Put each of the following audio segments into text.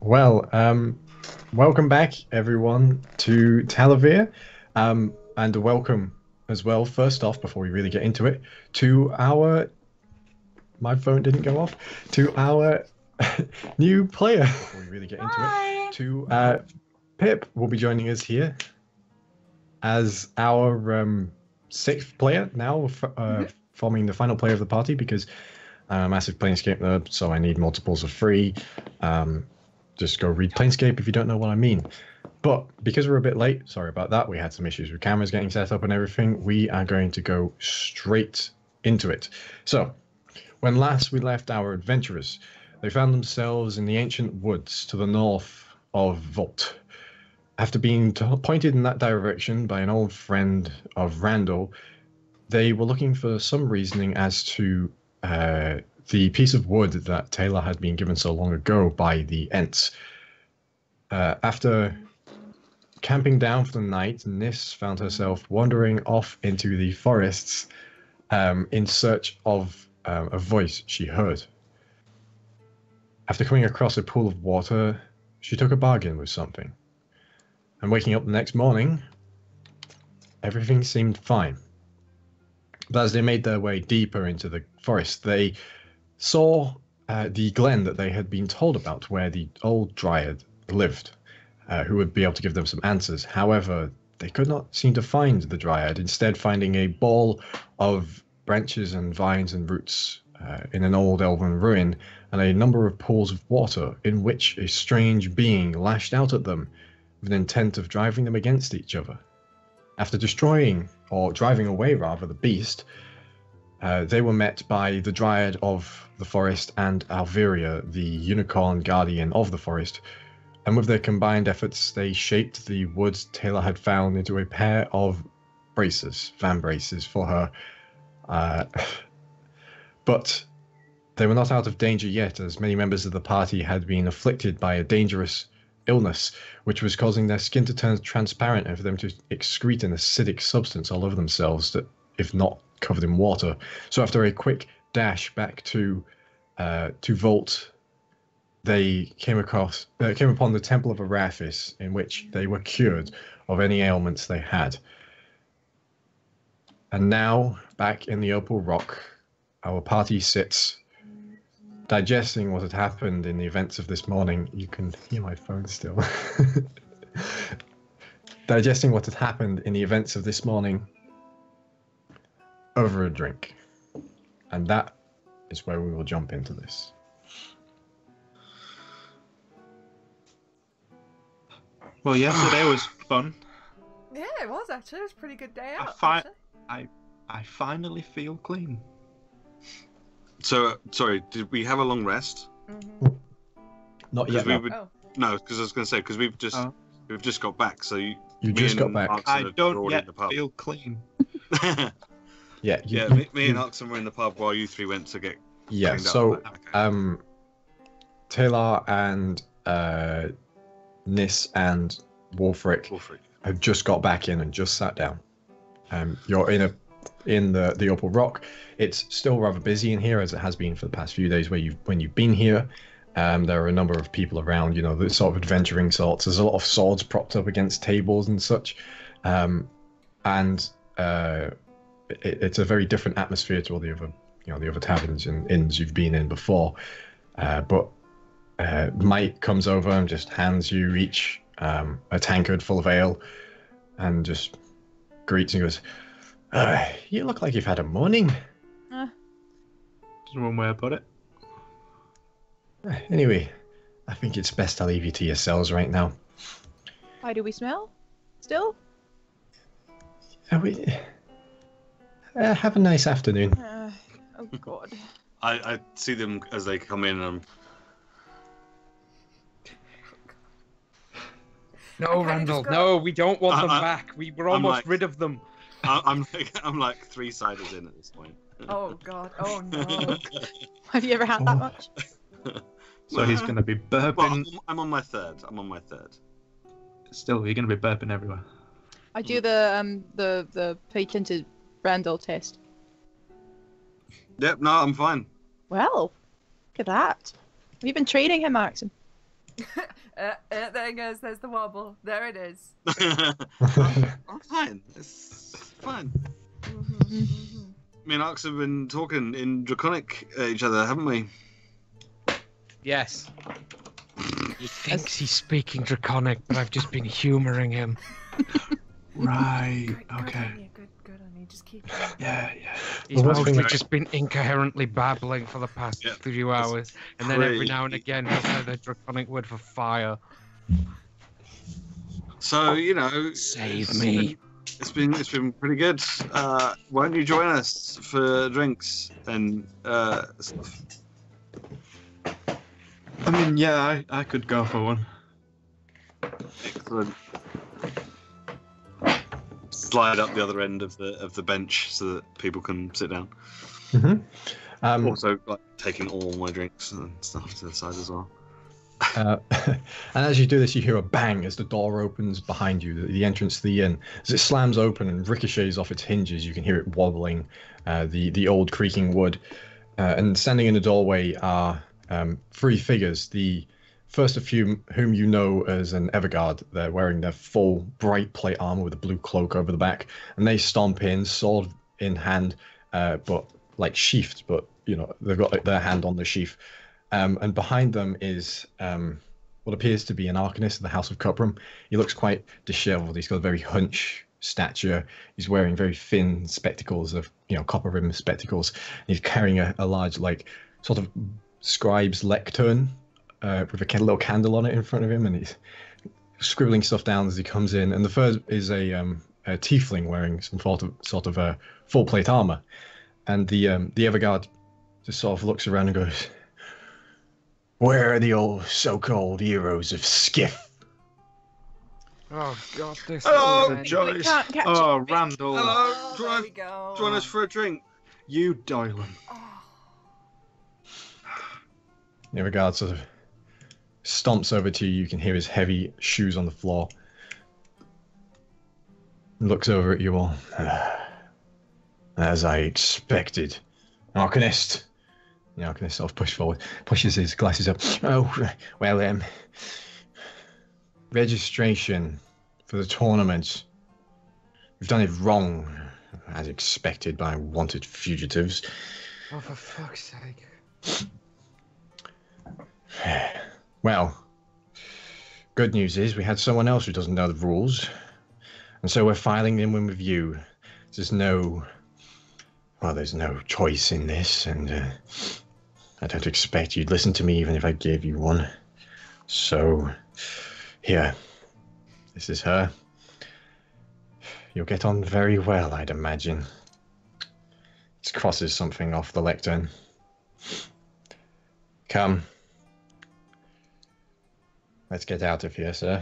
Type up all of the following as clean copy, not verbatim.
Well, welcome back, everyone, to Talevyrr, and welcome as well, first off, before we really get into it, to our... My phone didn't go off. To our new player, before we really get into Hi. it, to Pip will be joining us here as our sixth player now, forming the final player of the party, because I'm a massive Planescape nerd, so I need multiples of three. Just go read Planescape if you don't know what I mean. But because we're a bit late, sorry about that, we had some issues with cameras getting set up and everything, we are going to go straight into it. So, when last we left our adventurers, they found themselves in the ancient woods to the north of Volt. After being pointed in that direction by an old friend of Randall, they were looking for some reasoning as to the piece of wood that Tae'la had been given so long ago by the Ents. After camping down for the night, Niss found herself wandering off into the forests in search of a voice she heard. After coming across a pool of water, she took a bargain with something. And waking up the next morning, everything seemed fine. But as they made their way deeper into the forest, they saw the glen that they had been told about, where the old dryad lived, who would be able to give them some answers. However, they could not seem to find the dryad, instead finding a ball of branches and vines and roots in an old elven ruin, and a number of pools of water in which a strange being lashed out at them with an intent of driving them against each other. After destroying, or driving away rather, the beast, they were met by the Dryad of the forest and Alviria, the unicorn guardian of the forest, and with their combined efforts they shaped the woods Tae'la had found into a pair of braces, van braces for her. But they were not out of danger yet, as many members of the party had been afflicted by a dangerous illness, which was causing their skin to turn transparent and for them to excrete an acidic substance all over themselves that, if not covered in water. So after a quick dash back to Volt, they came upon the Temple of Arathis, in which they were cured of any ailments they had. And now, back in the Opal Rock, our party sits digesting what had happened in the events of this morning. You can hear my phone still. Digesting what had happened in the events of this morning over a drink. And that is where we will jump into this. Well, yesterday was fun. Yeah, it was actually. It was a pretty good day out. I finally feel clean. So, sorry, did we have a long rest? Mm-hmm. Not yet. No, because I was going to say, because we've just got back, so you just got back. Arxan I don't already yet in the pub. feel clean. Me and Arxan were in the pub while you three went to get cleaned so up. Okay. Tae'la and Niss and Wulfric have just got back in and just sat down. You're in the Opal Rock. It's still rather busy in here, as it has been for the past few days when you've been here. There are a number of people around, the sort of adventuring sorts. There's a lot of swords propped up against tables and such. It's a very different atmosphere to all the other, the other taverns and inns you've been in before. But Mike comes over and just hands you each a tankard full of ale and just greets and goes, you look like you've had a morning. That's one way I put it. Anyway, I think it's best I leave you to yourselves right now. How do we smell? Still? Have a nice afternoon. Oh god. I see them as they come in. No, Randall, no, we don't want them back. We were almost rid of them. I'm like 3 ciders in at this point. Oh god. Oh no. Have you ever had that much? So he's going to be burping. Well, I'm on my third. Still, you're going to be burping everywhere. I do the patented Randall test. Yep, no, I'm fine. Well, look at that. Have you been training him, Arxan? There it goes. There's the wobble. There it is. I'm fine. It's fine. Me and Arx have been talking in Draconic at each other, haven't we? Yes. He thinks he's speaking Draconic, but I've just been humouring him. Right. Okay. Good on you. Just keep going. Yeah. He's Well, mostly just been incoherently babbling for the past 3 hours, and then every now and again he'll say the Draconic word for fire. So Save me. It's been pretty good. Why don't you join us for drinks and stuff? I mean, yeah, I could go for one. Excellent. Slide up the other end of the bench so that people can sit down. Also, like taking all my drinks and stuff to the side as well. And as you do this, you hear a bang as the door opens behind you, the entrance to the inn. As it slams open and ricochets off its hinges, you can hear it wobbling, the old creaking wood. And standing in the doorway are 3 figures. The first of whom you know as an Everguard. They're wearing their full bright plate armor with a blue cloak over the back, and they stomp in, sword in hand, but like sheathed, but they've got like, their hand on the sheath. And behind them is what appears to be an Arcanist of the House of Cuprum. He looks quite disheveled. He's got a very hunch stature. He's wearing very thin spectacles of copper rimmed spectacles. He's carrying a large like sort of scribe's lectern with a little candle on it in front of him, and he's scribbling stuff down as he comes in. And the third is a tiefling wearing some sort of full plate armor. And the Everguard just sort of looks around and goes, "Where are the old so-called heroes of Skiff?" Oh God, this. Hello, Joyce. We can't catch it. Randall. Hello, There we go. join us for a drink. You, Dylan. The Everguard sort of stomps over to you. You can hear his heavy shoes on the floor. Looks over at you all. As I expected. Arcanist. The Arcanist sort of pushes his glasses up. Oh, well, registration for the tournament. We've done it wrong, as expected by wanted fugitives. Oh, for fuck's sake. Well, good news is we had someone else who doesn't know the rules, and so we're filing them in with you. There's no choice in this, and I don't expect you'd listen to me even if I gave you one. So, here, this is her. You'll get on very well, I'd imagine. Just crosses something off the lectern. Come. Let's get out of here, sir.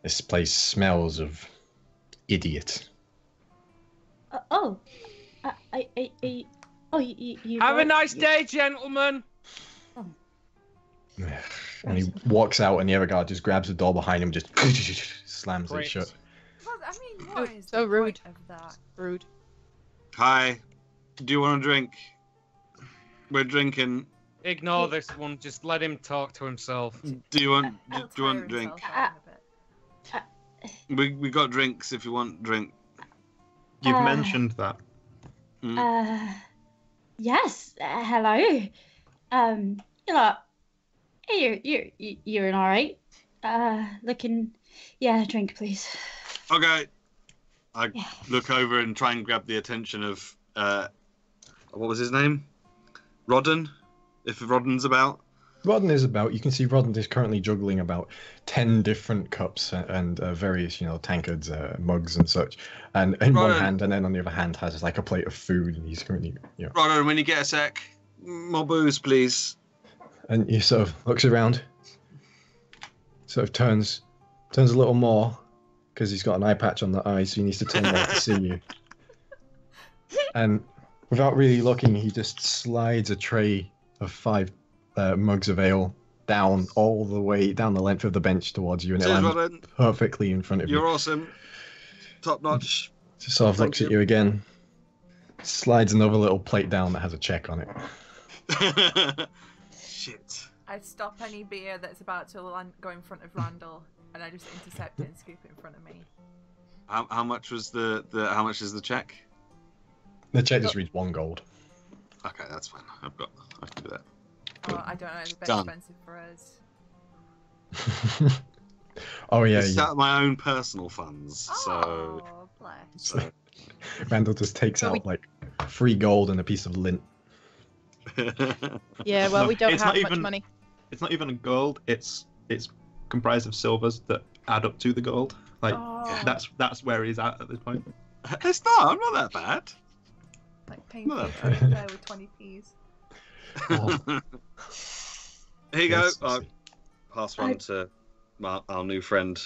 This place smells of idiot. You have a nice day, gentlemen. And he walks out, and the other guy just grabs the door behind him, just slams it shut. Well, I mean, what is so the rude. point of that? Rude. Hi. Do you want a drink? We're drinking. Ignore this one. Just let him talk to himself. Do you want He'll a tire drink? himself out in a bit. We got drinks if you want drink. You've mentioned that. Yes. Hello. You're an alright. Drink, please. Okay. I look over and try and grab the attention of what was his name? Rodden, if Rodden's about. Rodden is about. You can see Rodden is currently juggling about 10 different cups and various, tankards, mugs and such. And in one hand, and then on the other hand has like a plate of food, and he's currently, Rodden, when you get a sec, more booze, please. And he sort of looks around, sort of turns a little more, because he's got an eye patch on the eye, so he needs to turn more to see you. And without really looking, he just slides a tray of 5 mugs of ale down all the way down the length of the bench towards you, and it lands perfectly in front of you. You're awesome. Top notch. Just sort of looks at you again, slides another little plate down that has a check on it. Shit. I stop any beer that's about to go in front of Randall, and I just intercept it and scoop it in front of me. How much was how much is the check? The check just reads 1 gold. Okay, that's fine. I can do that. Oh, I don't know. It's a bit Done. expensive for us. Oh yeah, It's yeah. out of my own personal funds, Oh, bless. so Randall just takes out like 3 gold and a piece of lint. Yeah, well, No, we don't it's have not much even- money. It's not even gold. It's comprised of silvers that add up to the gold. Like Oh, that's where he's at this point. It's not. I'm not that bad. like paying No. for a there with 20p's. Oh. Here you go. Yes, I'll pass one to our new friend.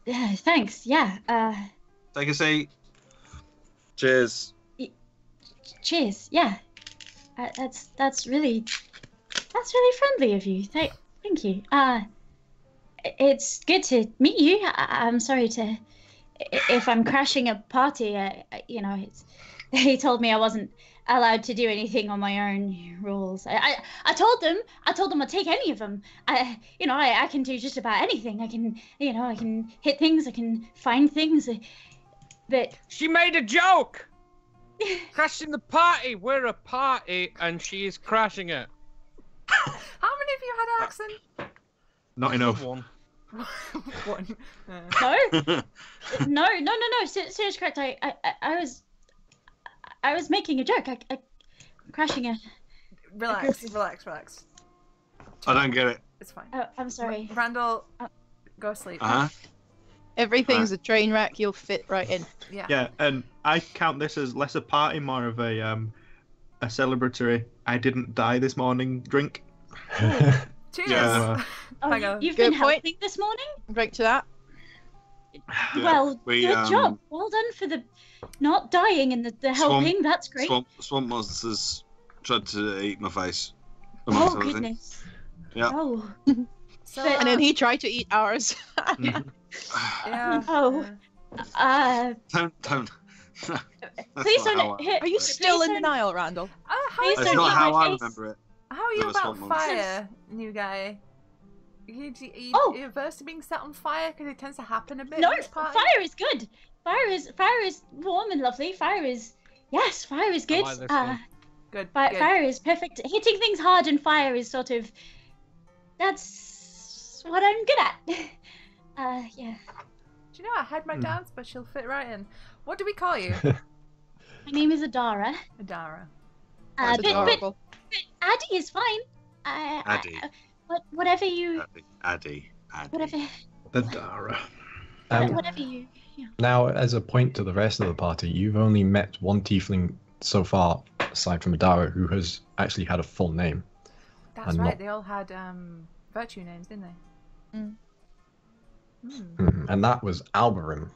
Yeah, thanks. Yeah. Take a seat. Cheers. Cheers. Yeah. That's really friendly of you. Thank you. It's good to meet you. I'm sorry if I'm crashing a party. You know, they told me I wasn't allowed to do anything on my own rules. I told them I'd take any of them. I can do just about anything. I can hit things. I can find things. But She made a joke! Crashing the party! We're a party and she is crashing it. How many of you had Arxan? Not enough. One. One. no. Serious correct. I was making a joke. I crashing a. Relax. I don't get it. It's fine. Oh, I'm sorry. Randall, go sleep. Everything's a train wreck. You'll fit right in. Yeah. Yeah, and I count this as less a party, more of a celebratory. I didn't die this morning. Drink. Cheers. Yeah. Oh, Hang on. you've Good been point. helping this morning. Drink to that. Yeah, Well, we, good job. Well done for the not dying and the helping. That's great. Swamp monsters tried to eat my face. Oh amongst other things. goodness. Yeah. Oh. So, And then he tried to eat ours. yeah. Oh. Don't. Please not how don't. Are you still in don't- denial, Randall? How, Please That's don't not eat how my I face. remember it. how are you There was about one monster. fire, new guy? Oh. You're averse to being set on fire because it tends to happen a bit. No, in this party? fire is good. Fire is warm and lovely. Fire is fire is good. like this one. Good. Fire, fire is perfect. Hitting things hard and fire is sort of that's what I'm good at. Yeah. Do you know I had my doubts, but she'll fit right in. What do we call you? My name is Adara. Adara. That's But adorable. Addy is fine. Addy. Whatever you. Addy. Whatever. Adara. Whatever you. Yeah. Now, as a point to the rest of the party, you've only met one tiefling so far, aside from Adara, who has actually had a full name. That's And right. not- They all had virtue names, didn't they? Mm. And that was Alberim,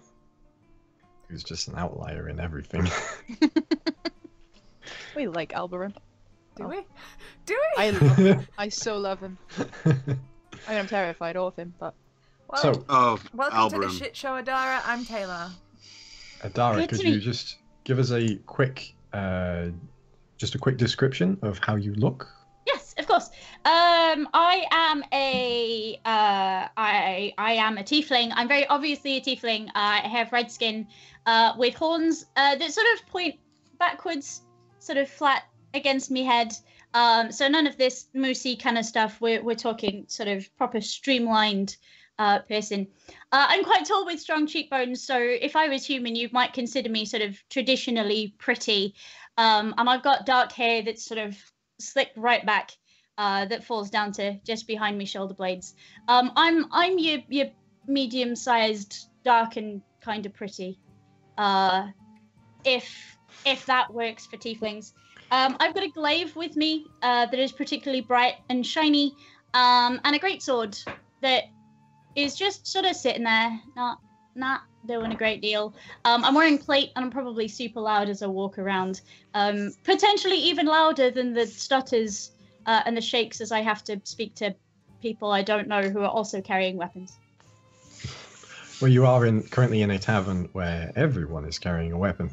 who's just an outlier in everything. We like Alberin. Do Oh. we? Do we? I so love him. I mean, I'm terrified of him, but Well, So, Oh, welcome to the Alberim. shit show, Adara. I'm Tae'la. Adara, Good to could you meet- just give us a quick description of how you look? Yes, of course. I am a tiefling. I'm very obviously a tiefling. I have red skin, with horns that sort of point backwards, sort of flat against me head. So none of this moosey kind of stuff. We're talking sort of proper streamlined person. I'm quite tall with strong cheekbones, so if I was human, you might consider me sort of traditionally pretty. And I've got dark hair that's sort of slicked right back, that falls down to just behind me shoulder blades. I'm your medium-sized, dark and kind of pretty. If that works for tieflings. I've got a glaive with me that is particularly bright and shiny, and a greatsword that is just sort of sitting there, not doing a great deal. I'm wearing plate and I'm probably super loud as I walk around, potentially even louder than the stutters and the shakes as I have to speak to people I don't know who are also carrying weapons. Well, you are currently in a tavern where everyone is carrying a weapon.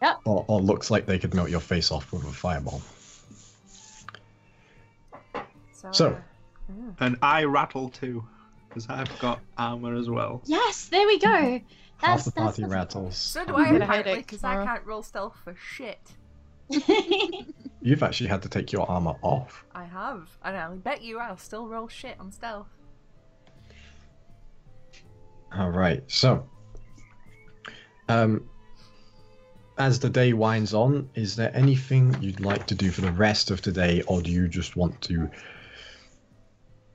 Yep. Or looks like they could melt your face off with a fireball. So, And I rattle too, because I've got armor as well. Yes, there we go. Half the party that's rattles. So do I'm I gonna apparently, headache because I tomorrow. can't roll stealth for shit. You've actually had to take your armor off. I have. And I bet you I'll still roll shit on stealth. Alright, so as the day winds on, is there anything you'd like to do for the rest of today, or do you just want to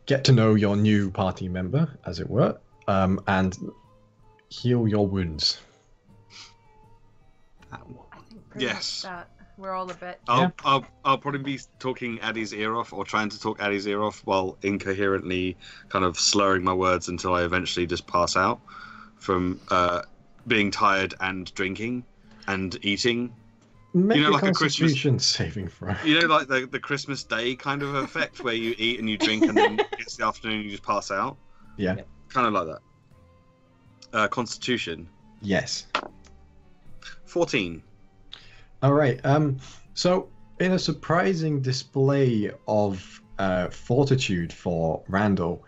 get to know your new party member, as it were, and heal your wounds? I think pretty Yes. much that. We're all a bit. I'll probably be talking Addie's ear off, or trying to talk Addie's ear off, while incoherently kind of slurring my words until I eventually just pass out from being tired and drinking and eating. Make You know, a like a Christmas- Constitution saving throw. You know, like the Christmas Day kind of effect, where you eat and you drink, and then it's the afternoon and you just pass out. Yeah. Kind of like that. Constitution. Yes. 14. All right. So in a surprising display of fortitude for Randall,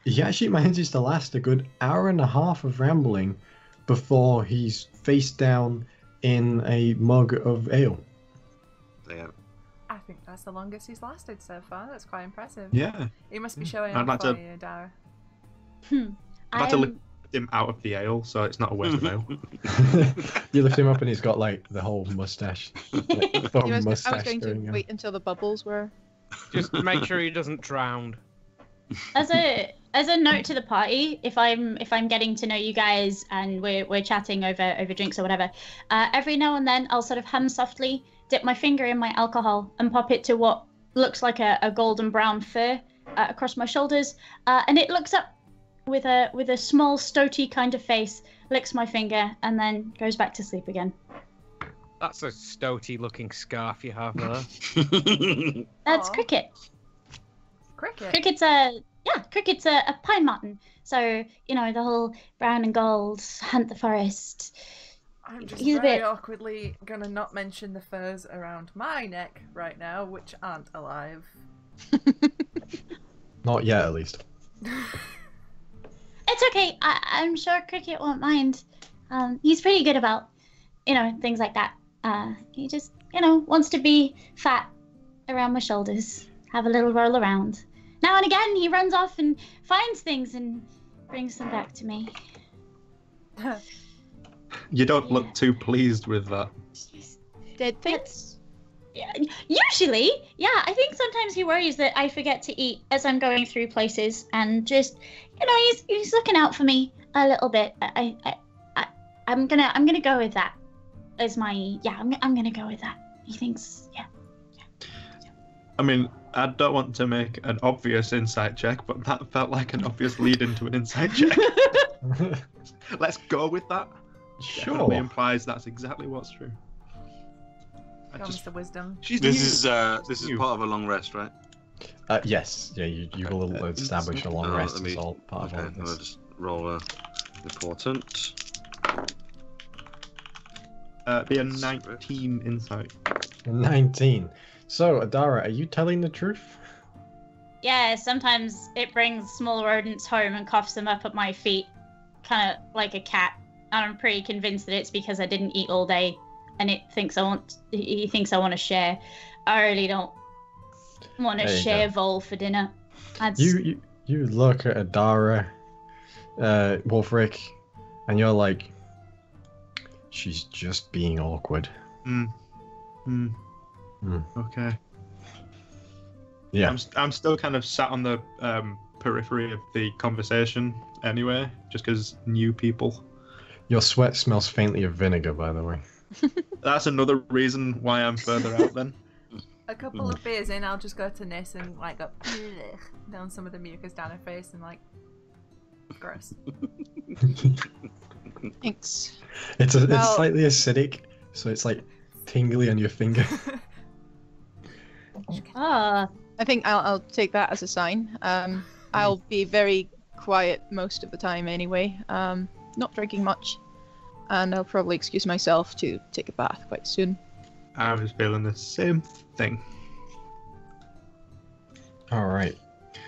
he actually manages to last a good hour and a half of rambling before he's face down in a mug of ale. Yeah. I think that's the longest he's lasted so far. That's quite impressive. Yeah. He must be showing I'd off like for to- you, Adara. I'd like to lift him out of the ale, so it's not a waste of ale. You lift him up and he's got like the whole mustache, like, foam I was mustache going to going on. wait until the bubbles were. Just make sure he doesn't drown. As a note to the party, if I'm getting to know you guys and we're chatting over drinks or whatever, every now and then I'll sort of hum softly, dip my finger in my alcohol, and pop it to what looks like a golden brown fur across my shoulders, and it looks up with a small stoaty kind of face, licks my finger, and then goes back to sleep again. That's a stoaty looking scarf you have there. That's Aw. Cricket. Cricket. Cricket's a pine marten. So, you know, the whole brown and gold, hunt the forest. I'm just He's a very bit- awkwardly gonna not mention the furs around my neck right now, which aren't alive. Not yet, at least. It's okay. I'm sure Cricket won't mind. He's pretty good about, things like that. He just, wants to be fat around my shoulders, have a little roll around. Now and again, he runs off and finds things and brings them back to me. You don't look too pleased with that. Dead things? Yeah, usually, yeah. I think sometimes he worries that I forget to eat as I'm going through places, and just, he's looking out for me a little bit. I'm gonna go with that as my I'm gonna go with that. He thinks, yeah. I mean, I don't want to make an obvious insight check, but that felt like an obvious lead into an insight check. Let's go with that. Definitely Sure. implies that's exactly what's true. I Comes just, the wisdom. she's This new. is New. part of a long rest, right? Yes. Yeah, you will establish a long rest let as me- all part Okay, of all I'll of this. just roll a important. Be a 19 insight. 19. So, Adara, are you telling the truth? Yeah, sometimes it brings small rodents home and coughs them up at my feet, kind of like a cat. And I'm pretty convinced that it's because I didn't eat all day, and he thinks I want to share. I really don't want to There you share go. Vol for dinner. That's... You look at Adara, Wulfric, and you're like, she's just being awkward. Okay. Yeah. I'm still kind of sat on the periphery of the conversation anyway, just because new people. Your sweat smells faintly of vinegar, by the way. That's another reason why I'm further out then. A couple of beers in, I'll just go to Niss and like go down some of the mucus down her face and like, gross. Thanks. It's Well- slightly acidic, so it's like tingly on your finger. Ah, I think I'll take that as a sign. I'll be very quiet most of the time anyway. Not drinking much, and I'll probably excuse myself to take a bath quite soon. I was feeling the same thing. All right.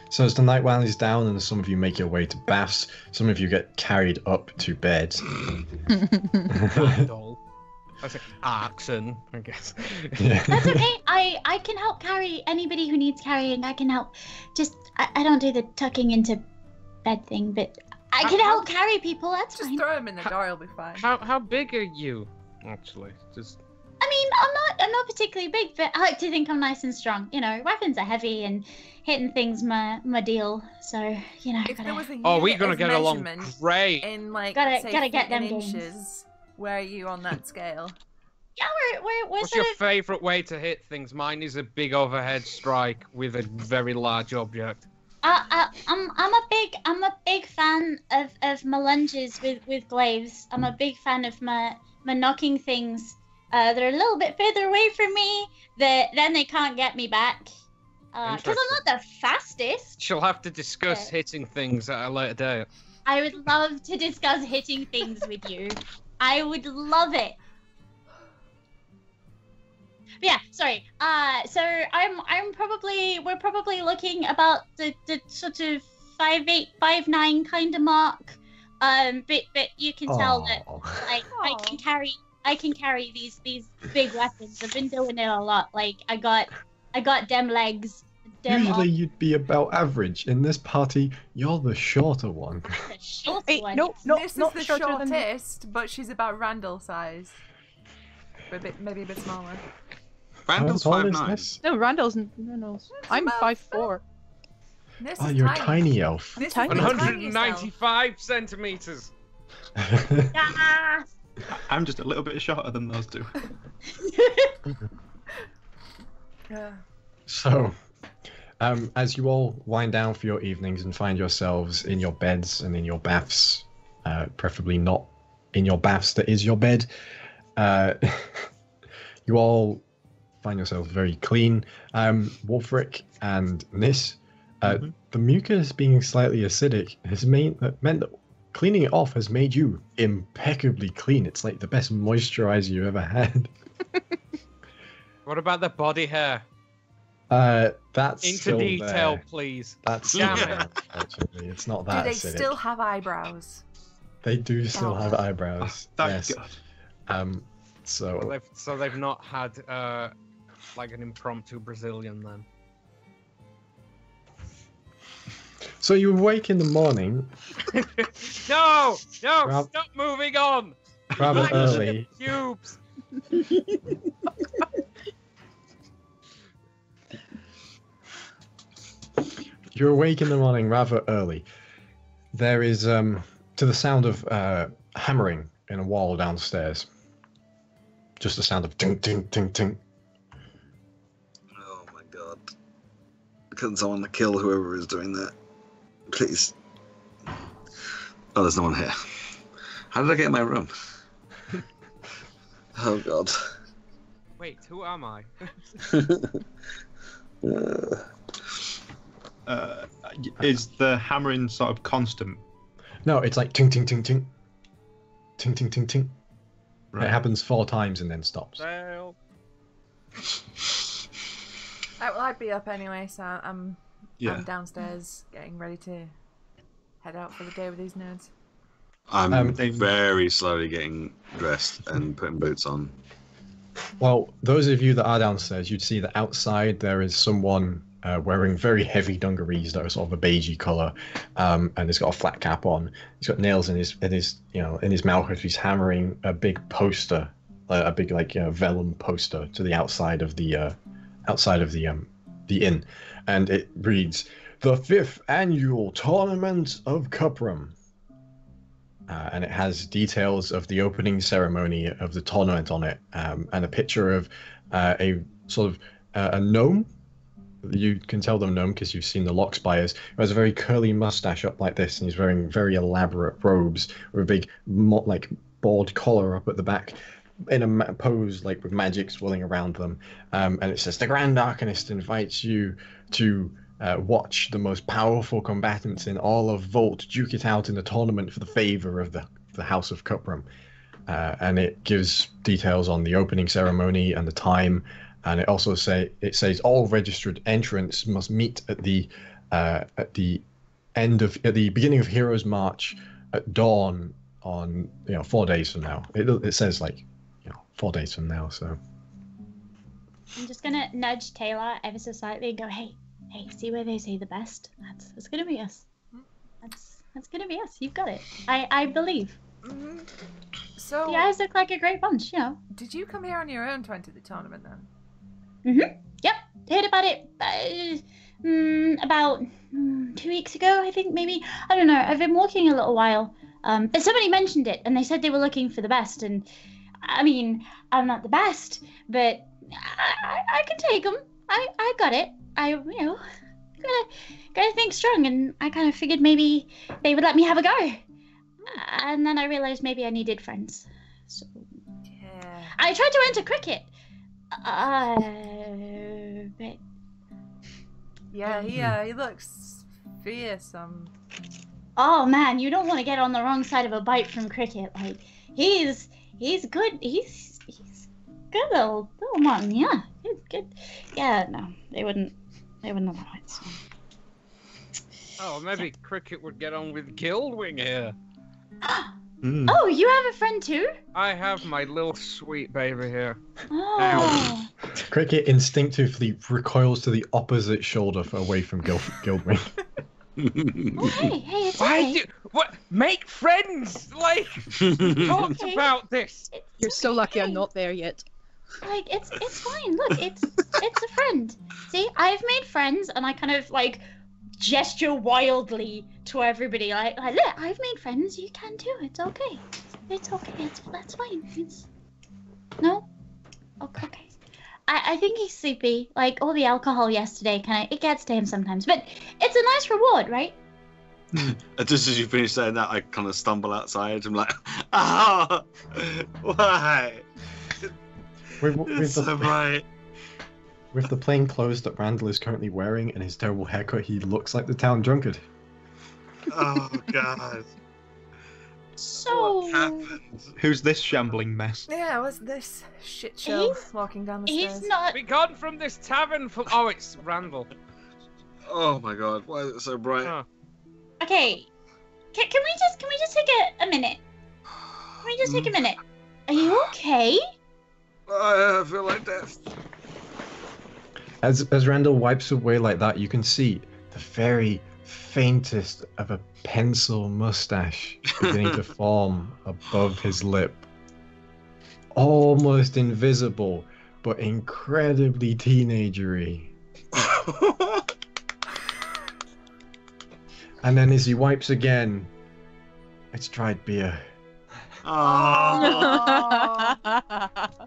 So as the night winds down and some of you make your way to baths, some of you get carried up to bed. Randall. I say Arxan, I guess. Yeah. That's okay. I can help carry anybody who needs carrying. I can help. Just I don't do the tucking into bed thing, but I can help carry people. That's Just fine. throw him in the door, he'll be fine. How big are you, actually? Just. I mean, I'm not particularly big, but I like to think I'm nice and strong. You know, weapons are heavy and hitting things my deal. So you know, If there was a Oh, we're unit gonna of get along measurement great. in like Gotta say, get feet them and gains. inches. Where are you on that scale? yeah, we're What's sort your of. favourite way to hit things? Mine is a big overhead strike with a very large object. I'm a big fan of my lunges with glaives. I'm a big fan of my knocking things. They're a little bit further away from me. Then they can't get me back. Because I'm not the fastest. She'll have to discuss hitting things at a later date. I would love to discuss hitting things with you. I would love it. But yeah, sorry. So we're probably looking about the sort of 5'8", 5'9" kind of mark. But you can tell that I can carry these big weapons. I've been doing it a lot. Like I got them legs. Usually you'd be about average. In this party, you're the shorter one. The short Wait, one. no, This is not the shorter than me. shortest, but she's about Randall size. Maybe a bit smaller. Randall's How tall is 5'9". this? No, Randall's. No. I'm about 5'4". This Oh, is you're a tiny elf. This is Tiny. the tiniest elf. 195 centimeters. Ah, I'm just a little bit shorter than those two. Yeah. So, as you all wind down for your evenings and find yourselves in your beds and in your baths, preferably not in your baths that is your bed, you all find yourselves very clean. Wulfric and Niss, the mucus being slightly acidic has meant that cleaning it off has made you impeccably clean. It's like the best moisturizer you ever had. What about the body hair? That's Into still detail, there. please. That's Damn still it. there, unfortunately. It's not Do that they acidic. still have eyebrows? They do still have Oh, eyebrows. thank Yes. God. So So they've not had like an impromptu Brazilian then. So you wake in the morning No, Rob- stop moving on. rather Like early. Cubes. You're awake in the morning rather early. There is to the sound of hammering in a wall downstairs. Just the sound of ting ting ting ting. Oh my god. Can someone kill whoever is doing that? Please. Oh, there's no one here. How did I get in my room? Oh god. Wait, who am I? Is the hammering sort of constant? No, it's like ting ting ting ting. Ting ting ting ting. It happens 4 times and then stops. Fail. Well, I'd be up anyway, so I'm downstairs getting ready to head out for the day with these nerds. I'm very slowly getting dressed and putting boots on. Well, those of you that are downstairs, you'd see that outside there is someone wearing very heavy dungarees that are sort of a beigey color, and he's got a flat cap on. He's got nails in his mouth as he's hammering a big poster, a big vellum poster to the outside of the inn, and it reads, "The 5th annual tournament of Cuprum." And it has details of the opening ceremony of the tournament on it, and a picture of a sort of a gnome. You can tell them gnome because you've seen the lock spires. Who has a very curly mustache up like this, and he's wearing very elaborate robes with a big bald collar up at the back, in a pose like with magic swirling around them. And it says, "The Grand Arcanist invites you to watch the most powerful combatants in all of Volt duke it out in the tournament for the favor of the House of Cuprum." And it gives details on the opening ceremony and the time, and it also says all registered entrants must meet at the at the beginning of Heroes March at dawn on 4 days from now. It says 4 days from now. So I'm just gonna nudge Tae'la ever so slightly and go, hey, see where they say the best? That's gonna be us. That's gonna be us. You've got it. I believe. Mm-hmm. So the guys look like a great bunch, you know. Did you come here on your own to enter the tournament then? Yep. Heard about it about 2 weeks ago, I think, maybe. I don't know. I've been walking a little while. But somebody mentioned it, and they said they were looking for the best. And I mean, I'm not the best, but I can take them. I got it. Gotta think strong, and I kind of figured maybe they would let me have a go. And then I realized maybe I needed friends. So Yeah. I tried to enter cricket. But Yeah, he looks fearsome. oh man, you don't want to get on the wrong side of a bite from cricket. Like he's good. He's good little one. Yeah, he's good. Yeah, no, they wouldn't allow it. So. Oh, maybe cricket would get on with Guildwing here. Oh, you have a friend too? I have my little sweet baby here. Oh. Cricket instinctively recoils to the opposite shoulder away from Guildwing. Oh, hey, it's Why okay. what? Make friends! Like, talk Okay. about this! You're so lucky I'm not there yet. Like, it's fine. Look, it's a friend. See, I've made friends, and I kind of, like, gesture wildly to everybody. Like look, I've made friends. You can too. It's okay. It's okay. That's fine. No? Okay. I think he's sleepy. Like, all the alcohol yesterday, it gets to him sometimes. But it's a nice reward, right? Just as you finish saying that, I kind of stumble outside. I'm like, ah, why? It's so bright. With the plain clothes that Randall is currently wearing and his terrible haircut, he looks like the town drunkard. Oh, God. So... What happened? Who's this shambling mess? Yeah, what's this shit show walking down the stairs? He's not... Be gone from this tavern full. Oh, it's Randall. Oh, my God. Why is it so bright? Huh. Okay. Can we just take a minute? Can we just take a minute? Are you okay? I feel like death. As Randall wipes away like that, you can see the very faintest of a pencil mustache beginning to form above his lip. Almost invisible, but incredibly teenagery. And then as he wipes again, it's dried beer. Oh.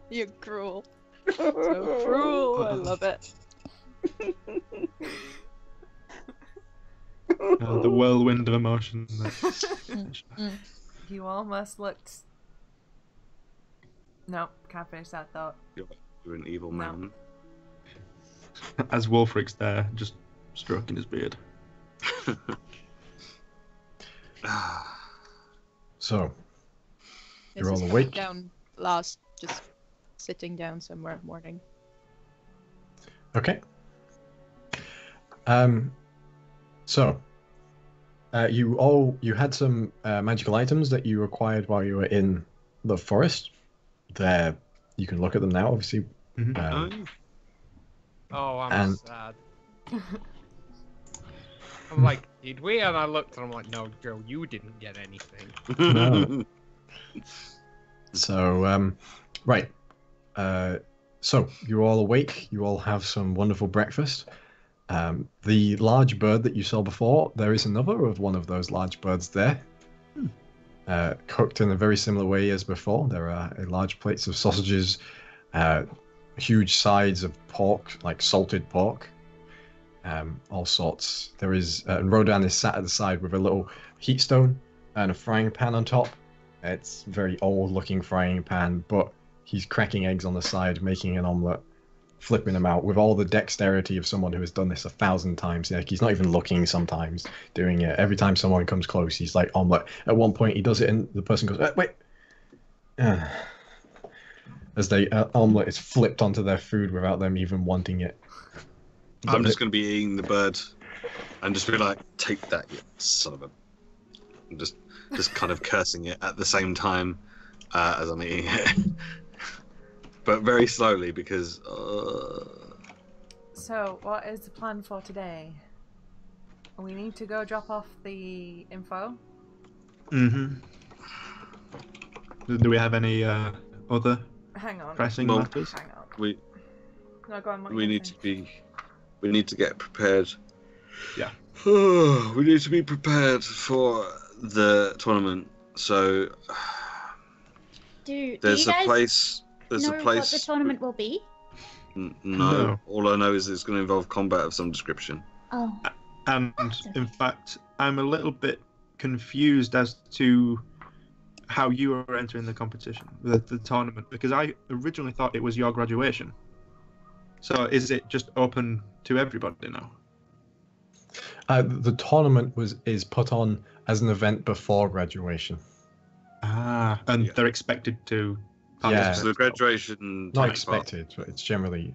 You're cruel. So cruel. I love it. The whirlwind of emotion. You almost looked... Nope, can't finish that thought. You're an evil man. As Wulfric's there, just stroking his beard. So, This you're is all coming awake? down last, just sitting down somewhere morning. Okay. So, you had some magical items that you acquired while you were in the forest. There, you can look at them now, obviously. Oh, I'm And- sad. I'm like, did we? And I looked and I'm like, no, Joe, you didn't get anything. No. So, right. So, you're all awake. You all have some wonderful breakfast. The large bird that you saw before, there is another of one of those large birds there. Cooked in a very similar way as before. There are large plates of sausages, huge sides of pork, like salted pork, all sorts. There is, and Rodan is sat at the side with a little heat stone and a frying pan on top. It's a very old-looking frying pan, but he's cracking eggs on the side, making an omelette, flipping them out with all the dexterity of someone who has done this 1,000 times. Like, he's not even looking sometimes, doing it. Every time someone comes close, he's like, omelette. At one point, he does it, and the person goes, wait. As the omelette is flipped onto their food without them even wanting it. I'm just going to be eating the bird and just be like, "Take that, you son of a!" And just kind of cursing it at the same time as I'm eating it, but very slowly because. So, what is the plan for today? We need to go drop off the info. Mm-hmm. Do we have any other Hang on. pressing matters? Hang on. We No, go on. What we you need saying? we need to get prepared. Yeah. We need to be prepared for the tournament. So Do there's you a guys place. There's know a place. what the tournament will be? No. No. All I know is it's going to involve combat of some description. Oh. And in fact, I'm a little bit confused as to how you are entering the competition, the tournament, because I originally thought it was your graduation. So is it just open to everybody now? The tournament is put on as an event before graduation. Ah, and they're expected to. Yeah. So the graduation. Not takes part. expected, but it's generally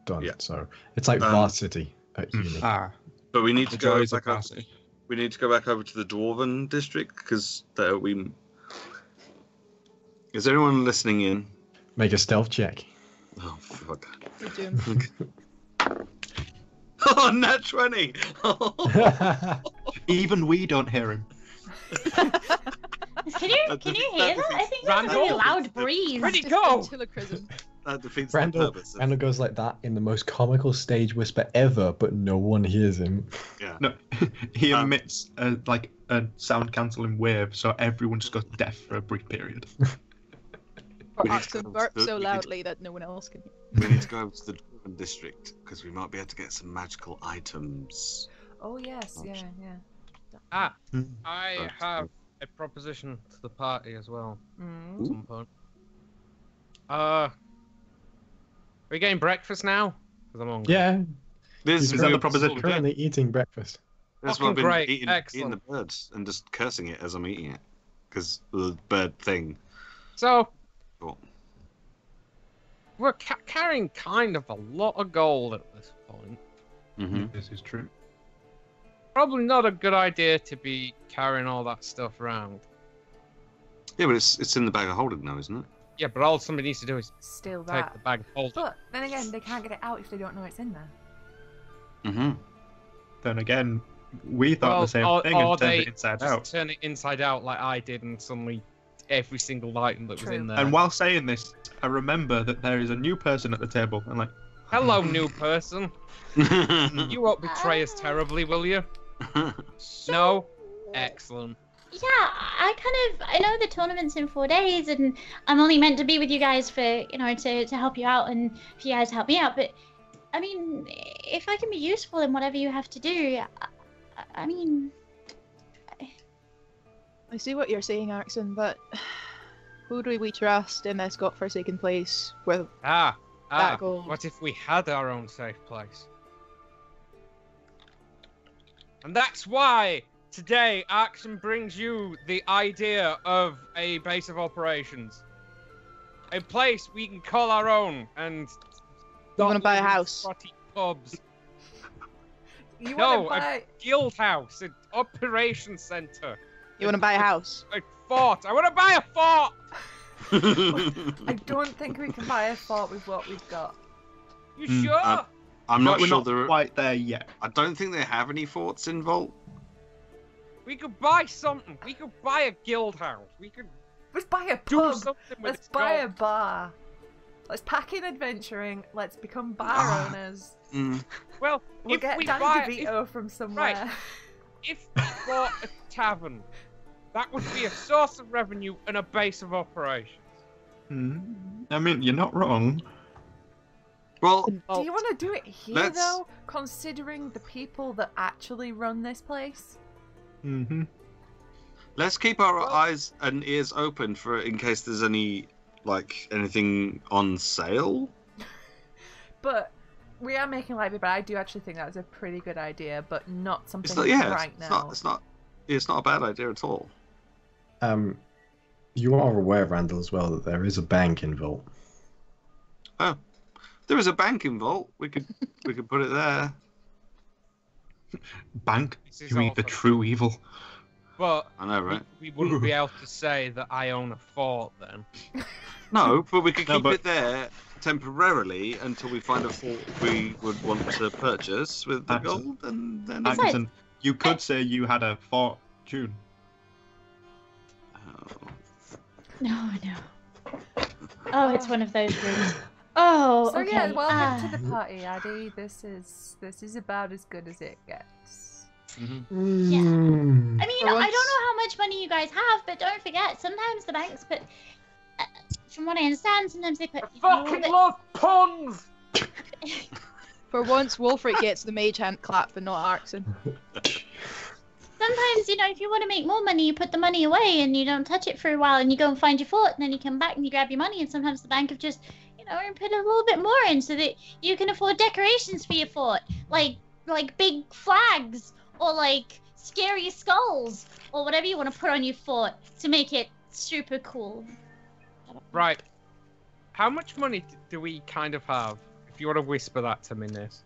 done. Yeah. So it's like varsity at uni. Ah, But we need to the go joys of back up. varsity. We need to go back over to the Dwarven district because we. Is anyone listening in? Make a stealth check. Oh fuck! We do. Oh, nat 20. Even we don't hear him. Can you hear that? I think that's a Randall? really loud breeze. Ready, go! That defeats the Randall purpose. goes like that in the most comical stage whisper ever, but no one hears him. Yeah. No, he emits a sound cancelling wave, so everyone just goes deaf for a brief period. Or We need to Arxan go- burps we so need to- loudly that no one else can hear. We need to go over to the Dwarven district because we might be able to get some magical items. Oh yes, yeah. Ah, Hmm. I have a proposition to the party as well. Mm. At some point. Are we getting breakfast now? 'Cause I'm hungry. Yeah, This Is that the proposition? currently eating breakfast. That's why I've Fucking been great, eating the excellent. birds and just cursing it as I'm eating it because the bird thing. So, Cool. we're carrying kind of a lot of gold at this point. Mm-hmm. This is true. Probably not a good idea to be carrying all that stuff around. Yeah, but it's in the bag of holding now, isn't it? Yeah, but all somebody needs to do is Still take that. the bag of holding. But then again, they can't get it out if they don't know it's in there. Mm-hmm. Then again, we thought Well, the same or- thing or and turned they it inside Just out. turn it inside out like I did, and suddenly every single item that was True. in there. And while saying this, I remember that there is a new person at the table, and like, Hello, new person. You won't betray us terribly, will you? No? Excellent. Yeah, I know the tournament's in 4 days, and I'm only meant to be with you guys for, to help you out and for you guys to help me out, but, I mean, if I can be useful in whatever you have to do, I mean... I see what you're saying, Arxan, but who do we trust in this godforsaken place with Ah, that gold? what if we had our own safe place? And that's why today Arxan brings you the idea of a base of operations. A place we can call our own and... You want to buy a not live in house? Scotty pubs. You No, want to buy? Guild house, an operations center. You want to buy a house? A fort. I want to buy a fort! I don't think we can buy a fort with what we've got. You Hmm, sure? I'm not we're sure not there. quite there yet. I don't think they have any forts in Vault. We could buy something. We could buy a guild house. We could Let's buy a do pub. something with Let's its buy a gold. bar. Let's pack in adventuring. Let's become bar Ah. owners. Well, We'll if get we Danny buy, DeVito from somewhere. if we bought a tavern, that would be a source of revenue and a base of operations. I mean, you're not wrong. Well, Do you want to do it here Let's- though, considering the people that actually run this place? Mm-hmm. let's keep our eyes and ears open for in case there's anything on sale. But we are making light of it, but I do actually think that was a pretty good idea, but not something It's not. Yeah, right it's now. not. It's not. It's not a bad idea at all. You are aware, Randall, as well, that there is a bank in Vault. There is a bank in Vault. We could put it there. Bank, This is you mean the awful. true evil. But I know, right? we wouldn't be able to say that I own a fort then. No, but we could No, keep but- it there temporarily until we find a fort we would want to purchase with the Absolutely. gold, and then. It's like- Atkinson, you could say you had a fortune. No. Oh, it's one of those rooms. Oh, So okay. yeah, welcome to the party, Addy. This is about as good as it gets. I mean, For I don't once- know how much money you guys have, but don't forget, sometimes the banks put, from what I understand, sometimes they put. Love puns! For once, Wulfric gets the mage hand clap, but not Arxan. Sometimes, if you want to make more money, you put the money away and you don't touch it for a while, and you go and find your fort, and then you come back and you grab your money, and sometimes the bank have just, put a little bit more in so that you can afford decorations for your fort, like big flags or like scary skulls or whatever you want to put on your fort to make it super cool. Right. How much money do we kind of have? If you want to whisper that to me, Niss.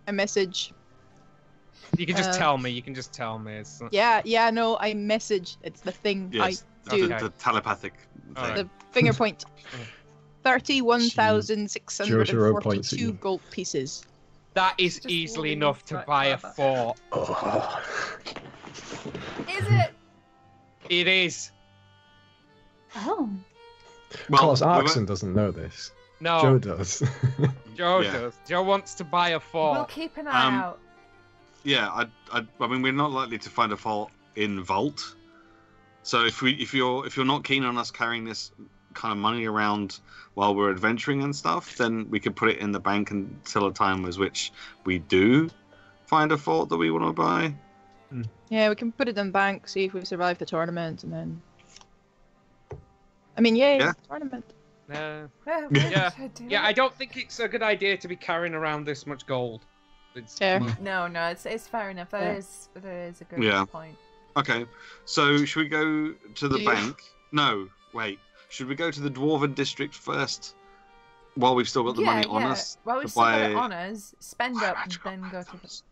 A message. You can just Uh, tell me. You can just tell me. It's Yeah, no, I message. It's the thing Yes, I do. Okay. the telepathic thing. Alright. The finger point. 31,642 points at you. gold pieces. that is Just easily leave enough to right buy a further. fort. Oh. Is it? It is. Oh. Of course, we went- Arxan doesn't know this. No, Joe does. Joe Yeah. does. Joe wants to buy a fort. We'll keep an eye out. Yeah, I mean, we're not likely to find a fort in Vault. So if you're not keen on us carrying this kind of money around while we're adventuring and stuff, then we could put it in the bank until a time as which we do find a fort that we want to buy. Yeah, we can put it in bank, see if we survive the tournament, and then. I mean, yay, Yeah. tournament. Well, Yeah. do Yeah, it. I don't think it's a good idea to be carrying around this much gold. It's, Fair. No, it's fair enough. That is a good Yeah. point. Okay, so should we go to the Yeah. bank? No, wait. Should we go to the Dwarven district first, while we've still got the money on us, Well, we've to still got it buy- on us. Spend buy up, and magical then go to the. items?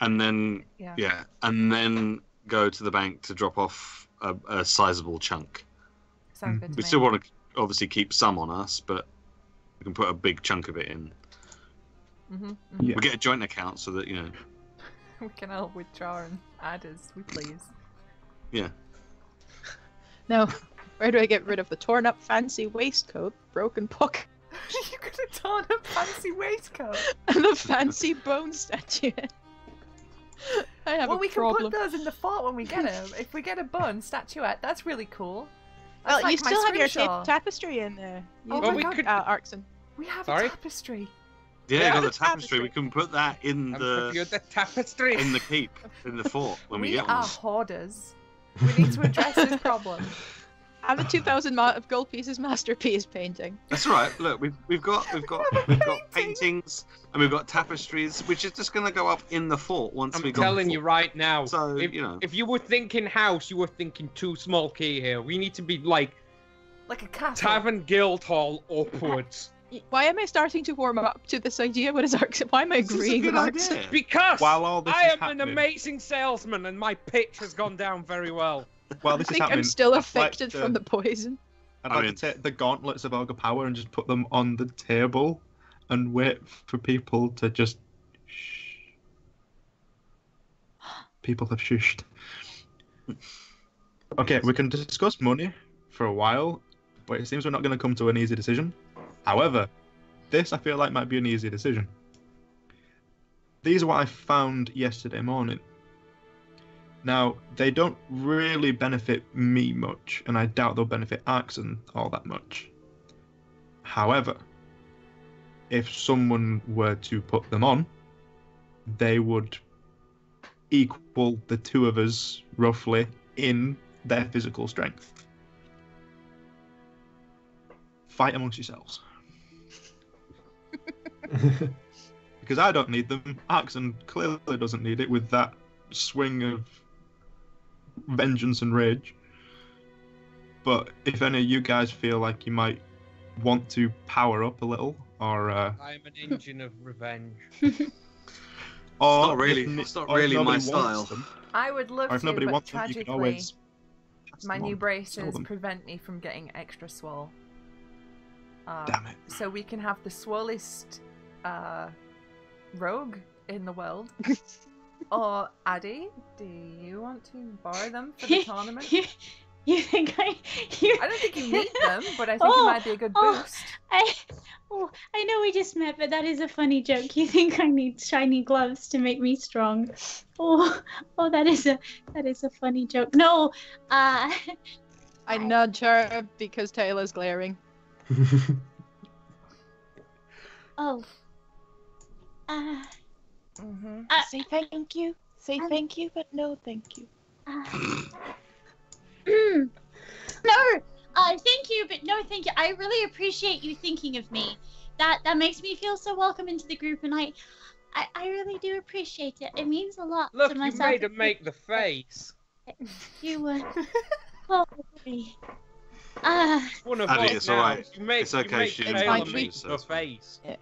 And then Yeah. and then go to the bank to drop off a sizable chunk. Sounds good to We me. still want to obviously keep some on us, but we can put a big chunk of it in. Mm-hmm. Yeah. We get a joint account so that We can all withdraw and add as we please. Yeah. Now, where do I get rid of the torn up fancy waistcoat, broken pocket, You could have torn a fancy waistcoat. and the fancy bone statue? I have Well, a we can problem. put those in the fort when we get them. If we get a bone statuette, that's really cool. Well, That's like you my still have your scrimshaw. tapestry in there. You Oh Well, my we God. could. Arxan. We have Sorry? a tapestry. Yeah, Yeah, you got the the tapestry. We tapestry. can put that in I'm the confused. The tapestry. in the keep in the fort when we We get are one. hoarders. We need to address this problem. And the 2,000 of gold pieces masterpiece painting. That's all right. Look, we've got paintings and we've got tapestries, which is just gonna go up in the fort once I'm we got. telling you right now. So, if, you know. if you were thinking house, you were thinking too small key here. We need to be like Like a castle. Tavern Guild Hall upwards. Why am I starting to warm up to this idea? What is Arxan? Why am I This is a agreeing good with Arxan? idea. Because While all this I is am an happening- amazing salesman and my pitch has gone down very well. While I this is think happening, I'm still I'd like affected to- from the poison. I'd I like mean- to take the gauntlets of Ogre Power and just put them on the table and wait for people to just shh. People have shushed. Okay, we can discuss money for a while, but it seems we're not going to come to an easy decision. However, this I feel like might be an easy decision. These are what I found yesterday morning. Now, they don't really benefit me much, and I doubt they'll benefit Arxan all that much. However, if someone were to put them on, they would equal the two of us roughly in their physical strength. Fight amongst yourselves. Because I don't need them. Arxan clearly doesn't need it with that swing of vengeance and rage. But if any of you guys feel like you might want to power up a little, or I'm an engine of revenge. Or not really- if, it's not or if really my nobody style. wants them, I would love or if to, nobody but wants them, you tragically, can always pass my them new on, sell braces them. prevent me from getting extra swole. Damn it. So we can have the swollest rogue in the world. Or Addy, do you want to borrow them for the tournament? You think I don't think you need them, but I think it might be a good boost. I know we just met, but that is a funny joke. You think I need shiny gloves to make me strong? Oh, that is a funny joke. No, I nudge her because Taylor's glaring. oh. Say thank you. Say thank you, but no thank you. No, thank you, but no thank you. I really appreciate you thinking of me. That makes me feel so welcome into the group, and I really do appreciate it. It means a lot Look, to you myself. made him make the face. You were. Oh, boy. One of Addy, us it's now. alright. You make, It's okay, You make she didn't Tae'la want make to, the so it's fine. face. Yeah,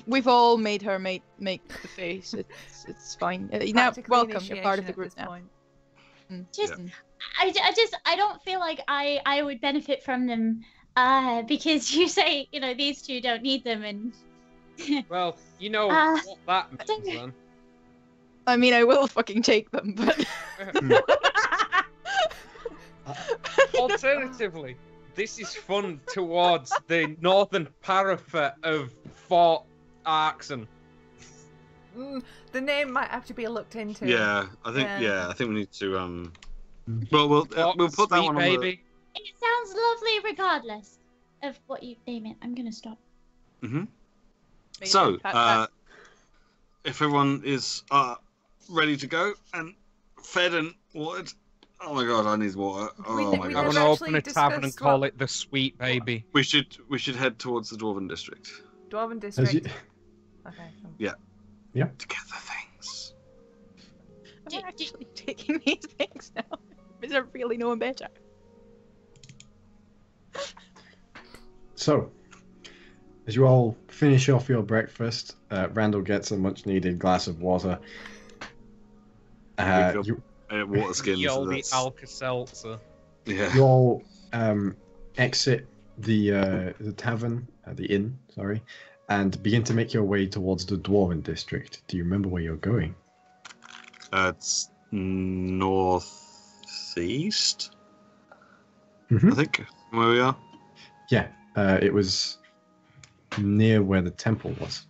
we've all made her make the face. It's fine. Now, Practically welcome. You're part of the initiation group at this now. point. Just, Mm. I don't feel like I would benefit from them, because you say, these two don't need them, and Well, you know Uh, what that means then. I mean, I will fucking take them, but Alternatively, this is fun towards the northern parapet of Fort Arxan. The name might have to be looked into. Yeah, I think Yeah. I think we need to Well, we'll put that Sweet one on baby. it sounds lovely regardless of what you name it. I'm gonna stop. the. Hmm. So, if everyone is ready to go and fed and watered, oh my god, I need water. Oh my I'm god, gonna actually open a tavern and discussed call what- it the Sweet Baby. we should head towards the Dwarven district Dwarven As district. you, Okay. to get the things. I'm actually taking these things now. Is there really no one better? so, as you all finish off your breakfast, Randall gets a much-needed glass of water. Refill. You, Water skins. The so oldie that's- Alka-Seltzer. yeah. you all exit the tavern, the inn, sorry, and begin to make your way towards the Dwarven district. Do you remember where you're going? It's northeast, Mhm. I think, where we are. Yeah, it was near where the temple was.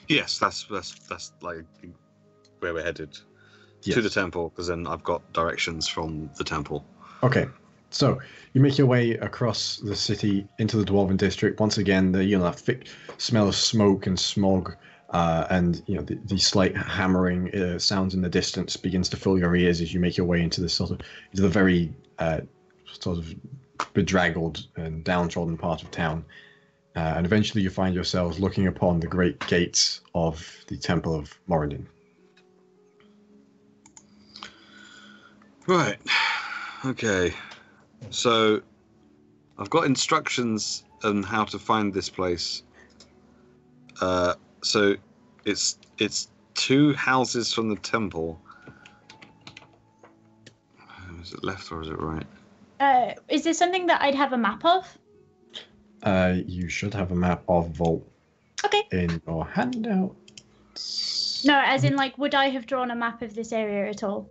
Yes, that's like where we're headed Yes. to the temple, because then I've got directions from the temple. Okay, so you make your way across the city into the Dwarven district. Once again, that thick smell of smoke and smog, and the slight hammering sounds in the distance begins to fill your ears as you make your way into the very sort of bedraggled and downtrodden part of town. And eventually you find yourselves looking upon the great gates of the Temple of Moradin. Right. Okay. So I've got instructions on how to find this place. So it's 2 houses from the temple. Is it left or is it right? Is this something that I'd have a map of? You should have a map of Vault Okay. in your handout. No, as in, would I have drawn a map of this area at all?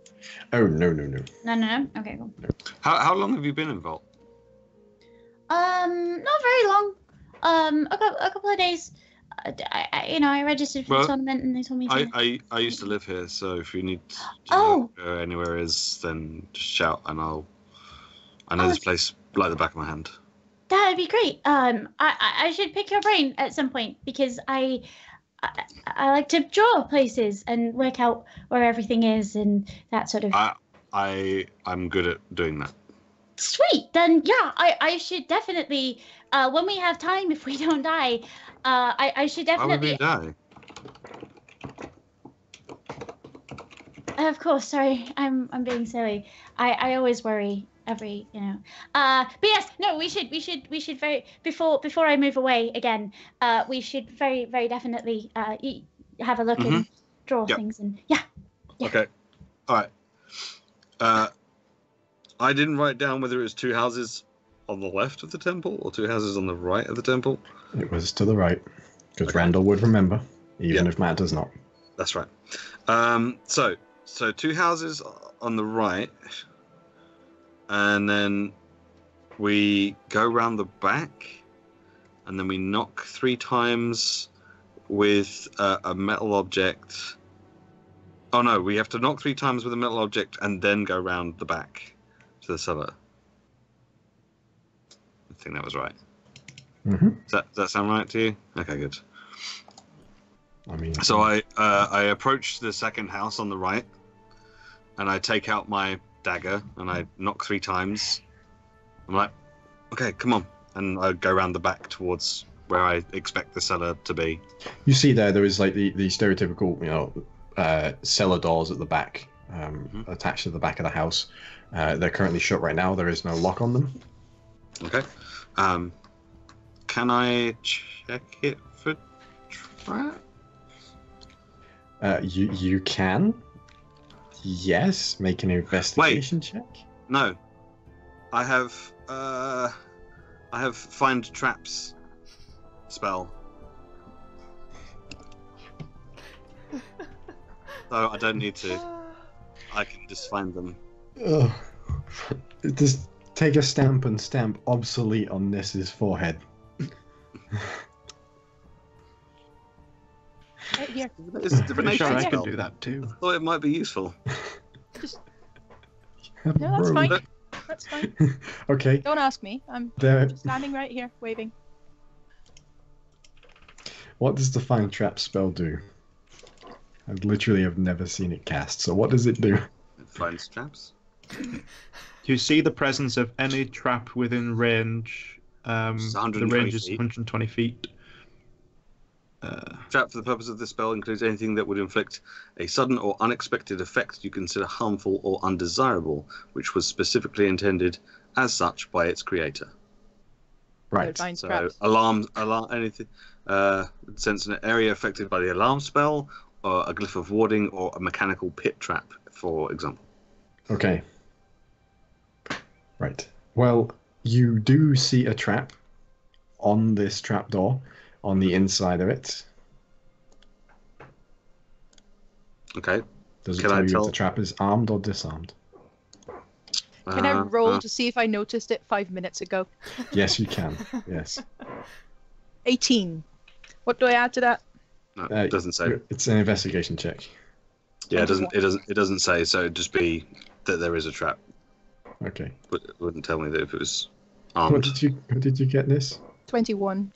Oh, no. No. Okay, cool. How long have you been in Vault? Not very long. A couple of days. I registered for the tournament, and they told me to. I used to live here, so if you need to Oh. know where anywhere is, then just shout, and I know this place like the back of my hand. That'd be great. I should pick your brain at some point because I like to draw places and work out where everything is and that sort of. I'm good at doing that. Sweet. Then yeah, I should definitely. When we have time, if we don't die, I should Why would we definitely. die? Of course. Sorry, I'm being silly. I always worry. But yes, no, we should very before I move away again. We should very definitely have a look draw Yep. things in. Yeah. Yeah. Okay. All right. I didn't write down whether it was 2 houses on the left of the temple or 2 houses on the right of the temple. It was to the right, because Okay. Randall would remember, even Yeah. if Matt does not. That's right. So 2 houses on the right, and then we go round the back, and then we knock 3 times with a metal object. Oh no, we have to knock 3 times with a metal object and then go round the back to the cellar. I think that was right. Mm-hmm. Does that sound right to you? Okay, good. I mean, So I approach the second house on the right, and I take out my dagger and I knock 3 times. I'm like, okay, come on, and I go around the back towards where I expect the cellar to be. you see there is like the stereotypical, cellar doors at the back, attached to the back of the house. They're currently shut right now. There is no lock on them. Okay. Can I check it for trap? You can. Yes, make an investigation check. No. I have find traps spell. So I don't need to. I can just find them. Ugh. Just take a stamp and stamp obsolete on Niss's forehead. Right here. It's a Pretty divination sure I spell. can do that too. I thought it might be useful. No, that's Rogue. fine. That's fine. Okay, Don't ask me. I'm there. just standing right here, waving. What does the find trap spell do? I literally have never seen it cast. So what does it do? It finds traps. You see the presence of any trap within range. It's The 120 range is feet. 120 feet. Trap for the purpose of this spell includes anything that would inflict a sudden or unexpected effect you consider harmful or undesirable, which was specifically intended as such by its creator. Right. Find So traps. alarm, anything, sense an area affected by the alarm spell, or a glyph of warding, or a mechanical pit trap, for example. Okay. Right. Well, you do see a trap on this trapdoor, on the inside of it. Okay. Does it Can tell I you tell- if the trap is armed or disarmed? Can I roll to see if I noticed it 5 minutes ago? Yes, you can. Yes. 18. What do I add to that? No, it doesn't say. It's an investigation check. Yeah, it doesn't. It doesn't say. So it'd just be that there is a trap. Okay. But it wouldn't tell me that if it was What armed. did you get this? 21.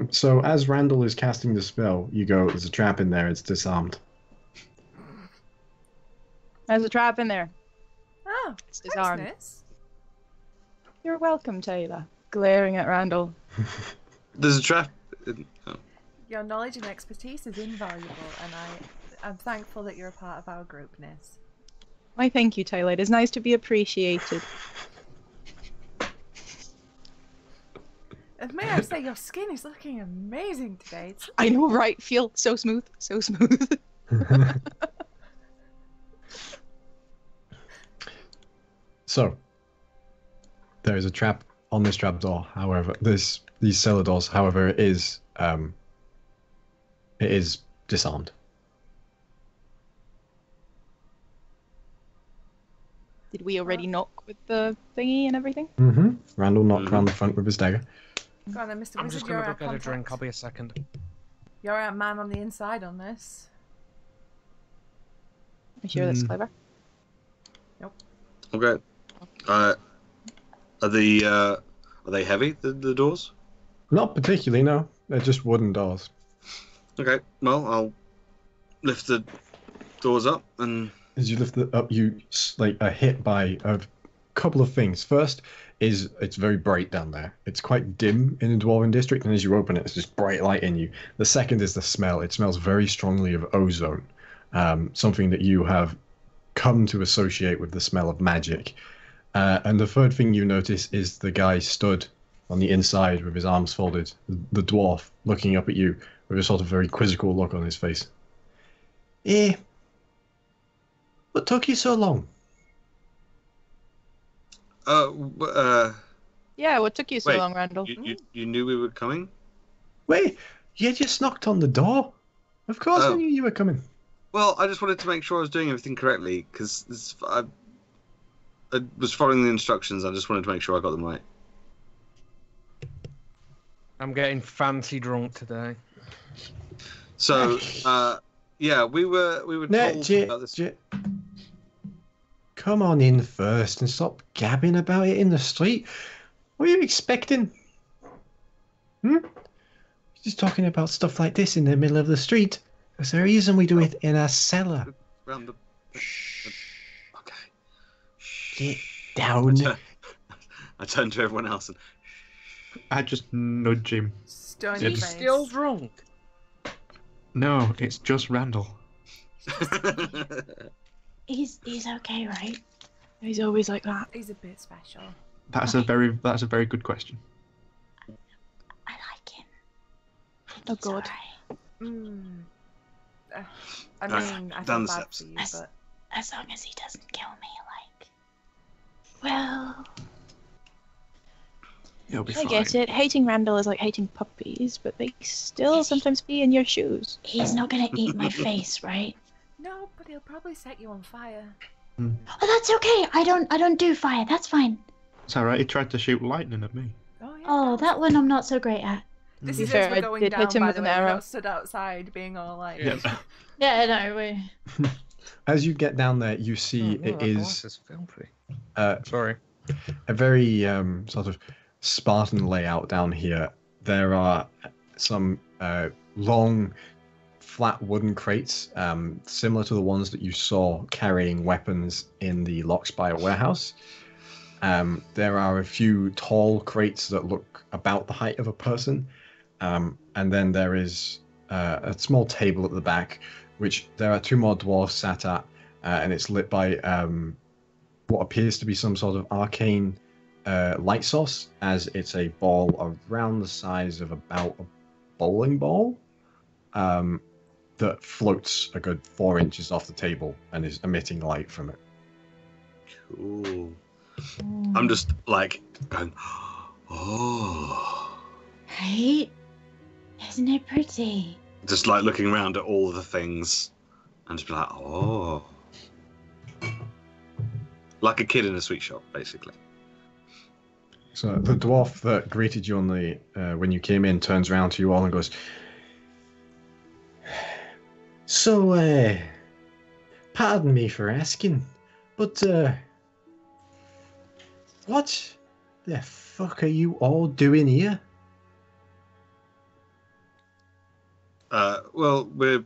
So as Randall is casting the spell, you go, there's a trap in there, it's disarmed. There's a trap in there. Oh, It's thanks, disarmed. Niss. You're welcome, Tae'la. Glaring at Randall. There's a trap. Oh. Your knowledge and expertise is invaluable, and I'm thankful that you're a part of our group, Niss. Why, thank you, Tae'la. It is nice to be appreciated. And may I say, your skin is looking amazing today. It's I know, right? Feel so smooth. So smooth. So, there is a trap on this trapdoor. However, these cellar doors. However, it is disarmed. Did we already knock with the thingy and everything? Mm-hmm. Randall knocked round the front with his dagger. Go on then, Mr. I'm Wizard, just you're gonna our go get a drink. contact. I'll be a second. You're our man on the inside on this. I'm sure that's Hmm. clever. Okay. Are they heavy? The doors? Not particularly, no. They're just wooden doors. Okay. Well, I'll lift the doors up and. As you lift it up, you are hit by a couple of things. First is it's very bright down there. It's quite dim in the Dwarven district, and as you open it, it's just bright light in you. The second is the smell. It smells very strongly of ozone, something that you have come to associate with the smell of magic. And the third thing you notice is the guy stood on the inside with his arms folded, the dwarf looking up at you with a sort of very quizzical look on his face. What took you so long? Yeah, what took you so Wait, long, Randall? You knew we were coming? Wait, you just knocked on the door. Of course I Oh. knew you were coming. Well, I just wanted to make sure I was doing everything correctly, because I was following the instructions. I just wanted to make sure I got them right. I'm getting fancy drunk today. So, yeah, we were told about this. Come on in first and stop gabbing about it in the street. What are you expecting? Just talking about stuff like this in the middle of the street. There's a reason we do it in a cellar. Round the... Okay. Get down. I turned to everyone else and... I just nudge him. Stone He's face. Still drunk. No, it's just Randall. He's okay, right? He's always like that. He's a bit special. That's a very good question. I like him. Oh He's God. Mm. I Alright, mean, I down feel the bad steps. for you, As, but as long as he doesn't kill me, like... Well... He'll be I fine. get it. Hating Randall is like hating puppies, but they still sometimes be in your shoes. He's not gonna eat my face, right? no, but he'll probably set you on fire. Oh, that's okay. I don't do fire. That's fine. It's alright, he tried to shoot lightning at me. Oh yeah. Oh, that one I'm not so great at. This To be is fair, as I we're going did down. hit him By with the an way, we're arrow. not stood outside, being all like. Yeah. Yeah, no, we... As you get down there, you see it is filthy. Sorry. A very sort of Spartan layout down here. There are some long, flat wooden crates, similar to the ones that you saw carrying weapons in the Lockspire warehouse. There are a few tall crates that look about the height of a person, and then there is a small table at the back, which there are two more dwarves sat at, and it's lit by what appears to be some sort of arcane light source, as it's a ball around the size of about a bowling ball that floats a good 4 inches off the table and is emitting light from it. Cool. I'm just like going, oh. Right? Isn't it pretty? Just like looking around at all the things and just be like, oh. Like a kid in a sweet shop, basically. So the dwarf that greeted you on the when you came in turns around to you all and goes, "So, pardon me for asking, but what the fuck are you all doing here?" Well, we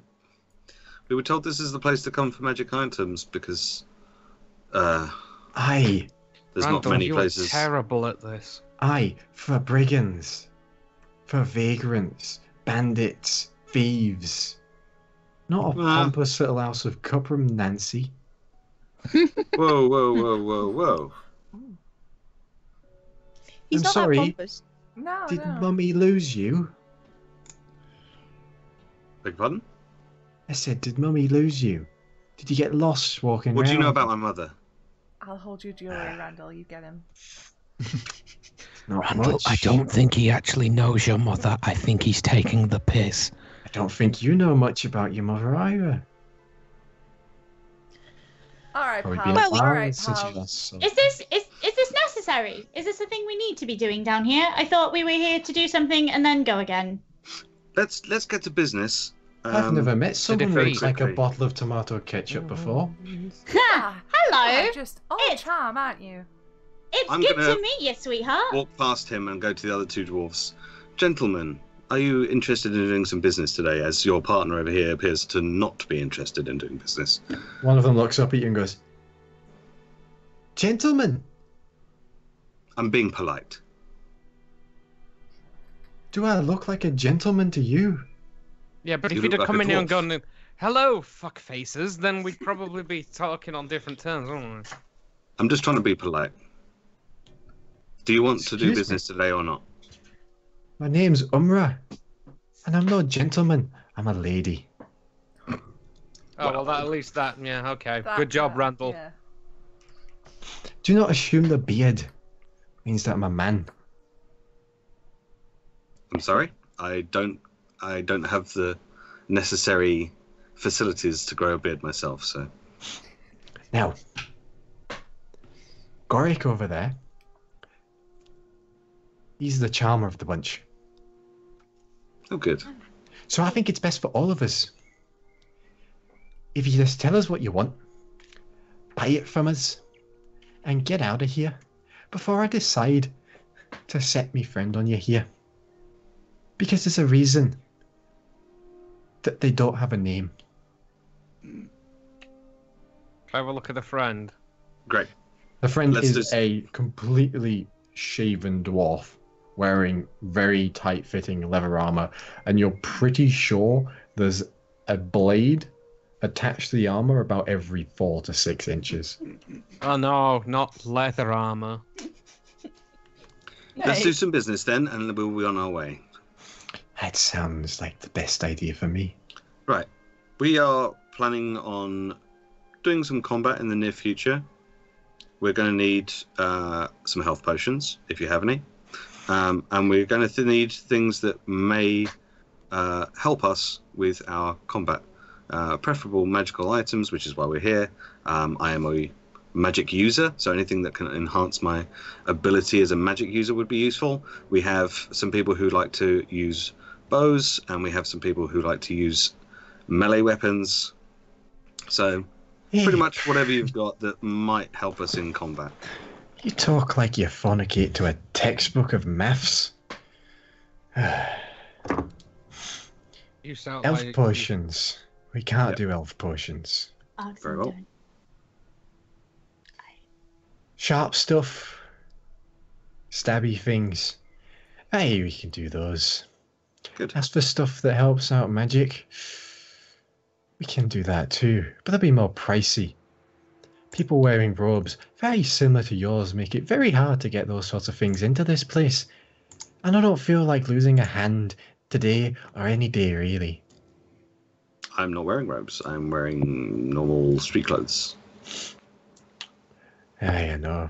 were told this is the place to come for magic items because Aye, there's Randall, not many you places. are terrible at this. aye, for brigands, for vagrants, bandits, thieves. Not a pompous little house of cuprum, Nancy. Whoa, whoa, whoa, whoa, whoa. He's I'm not sorry. that pompous. No, Did no. Mummy lose you? Beg pardon? I said, did Mummy lose you? Did you get lost walking What around? do you know about my mother? I'll hold you jewelry, Randall. You get him. Not Randall, much. I don't think he actually knows your mother. I think he's taking the piss. I don't think you know much about your mother either. All right, Probably pal. been Well, a we- All while right, since you pal. last saw. Is this necessary? Is this a thing we need to be doing down here? I thought we were here to do something and then go again. Let's get to business. I've never met someone defeat. with like a Quickly. bottle of tomato ketchup before. Ha! Hello! You're just all It's- charm, aren't you? It's I'm good gonna- to meet you, sweetheart. Walk past him and go to the other two dwarves. Gentlemen, are you interested in doing some business today, as your partner over here appears to not be interested in doing business? One of them looks up at you and goes, "Gentlemen, I'm being polite. do I look like a gentleman to you?" Yeah, but You if you'd look have like come a in here and dwarf. gone, "Hello, fuck faces," then we'd probably be talking on different terms, wouldn't we? I'm just trying to be polite. Do you want to do Excuse me? business today or not? My name's Umra, and I'm no gentleman. I'm a lady. Oh, well, that, at least that, yeah, okay. That, Good job, Randall. Yeah. Do not assume the beard means that I'm a man. I'm sorry. I don't have the necessary facilities to grow a beard myself. So Now, Gorik over there, he's the charmer of the bunch. oh, good. So I think it's best for all of us. If you just tell us what you want, buy it from us, and get out of here before I decide to set me friend on you here. Because there's a reason that they don't have a name. Have a look at the friend. Great. The friend Let's is just- a completely shaven dwarf wearing very tight-fitting leather armor, and you're pretty sure there's a blade attached to the armor about every 4 to 6 inches. Oh no, not leather armor. Let's Hey. do some business then, and we'll be on our way. That sounds like the best idea for me. Right. We are planning on doing some combat in the near future. We're going to need some health potions, if you have any. And we're going to need things that may help us with our combat. Preferable magical items, which is why we're here. I am a magic user, so anything that can enhance my ability as a magic user would be useful. We have some people who like to use bows, and we have some people who like to use melee weapons. So pretty much whatever you've got that might help us in combat. You talk like you fornicate to a textbook of maths. You sound Elf like... potions. We can't Yep. do elf potions. Very well. Sharp stuff. Stabby things. Hey, we can do those. Good. As for stuff that helps out magic, we can do that too, but they'll be more pricey. People wearing robes very similar to yours make it very hard to get those sorts of things into this place. And I don't feel like losing a hand today or any day really. I'm not wearing robes. I'm wearing normal street clothes. I know,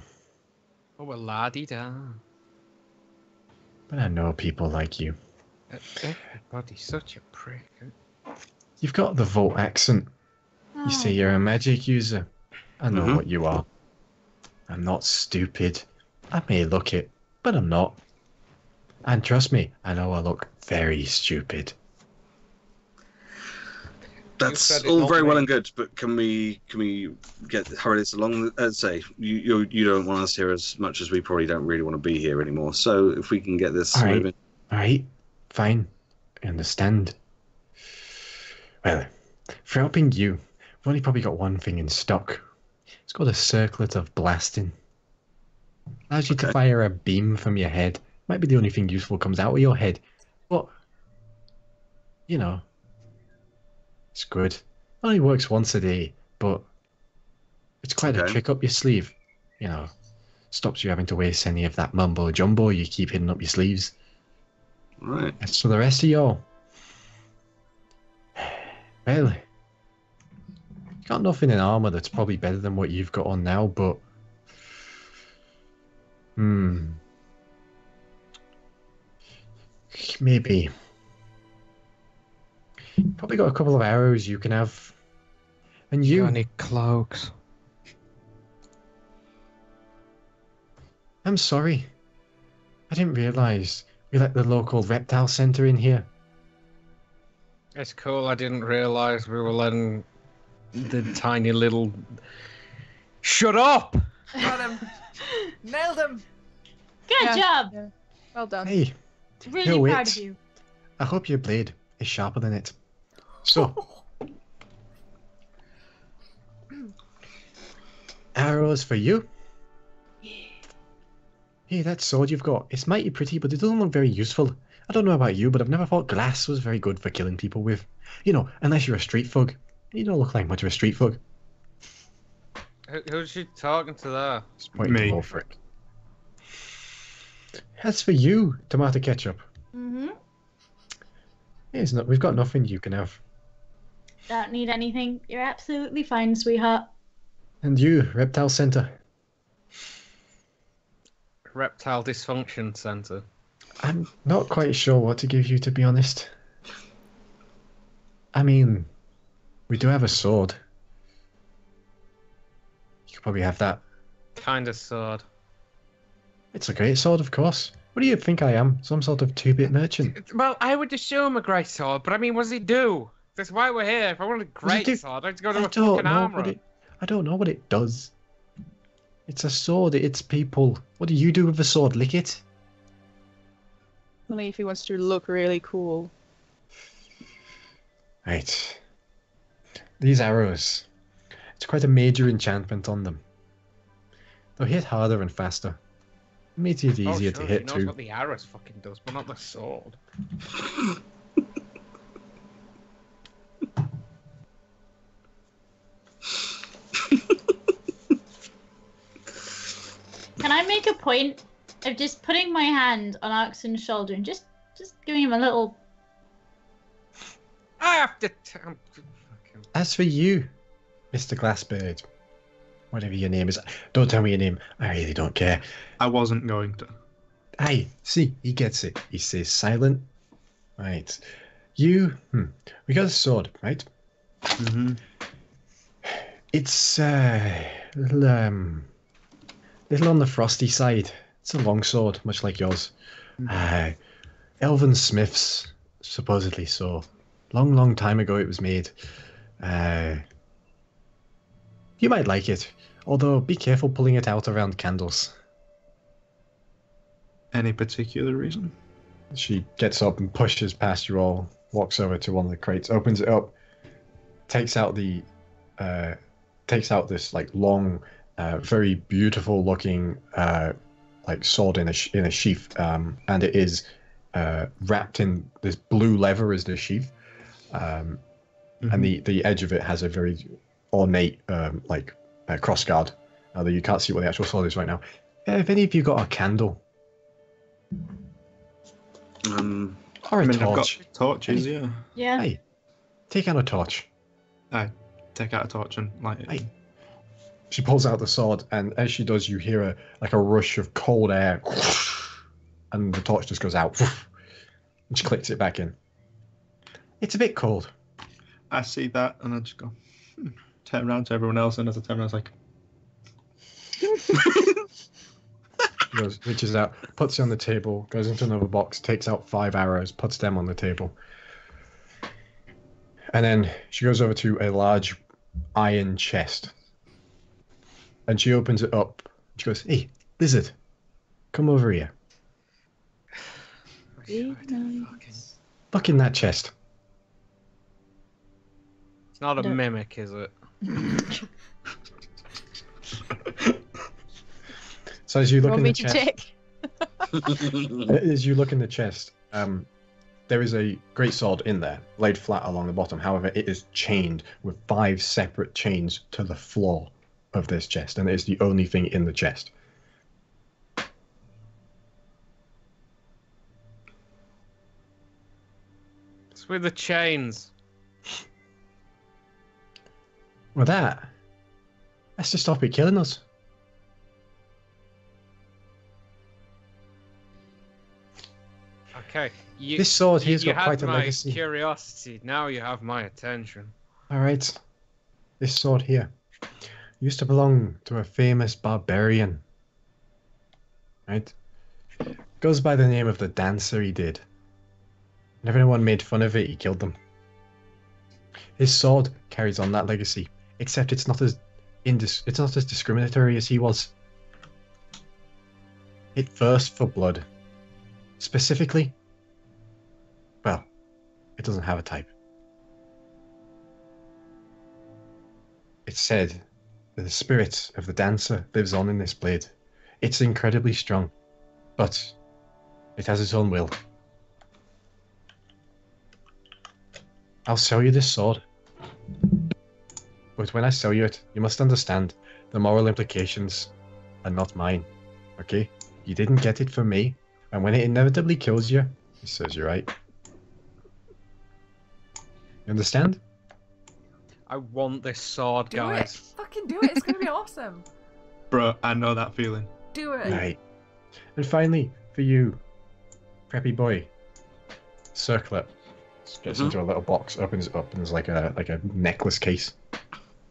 Oh, well, la-di-da. but I know people like you. Everybody's such a prick. You've got the Volt accent. You say you're a magic user. I know Mhm. what you are. I'm not stupid. I may look it, but I'm not. And trust me, I know I look very stupid. That's said it, all not very well me. and good, but can we hurry this along? Say you don't want us here as much as we probably don't really want to be here anymore. So if we can get this All right. moving, Alright, fine. I understand. Well, for helping you, we've only probably got one thing in stock. It's called a circlet of blasting. Allows you to Okay. fire a beam from your head. Might be the only thing useful comes out of your head. But, you know, it's good. Only works once a day, but it's quite a Okay. trick up your sleeve. You know, stops you having to waste any of that mumbo jumbo you keep hidden up your sleeves. right? As for the rest of y'all, well, you got nothing in armor that's probably better than what you've got on now, but maybe. Probably got a couple of arrows you can have. And You you, got any cloaks? I'm sorry. I didn't realize we let the local reptile center in here. It's cool, I didn't realise we were letting the tiny little... Shut up! Got him. Nailed him. Good Yeah. job. Yeah. Well done. Hey, Really Here, proud wait. of you. I hope your blade is sharper than it. So, arrows for you. Hey, that sword you've got, it's mighty pretty, but it doesn't look very useful. I don't know about you, but I've never thought glass was very good for killing people with. You know, unless you're a street thug. You don't look like much of a street thug. Who's she talking to there? It's pointing to Me. Wulfric. As for you, tomato ketchup. Mm-hmm. We've got nothing you can have. Don't need anything. You're absolutely fine, sweetheart. And you, Reptile Center. Reptile Dysfunction Center. I'm not quite sure what to give you, to be honest. I mean, we do have a sword. You could probably have that. Kind of sword. It's a great sword, of course. What do you think I am? Some sort of 2-bit merchant? Well, I would assume a great sword, but I mean, what does it do? That's why we're here. If I wanted a great sword, I'd go to a fucking armorer. I don't know what it does. It's a sword. It's people. What do you do with a sword? Lick it? Only if he wants to look really cool. Right. These arrows. It's quite a major enchantment on them. They'll hit harder and faster. It makes it easier to hit she knows too. what the arrows fucking does, but not the sword. Can I make a point of just putting my hand on Arxan's shoulder and just giving him a little... I have to... As for you, Mr. Glassbird, whatever your name is, don't tell me your name. I really don't care. I wasn't going to. Aye, see, he gets it. He stays silent. Right. You, we got a sword, right? Mm-hmm. It's little on the frosty side. It's a long sword, much like yours. Elven smiths, supposedly so. Long time ago it was made. You might like it, although be careful pulling it out around candles. Any particular reason? She gets up and pushes past you all, walks over to one of the crates, opens it up, takes out this like long, very beautiful looking like sword in a sheath, and it is wrapped in this blue leather as the sheath, and the edge of it has a very ornate cross guard. Although you can't see what the actual sword is right now. Have any of you got a candle? Or a torch? I've got torches, yeah. Yeah. Hey, take out a torch. I take out a torch and light it. Hey. She pulls out the sword, and as she does, you hear a rush of cold air, and the torch just goes out, and she clicks it back in. It's a bit cold. I see that, and I just go, turn around to everyone else, and as I turn around, I was like... She goes, reaches out, puts it on the table, goes into another box, takes out 5 arrows, puts them on the table. And then she goes over to a large iron chest. And she opens it up. She goes, hey, lizard, come over here. Look in that chest. It's not a mimic, is it? So as you look Want in me the to chest, check? as you look in the chest, there is a great sword in there, laid flat along the bottom. However, it is chained with 5 separate chains to the floor of this chest, and it is the only thing in the chest. It's with the chains. Well, that's to stop it killing us. Okay, This sword here's you got quite a had my legacy. curiosity. Now you have my attention. All right, this sword here used to belong to a famous barbarian. Right, goes by the name of the dancer he did. And if anyone made fun of it, he killed them. His sword carries on that legacy, except it's not as discriminatory as he was. It thirsts for blood. Specifically, well, it doesn't have a type. It's said that the spirit of the dancer lives on in this blade. It's incredibly strong, but it has its own will. I'll sell you this sword. But when I sell you it, you must understand the moral implications are not mine. Okay? You didn't get it from me. And when it inevitably kills you, it serves you right. You understand? I want this sword, Do guys. it. Fucking do it. It's gonna be awesome. Bro, I know that feeling. Do it. Right. And finally, for you, preppy boy, circlet. Gets into a little box, opens it up, and there's like a necklace case.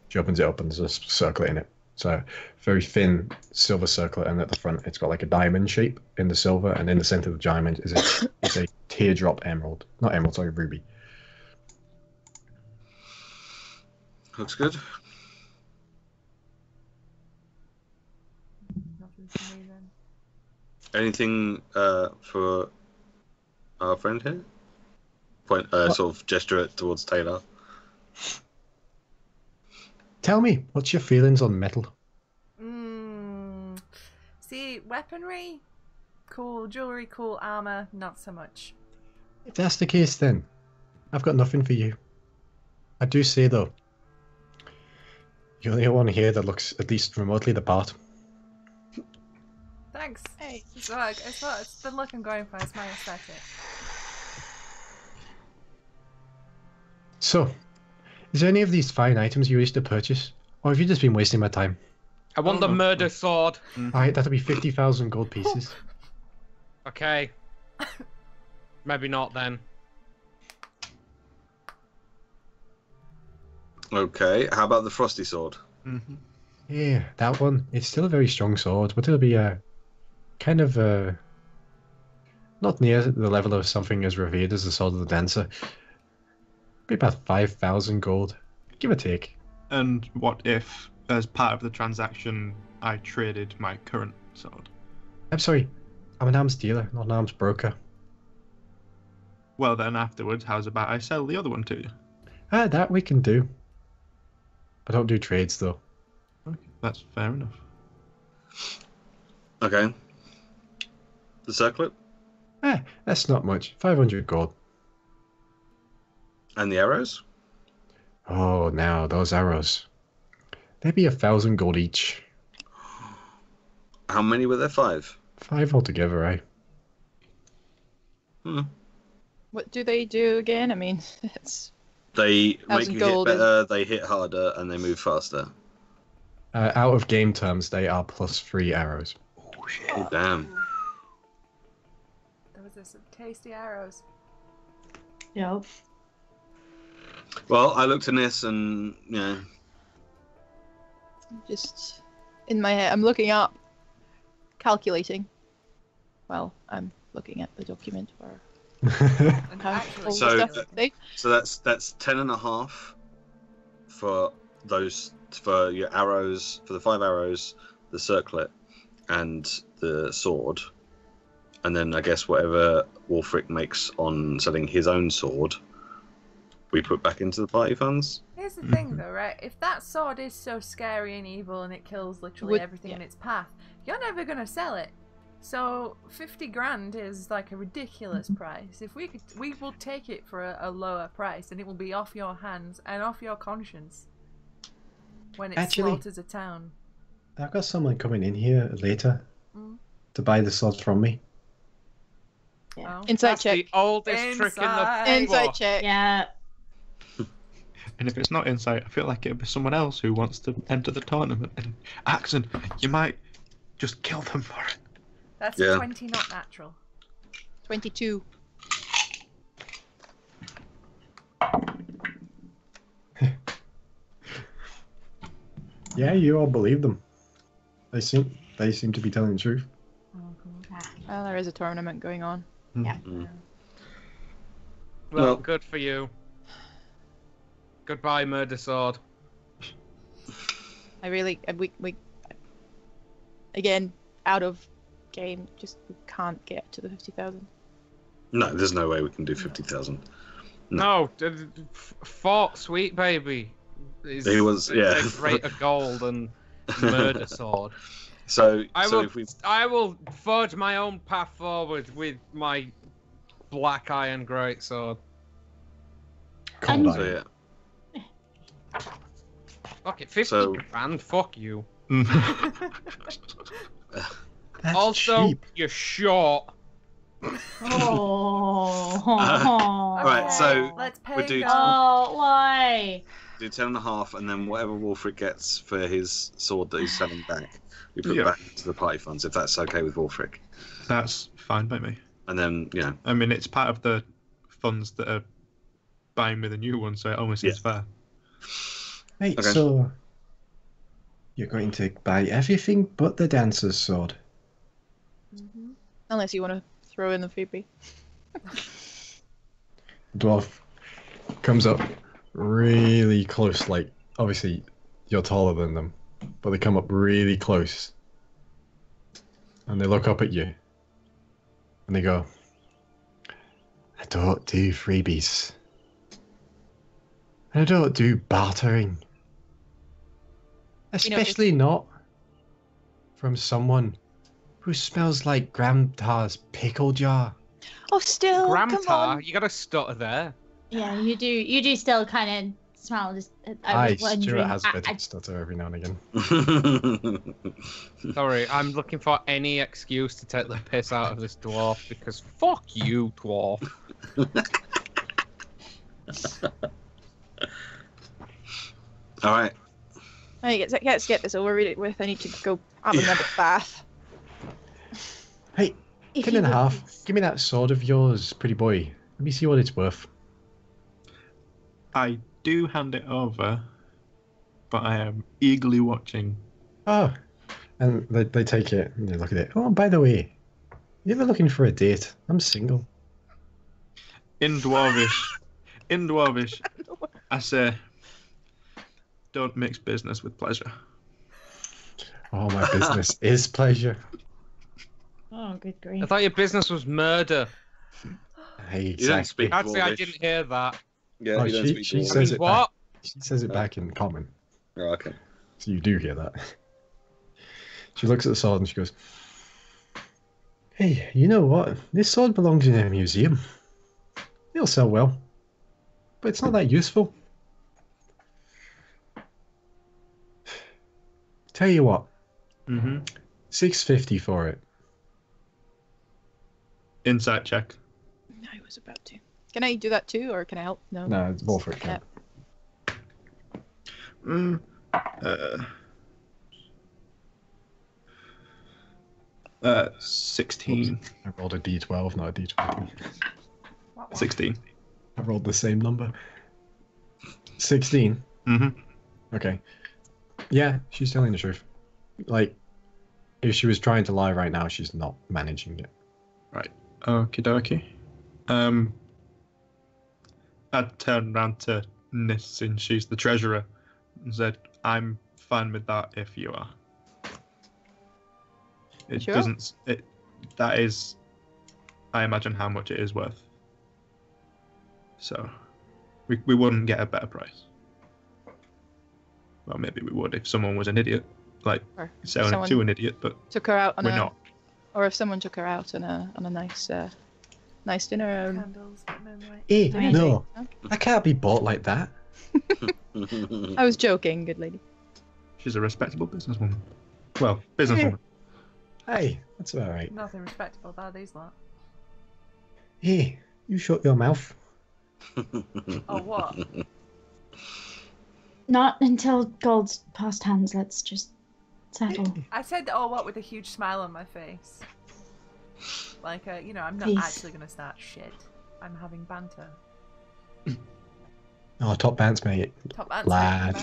She opens it up, and there's a circlet in it. So very thin silver circlet, and at the front, it's got like a diamond shape in the silver, and in the center of the diamond is a teardrop emerald, not emerald, sorry, ruby. Looks good. Nothing for me then. Anything for our friend here? Sort of gesture it towards Tae'la. Tell me, what's your feelings on metal? See, weaponry, cool. Jewelry, cool. Armor, not so much. If that's the case, then I've got nothing for you. I do say though, you're the only one here that looks at least remotely the part. Thanks. Hey. It's the look I'm going for. It's my aesthetic. So, is there any of these fine items you wish to purchase, or have you just been wasting my time? I want the murder sword. Alright, that'll be 50,000 gold pieces. Okay. Maybe not then. Okay, how about the frosty sword? Yeah, that one. It's still a very strong sword, but it'll be kind of not near the level of something as revered as the sword of the dancer. Be about 5,000 gold, give or take. And what if, as part of the transaction, I traded my current sword? I'm sorry, I'm an arms dealer, not an arms broker. Well, then afterwards, how's about I sell the other one to you? That we can do. I don't do trades though. Okay, that's fair enough. Okay. The circlet? That's not much. 500 gold. And the arrows? Oh, now those arrows. They'd be 1,000 gold each. How many were there? 5? 5 altogether, eh? What do they do again? I mean, it's They make 1,000 you hit gold is- better, they hit harder, and they move faster. Out of game terms, they are +3 arrows. Oh, damn. Those are some tasty arrows. Yep. Well, I looked at Niss and, just in my head. I'm looking up, calculating. Well, I'm looking at the document where And how actually, all So- the stuff say. So that's 10.5 for those, for your arrows, for the 5 arrows, the circlet, and the sword. And then I guess whatever Wulfric makes on selling his own sword, we put back into the party funds. here's the thing though, right? If that sword is so scary and evil and it kills literally everything in its path, you're never gonna sell it. So 50 grand is like a ridiculous price. If we will take it for a lower price, and it will be off your hands and off your conscience when it Actually- slaughters a town. I've got someone coming in here later to buy the sword from me. Oh. Insight That's check. the oldest trick in the Insight book. check. Yeah. And if it's not insight, I feel like it'll be someone else who wants to enter the tournament. And Arxan, you might just kill them for it. That's Yeah. a 20, not natural. 22. Yeah, you all believe them. They seem to be telling the truth. Well, there is a tournament going on. Well, good for you. Goodbye, murder sword. I really, we again, out of game, just we can't get to the 50,000. No, there's no way we can do 50,000. No, Fort Sweet Baby is He was, yeah. a greater gold than murder sword. So I will forge my own path forward with my black iron greatsword. And- So yeah. Fuck it, 50 So- grand, fuck you. That's Also, cheap. you're short. Oh. Right, so Let's pay we do- go. Oh, why? do 10.5, and then whatever Wulfric gets for his sword that he's selling back, we put back into the party funds, if that's okay with Wulfric. That's fine by me. And then, yeah. I mean, it's part of the funds that are buying me the new one, so it almost seems fair. Right, so you're going to buy everything but the dancer's sword. Unless you want to throw in the freebie. Dwarf comes up really close, like, obviously you're taller than them, but they come up really close. And they look up at you. And they go, I don't do freebies. I don't do bartering. Especially not from someone who smells like Grandpa's pickle jar. Oh, still, come Grandpa, on. you got to stutter there. Yeah, you do. You do still kind of smell. Just I was wondering. Stuart has a bit of stutter every now and again. Sorry, I'm looking for any excuse to take the piss out of this dwarf because fuck you, dwarf. All right. Right, let's get this over with. I need to go have another bath. Hey, 10.5. Give me that sword of yours, pretty boy. Let me see what it's worth. I do hand it over, but I am eagerly watching. Oh, and they take it and they look at it. Oh, by the way, you ever looking for a date? I'm single. In Dwarvish, I say, don't mix business with pleasure. Oh, my business is pleasure. Oh, good grief! I thought your business was murder. Hey, You don't speak Actually, I Dwarvish. didn't hear that. Yeah, Oh, you don't speak she Dwarvish. says it What? back. She says it back in common. Oh, okay. So you do hear that. She looks at the sword and she goes, hey, you know what? This sword belongs in a museum. It'll sell well. But it's not that useful. Tell you what. Mm-hmm. $6.50 for it. Insight check. I was about to. Can I do that too, or can I help? No. No, it's Wulfric. Yeah. 16. I rolled a d12, not a d20. 16. I rolled the same number. 16? Mm-hmm. Okay. Yeah, she's telling the truth. Like, if she was trying to lie right now, she's not managing it. Right. Okie dokie. I'd turn around to Niss, since she's the treasurer, and said, I'm fine with that if you are. It Sure. doesn't... That is, I imagine, how much it is worth. So, we wouldn't get a better price. Well, maybe we would if someone was an idiot, like Or selling it someone to an idiot, but took her out on we're a, not. or if someone took her out on a nice dinner. Candles, but no light. Hey, Amazing. no, Huh? I can't be bought like that. I was joking, good lady. She's a respectable businesswoman. Well, businesswoman. Hey, that's all right. Nothing respectable about these lot. Hey, you shut your mouth. Oh, what? Not until gold's past hands. Let's just settle. I said, oh, what, with a huge smile on my face. Like, you know, I'm not Peace. actually going to start shit. I'm having banter. Oh, top pants, mate. Top answer. Lad.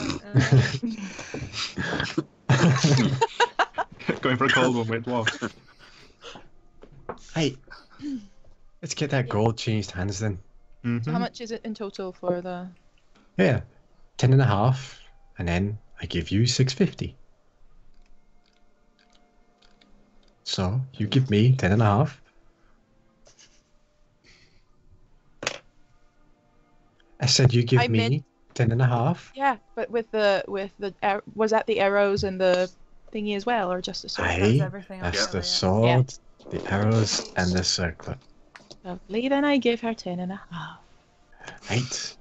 Going for a cold one with dwarves. Hey, let's get that gold changed hands then. So how much is it in total for the? Yeah, 10.5, and then I give you 6.50. So you give me 10.5. I said you give I me meant- 10.5. Yeah, but with the was that the arrows and the thingy as well, or just the sword? That's Aye, everything I've that's got, the yeah. sword, the arrows, and the circlet. Lovely. Then I give her 10.5. Right.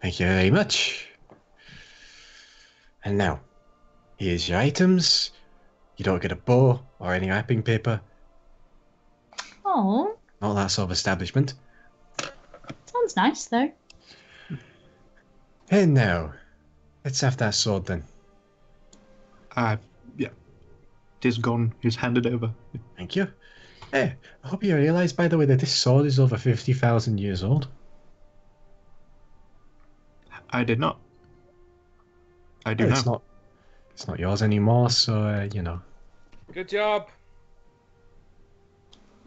Thank you very much. And now, here's your items. You don't get a bow or any wrapping paper. Oh, Not that sort of establishment. sounds nice though. And now, let's have that sword then. Yeah. It is gone. He's handed over. Thank you. Hey, I hope you realise, by the way, that this sword is over 50,000 years old. I did not. I do Well, now. it's not yours anymore, so, you know. Good job.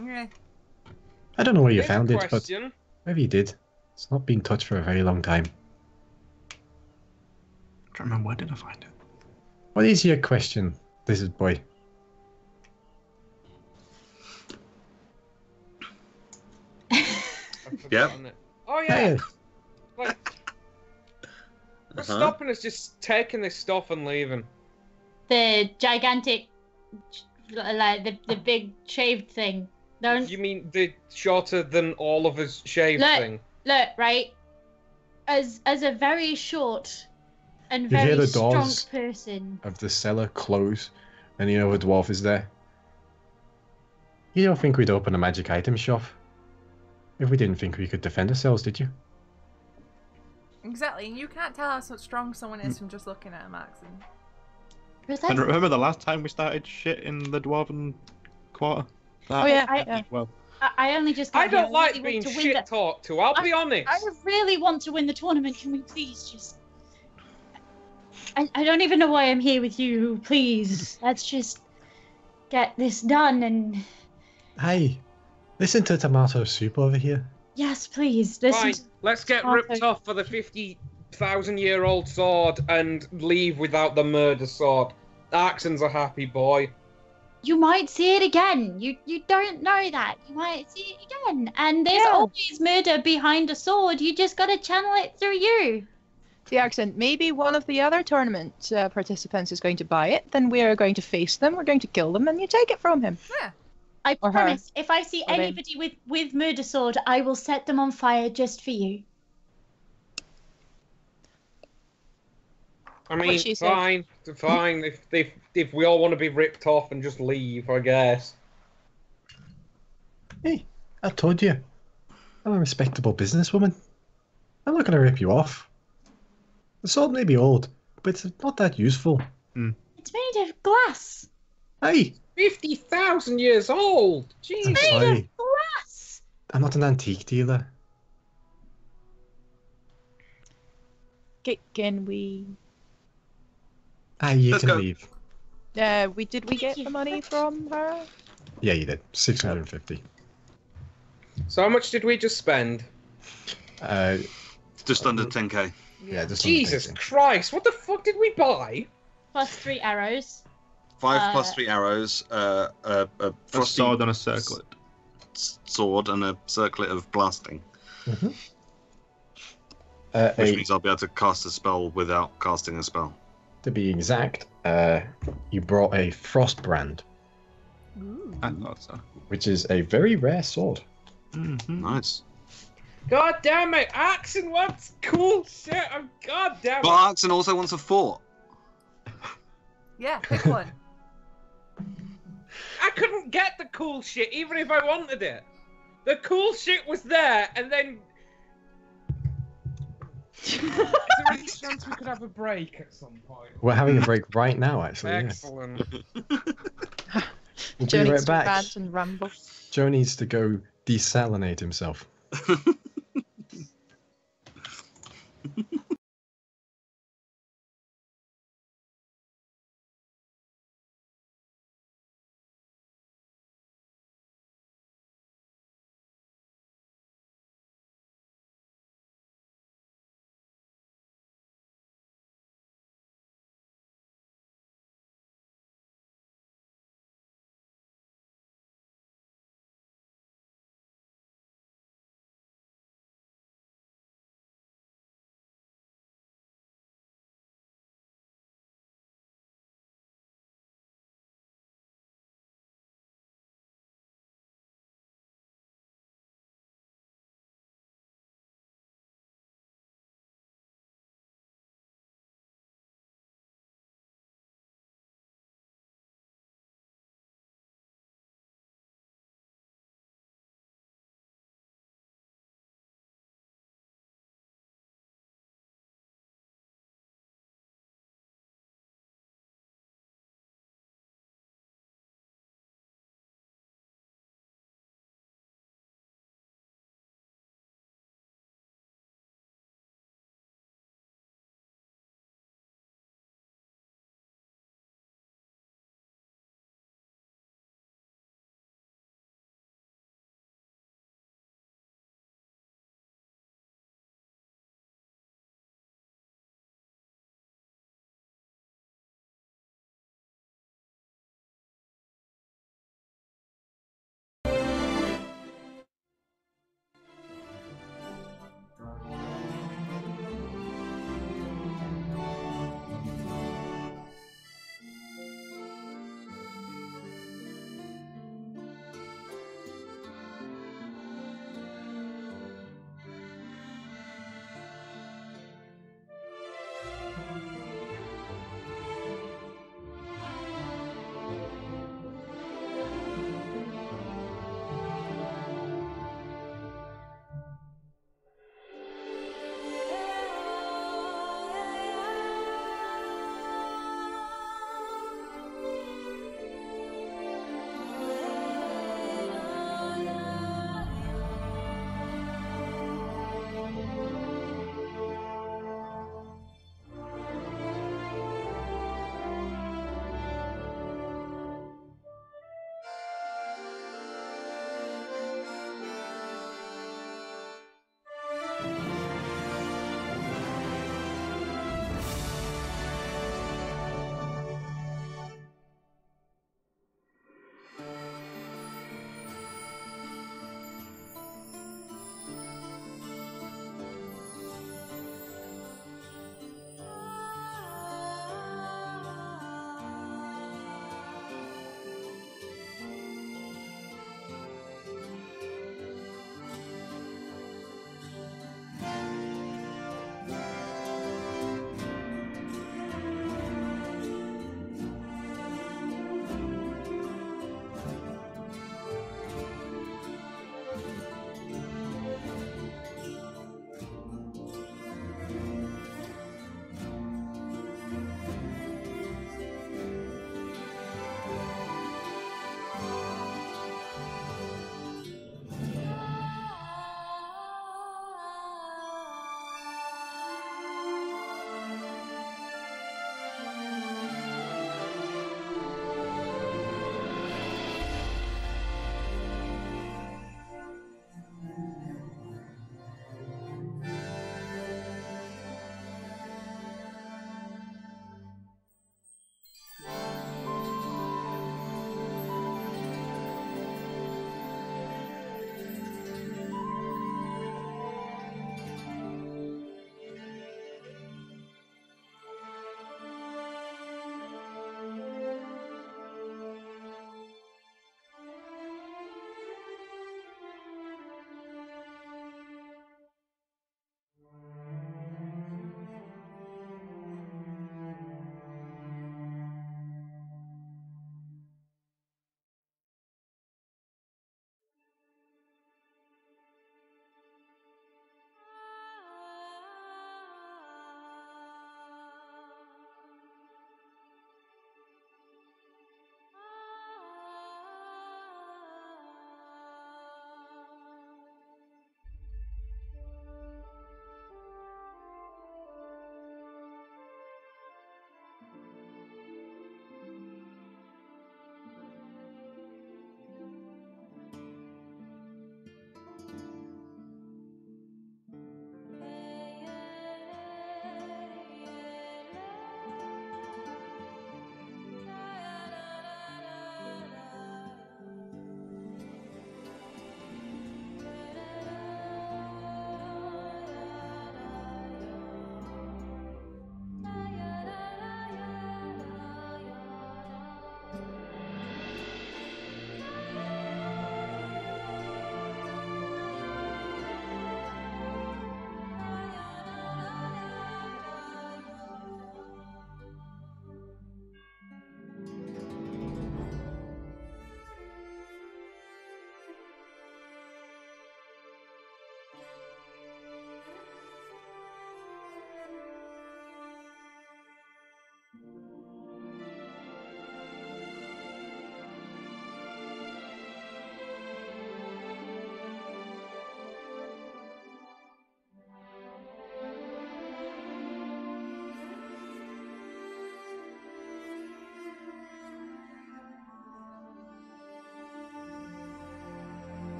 Okay. I don't know where you Here's a found it, but question. maybe you did. It's not been touched for a very long time. I can't remember, where did I find it? What is your question, lizard boy? I've Yep. forgotten it. Oh yeah. Hey, Like, what's stopping us just taking this stuff and leaving? The gigantic, like the big shaved thing. Don't You mean the shorter than all of us shaved Look. thing? look right. As a very short and You hear very the strong doors person. of the cellar close, and you know a dwarf is there. You don't think we'd open a magic item shop? If we didn't think we could defend ourselves, did you? Exactly, and you can't tell how strong someone is from just looking at him, Arxan. And remember the last time we started shit in the Dwarven Quarter? Oh yeah, I- yeah. Well, I only just. I got here. don't like really being want to win shit the- talked to, I'll be honest. I really want to win the tournament. Can we please just? I don't even know why I'm here with you. Please, let's just get this done. And Hey, listen to tomato soup over here. yes, please. Listen. Fine, to- let's get Tomato. ripped off for the 50,000-year-old sword and leave without the murder sword. Arxan's a happy boy. You might see it again. You don't know that. You might see it again. And there's Yeah. always murder behind a sword. You just gotta channel it through you. The accent. Maybe one of the other tournament participants is going to buy it. Then we are going to face them. We're going to kill them, and you take it from him. Yeah. I Or her. promise. If I see Or them. anybody with murder sword, I will set them on fire just for you. I mean, she said. fine. If we all want to be ripped off and just leave, I guess. Hey, I told you. I'm a respectable businesswoman. I'm not going to rip you off. The sword may be old, but it's not that useful. It's made of glass. Hey, 50,000 years old. I'm Jeez. sorry. Glass. I'm not an antique dealer. Can we? You Let's can go. leave. We get the money from her? Yeah, you did. 650. So how much did we just spend? Just under 10k. Yeah, just Jesus on the Christ! What the fuck did we buy? Plus 3 arrows. 5 plus 3 arrows, a a frosty sword and a circlet. sword and a circlet of blasting, Mhm. which means I'll be able to cast a spell without casting a spell. To be exact, you brought a frost brand, Ooh. I thought so. which is a very rare sword. Mm-hmm. Nice. God damn it! Arxan wants cool shit. Oh, God damn But it! Arxan also wants a fort. Yeah, pick one. I couldn't get the cool shit even if I wanted it. The cool shit was there, and then. Is there any chance we could have a break at some point? We're having a break right now, actually. Yeah. Excellent. We'll Joe be needs right to back. rant and ramble. Joe needs to go desalinate himself.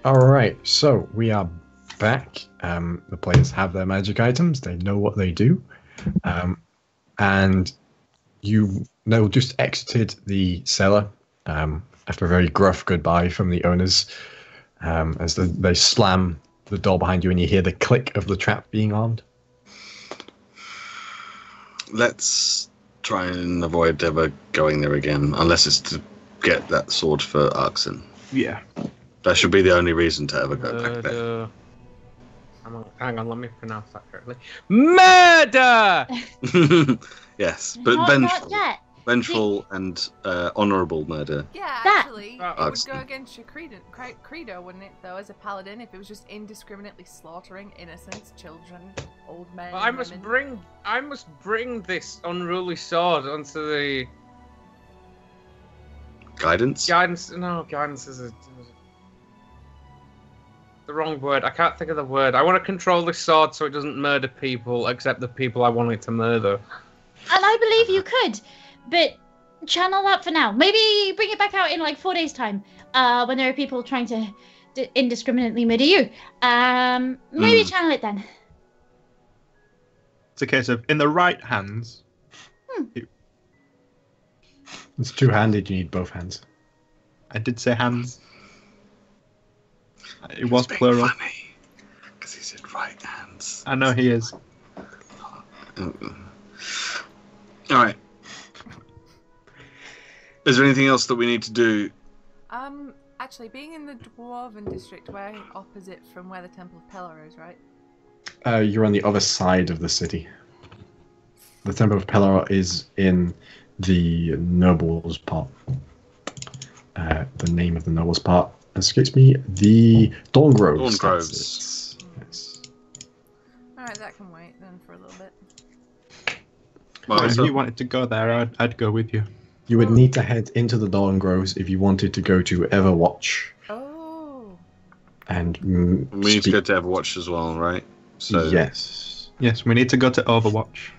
All right, so we are back. The players have their magic items. They know what they do. And they'll just exited the cellar after a very gruff goodbye from the owners as they slam the door behind you and you hear the click of the trap being armed. Let's try and avoid ever going there again, unless it's to get that sword for Arxan. Yeah. That should be the only reason to ever go back there. Hang on, let me pronounce that correctly. Murder! Yes, but Not yet. vengeful and honourable murder. Yeah, actually, it would Arxan. go against your credo, wouldn't it, though, as a paladin, if it was just indiscriminately slaughtering innocents, children, old men, But I must bring this unruly sword onto the Guidance? guidance. No, guidance is the wrong word. I can't think of the word. I want to control this sword so it doesn't murder people, except the people I want it to murder. And I believe you could, but channel that for now. Maybe bring it back out in like 4 days' time, when there are people trying to indiscriminately murder you. Maybe channel it then. It's a case of in the right hands. It's two-handed, you need both hands. I did say hands. It was plural. Funny, because he said right hands. I know he is. Alright. Is there anything else that we need to do? Actually, being in the Dwarven district, we're opposite from where the Temple of Pelor is, right? You're on the other side of the city. The Temple of Pelor is in the nobles part. The name of the nobles part escapes me. The Dawngroves. Dawngroves. Yes. Alright, that can wait then for a little bit. Well, If so- you wanted to go there, I'd go with you. You would need to head into the Dawngroves if you wanted to go to Everwatch. Oh. And we need to go to Everwatch as well, right? So yes. Yes, we need to go to Overwatch.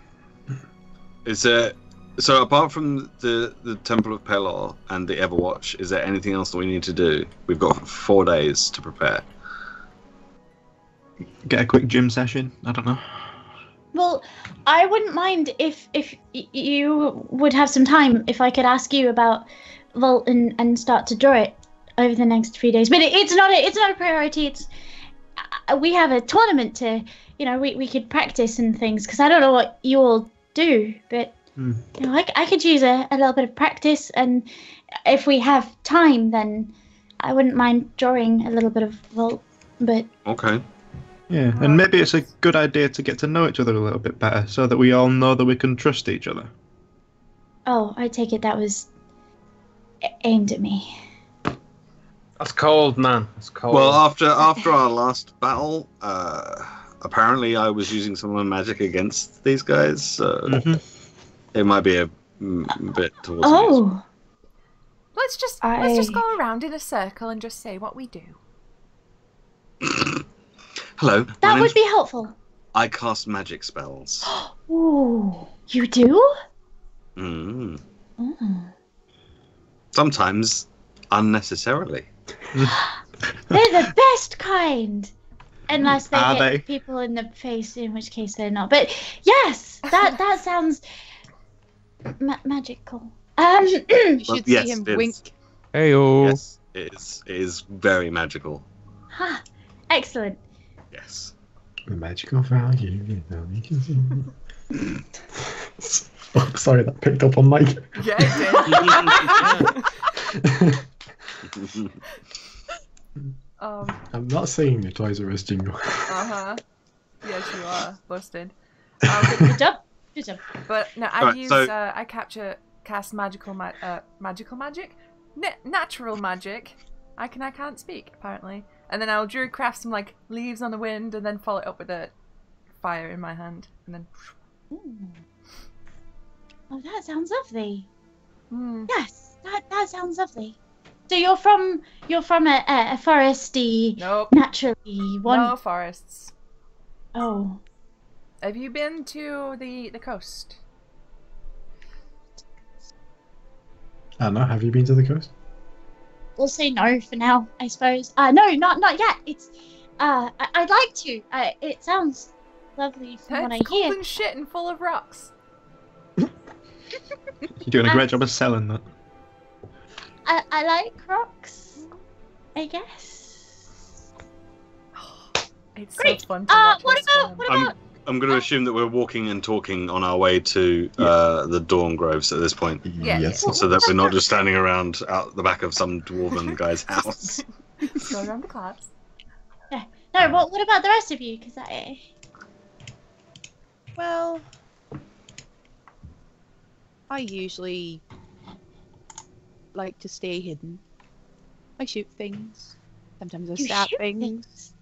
Is there? So apart from the Temple of Pelor and the Everwatch, is there anything else that we need to do? We've got 4 days to prepare. Get a quick gym session. I don't know. Well, I wouldn't mind if you would have some time if I could ask you about Vault and start to draw it over the next few days. But it's not a priority. It's we have a tournament to, we could practice and things, because I don't know what you all do, but I could use a little bit of practice, and if we have time, then I wouldn't mind drawing a little bit of Vault. But Okay. Yeah, and maybe it's a good idea to get to know each other a little bit better, so that we all know that we can trust each other. oh, I take it that was aimed at me. That's cold, man. That's cold. Well, after our last battle, apparently I was using some of my magic against these guys, so it might be a bit towards me. Oh, Let's just go around in a circle and just say what we do. Hello. that my would name's- be helpful. I cast magic spells. Ooh, you do? Mm. Oh. Sometimes unnecessarily. They're the best kind. Unless they Are hit they? people in the face, in which case they're not. But yes, that sounds magical. You should Well, see yes, him it is. wink. Heyo. Yes, it is very magical. Ha, excellent. Yes. The magical value. Oh, sorry, that picked up on mic. Yeah, it did. I'm not saying the Toys R Us jingle. Yes, you are busted. Good job. Good job. But no, I Alright, use so- I cast magical magic, natural magic. I can't speak apparently. And then I'll druidcraft some like leaves on the wind, and then follow it up with a fire in my hand, and then. Ooh. Oh, that sounds lovely. Mm. Yes, that sounds lovely. So you're from a foresty, Nope. naturally one. No forests. Oh, Have you been to the coast? I don't know, have you been to the coast? we'll say no for now, I suppose. No, not yet. It's I'd like to. It sounds lovely from what I It's cold hear. and shit and full of rocks. You're doing a great job of selling that. I like rocks, I guess. It's Great. so fun to watch. What us swim. about I'm going to assume that we're walking and talking on our way to the Dawn Groves at this point. Yeah. Yes. So that we're not just standing around out the back of some dwarven guy's house. Let's go around the class. No, what about the rest of you? Because Well, I usually like to stay hidden. I shoot things. Sometimes I you stab shoot things.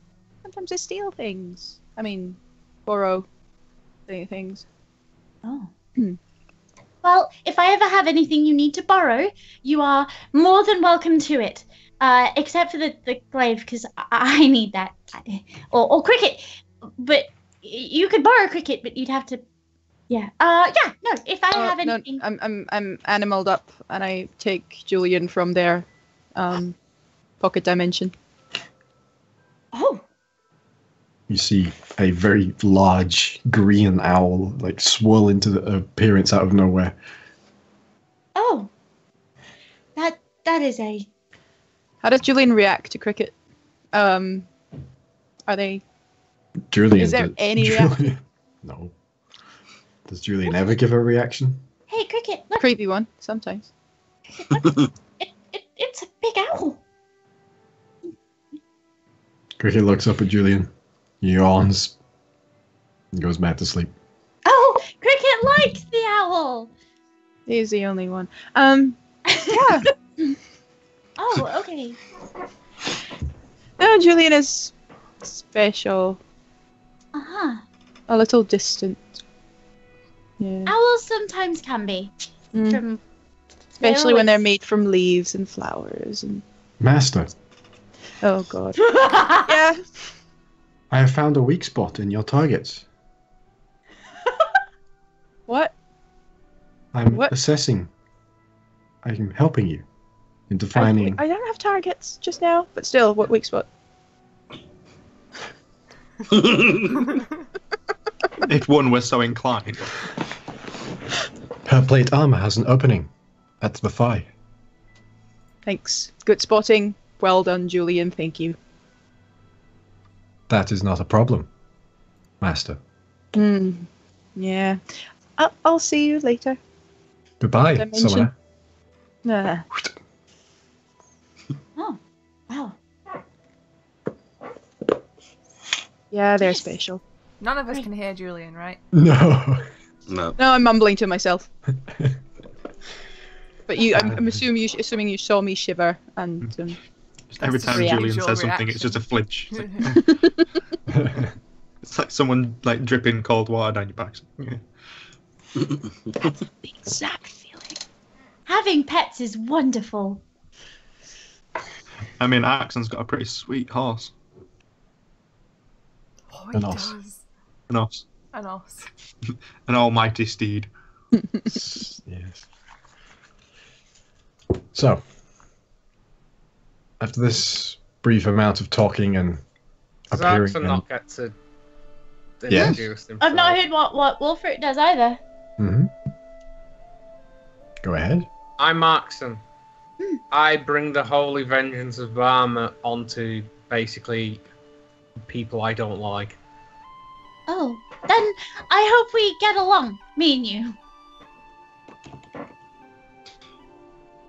Sometimes I steal things. I mean, borrow things. Oh. Hmm. Well, if I ever have anything you need to borrow, you are more than welcome to it. Except for the glaive, because I need that. Or cricket. But you could borrow cricket, but you'd have to. Yeah. No. If I have anything. No, I'm animaled up, and I take Julian from their pocket dimension. Oh. You see a very large green owl like swirl into the appearance out of nowhere. Oh. That is a. How does Julian react to cricket? Are they? Julian. Is there any reaction? No. Does Julian ever give a reaction? Hey, cricket! Look, Creepy one sometimes. it's a big owl. Cricket looks up at Julian, yawns, and goes back to sleep. Oh, cricket likes the owl. He's the only one. Yeah. Oh, okay. No, Julian is special. Uh-huh. A little distant. Yeah. Owls sometimes can be. Mm. From Especially when they're always- made from leaves and flowers and. Master, Oh god. Yeah. I have found a weak spot in your targets. What? I'm What? assessing. I'm helping you in defining. I don't have targets just now, but still, what weak spot? If one were so inclined. Her plate armor has an opening at the thigh. Thanks. Good spotting. Well done, Julian. Thank you. That is not a problem, Master. Yeah. I'll see you later. Goodbye, Dimension. Summoner. Nah. Oh, wow. Yeah, they're Yes. special. None of us can hear Julian, right? No. No. No, I'm mumbling to myself. But I'm assuming you saw me shiver and. Every That's time just Julian usual says something, it's just a flinch. That's It's like someone like dripping cold water down your back. Yeah. That's the exact feeling. Having pets is wonderful. I mean, Arxan's got a pretty sweet horse. Oh, An he os. does. An os. An os. An almighty steed. Yes. So, after this brief amount of talking and Does appearing, Arxan not get to Yeah. introduce himself? I've not heard what Wulfric does either. Go ahead. I'm Arxan. I bring the holy vengeance of Varma onto basically people I don't like. Oh, then I hope we get along, me and you.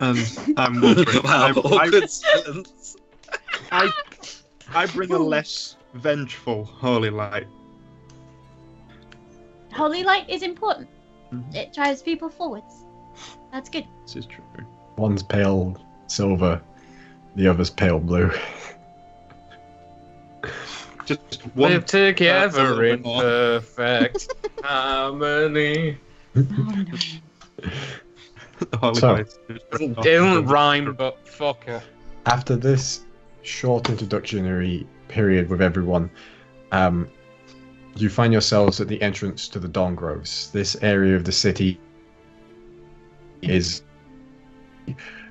And I'm Wulfric. Wow, awkward silence. I bring a less vengeful holy light. Holy light is important. Mhm. It drives people forwards. That's good. This is true. One's pale silver, the other's pale blue. Just one. Live together little in bit more. perfect harmony. Oh, no. The holy So- light. It doesn't rhyme, but fuck it. After this short introductory period with everyone, you find yourselves at the entrance to the Dawn Groves. This area of the city is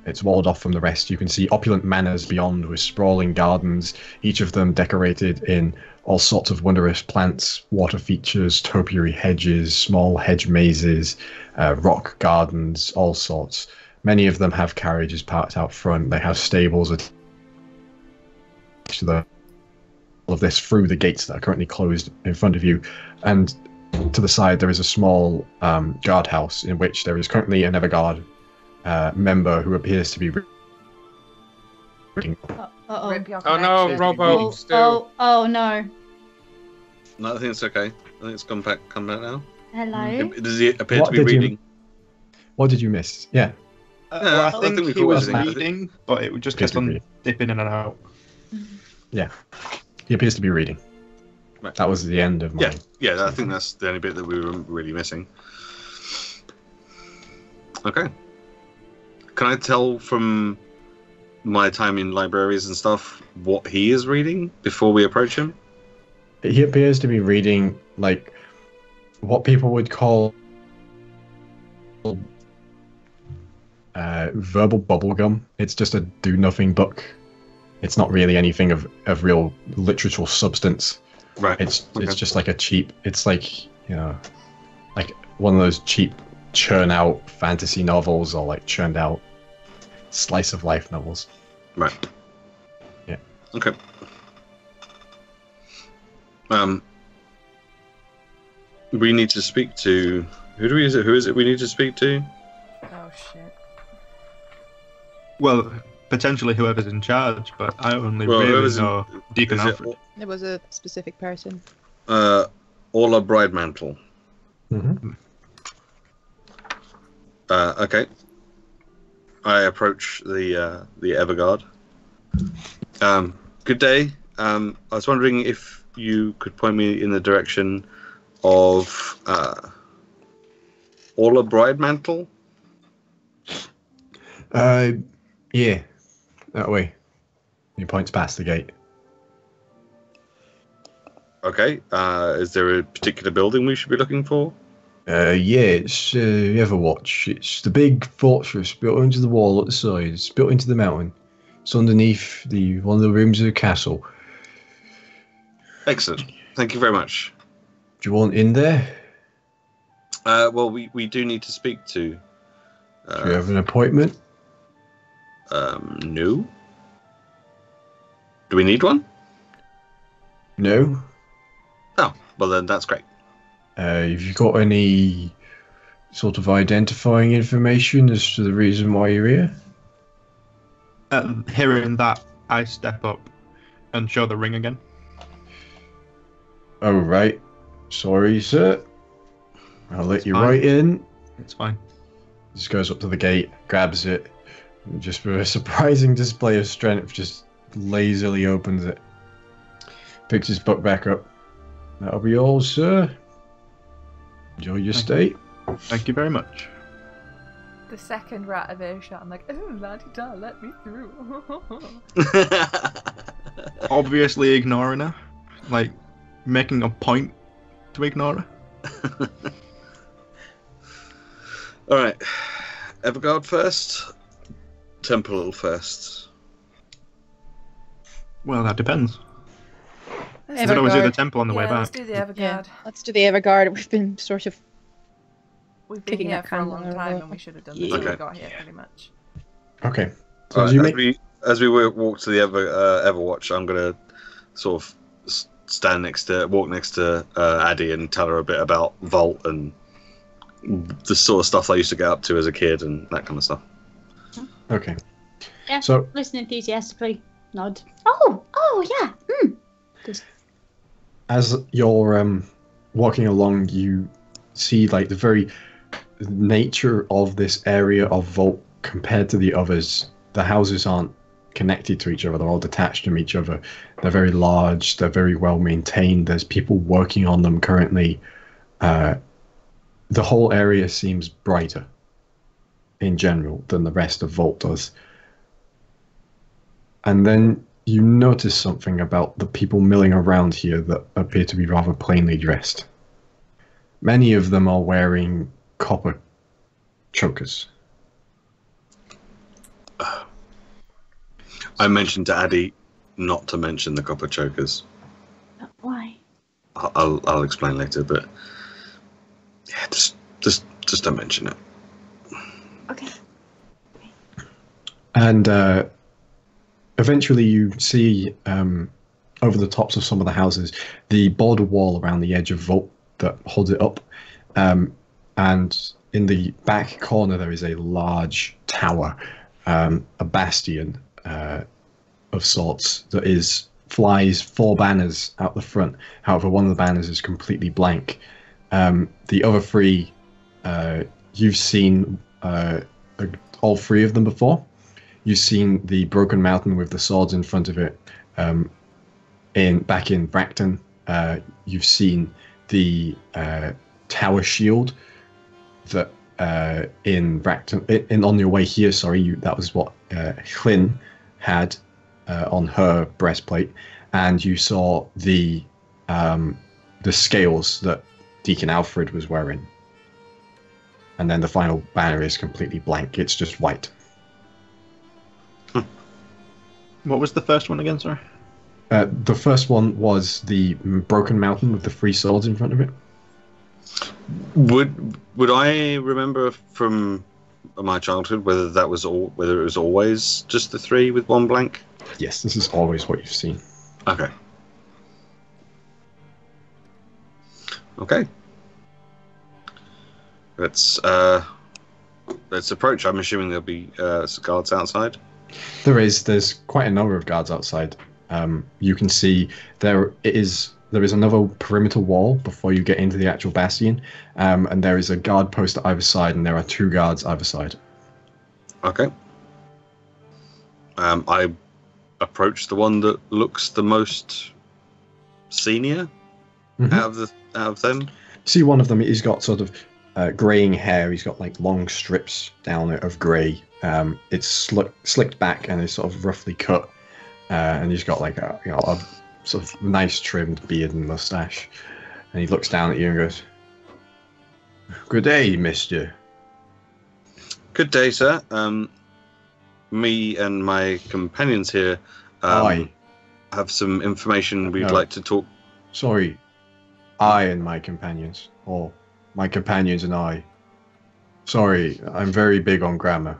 It's walled off from the rest. You can see opulent manors beyond with sprawling gardens, each of them decorated in all sorts of wondrous plants, water features, topiary hedges, small hedge mazes, rock gardens, all sorts. Many of them have carriages parked out front. They have stables attached to all of this through the gates that are currently closed in front of you. And to the side, there is a small guardhouse in which there is currently an Everguard member who appears to be reading. Uh-oh. Rip your Oh no, connection. Robo, still. Oh no. No, I think it's okay. I think it's come back now. Hello. Does he appear What to be did you- reading? What did you miss? Yeah. Yeah, I I think think we've he was always been- reading, but it would just Appears kept to be on reading. dipping in and out. He appears to be reading. Right. That was the end of mine. Yeah, I think that's the only bit that we were really missing. Okay. Can I tell from my time in libraries and stuff what he is reading before we approach him? He appears to be reading, like, what people would call verbal bubblegum. It's just a do-nothing book. It's not really anything of real literal substance. Right. It's Okay. just like a cheap. It's like, you know, like one of those cheap churn out fantasy novels or like churned out slice of life novels. Right. Yeah. Okay. We need to speak to who is it we need to speak to? Oh shit. Well, potentially whoever's in charge, but I only Well, really whoever's in- know Deacon Is it Alfred. There was a specific person. Orla Bridemantle. Mm-hmm. Okay. I approach the Everguard. Good day. I was wondering if you could point me in the direction of Orla Bridemantle. Yeah, that way. He points past the gate. Okay. Is there a particular building we should be looking for? Yeah, it's Everwatch. It's the big fortress built into the wall at the side. It's built into the mountain. It's underneath one of the rooms of the castle. Excellent. Thank you very much. Do you want in there? Well, we do need to speak to. Do you have an appointment? No. Do we need one? No. Oh, well then that's great. Have you got any sort of identifying information as to the reason why you're here? Hearing that, I step up and show the ring again. Oh, right. Sorry, sir. I'll let you fine. right in. It's fine. Just goes up to the gate, grabs it, and just for a surprising display of strength, just lazily opens it. Picks his book back up. That'll be all, sir. Enjoy your stay. Thank you very much. The second rat of earshot, I'm like, oh, la-di-da, let me through. Obviously ignoring her. Like, making a point to ignore her. Alright. Everguard first? Temple first? Well, that depends. Let's I could always do the Everguard. temple on the way yeah, let's back. do the Everguard. Yeah, let's do the Everguard. We've been sort of We've been Kicking here that for a can long down the time road. and we should have done Yeah. this when we Okay. got here, pretty much. Okay. So Alright, as you make... as we walk to the Everwatch, I'm gonna sort of walk next to Addy and tell her a bit about Vault and the sort of stuff I used to get up to as a kid and that kind of stuff. Okay. Yeah. So Listen enthusiastically. Nod. Oh yeah. as you're walking along, you see like the very nature of this area of Vault compared to the others. The houses aren't connected to each other. They're all detached from each other. They're very large. They're very well maintained. There's people working on them currently. The whole area seems brighter in general than the rest of Vault does. And then you notice something about the people milling around here that appear to be rather plainly dressed. Many of them are wearing copper chokers. I mentioned to Addy not to mention the copper chokers. Why? I'll explain later, but yeah, just don't mention it. Okay. And eventually you see over the tops of some of the houses the border wall around the edge of vault that holds it up. And in the back corner there is a large tower, a bastion of sorts that flies 4 banners out the front. However, one of the banners is completely blank. The other 3, you've seen all 3 of them before. You've seen the broken mountain with the swords in front of it. Back in Bracton, you've seen the tower shield that in Bracton. On your way here, sorry, that was what Hlyn had on her breastplate, and you saw the scales that Deacon Alfred was wearing. And then the final banner is completely blank. It's just white. What was the first one again, sorry? The first one was the broken mountain with the 3 swords in front of it. Would I remember from my childhood whether it was always just the 3 with 1 blank? Yes, this is always what you've seen. Okay. Okay. Let's approach. I'm assuming there'll be guards outside. There's quite a number of guards outside. You can see there is another perimeter wall before you get into the actual bastion, and there is a guard post at either side, and there are 2 guards either side. Okay. I approach the one that looks the most senior out of them. You see one of them, he's got sort of greying hair. He's got like long strips down it of grey. It's slicked back and is sort of roughly cut, and he's got like a sort of nice trimmed beard and mustache. And he looks down at you and goes, "Good day, mister." Good day, sir. Me and my companions here have some information we'd like to talk. Sorry, I and my companions, or my companions and I. Sorry, I'm very big on grammar.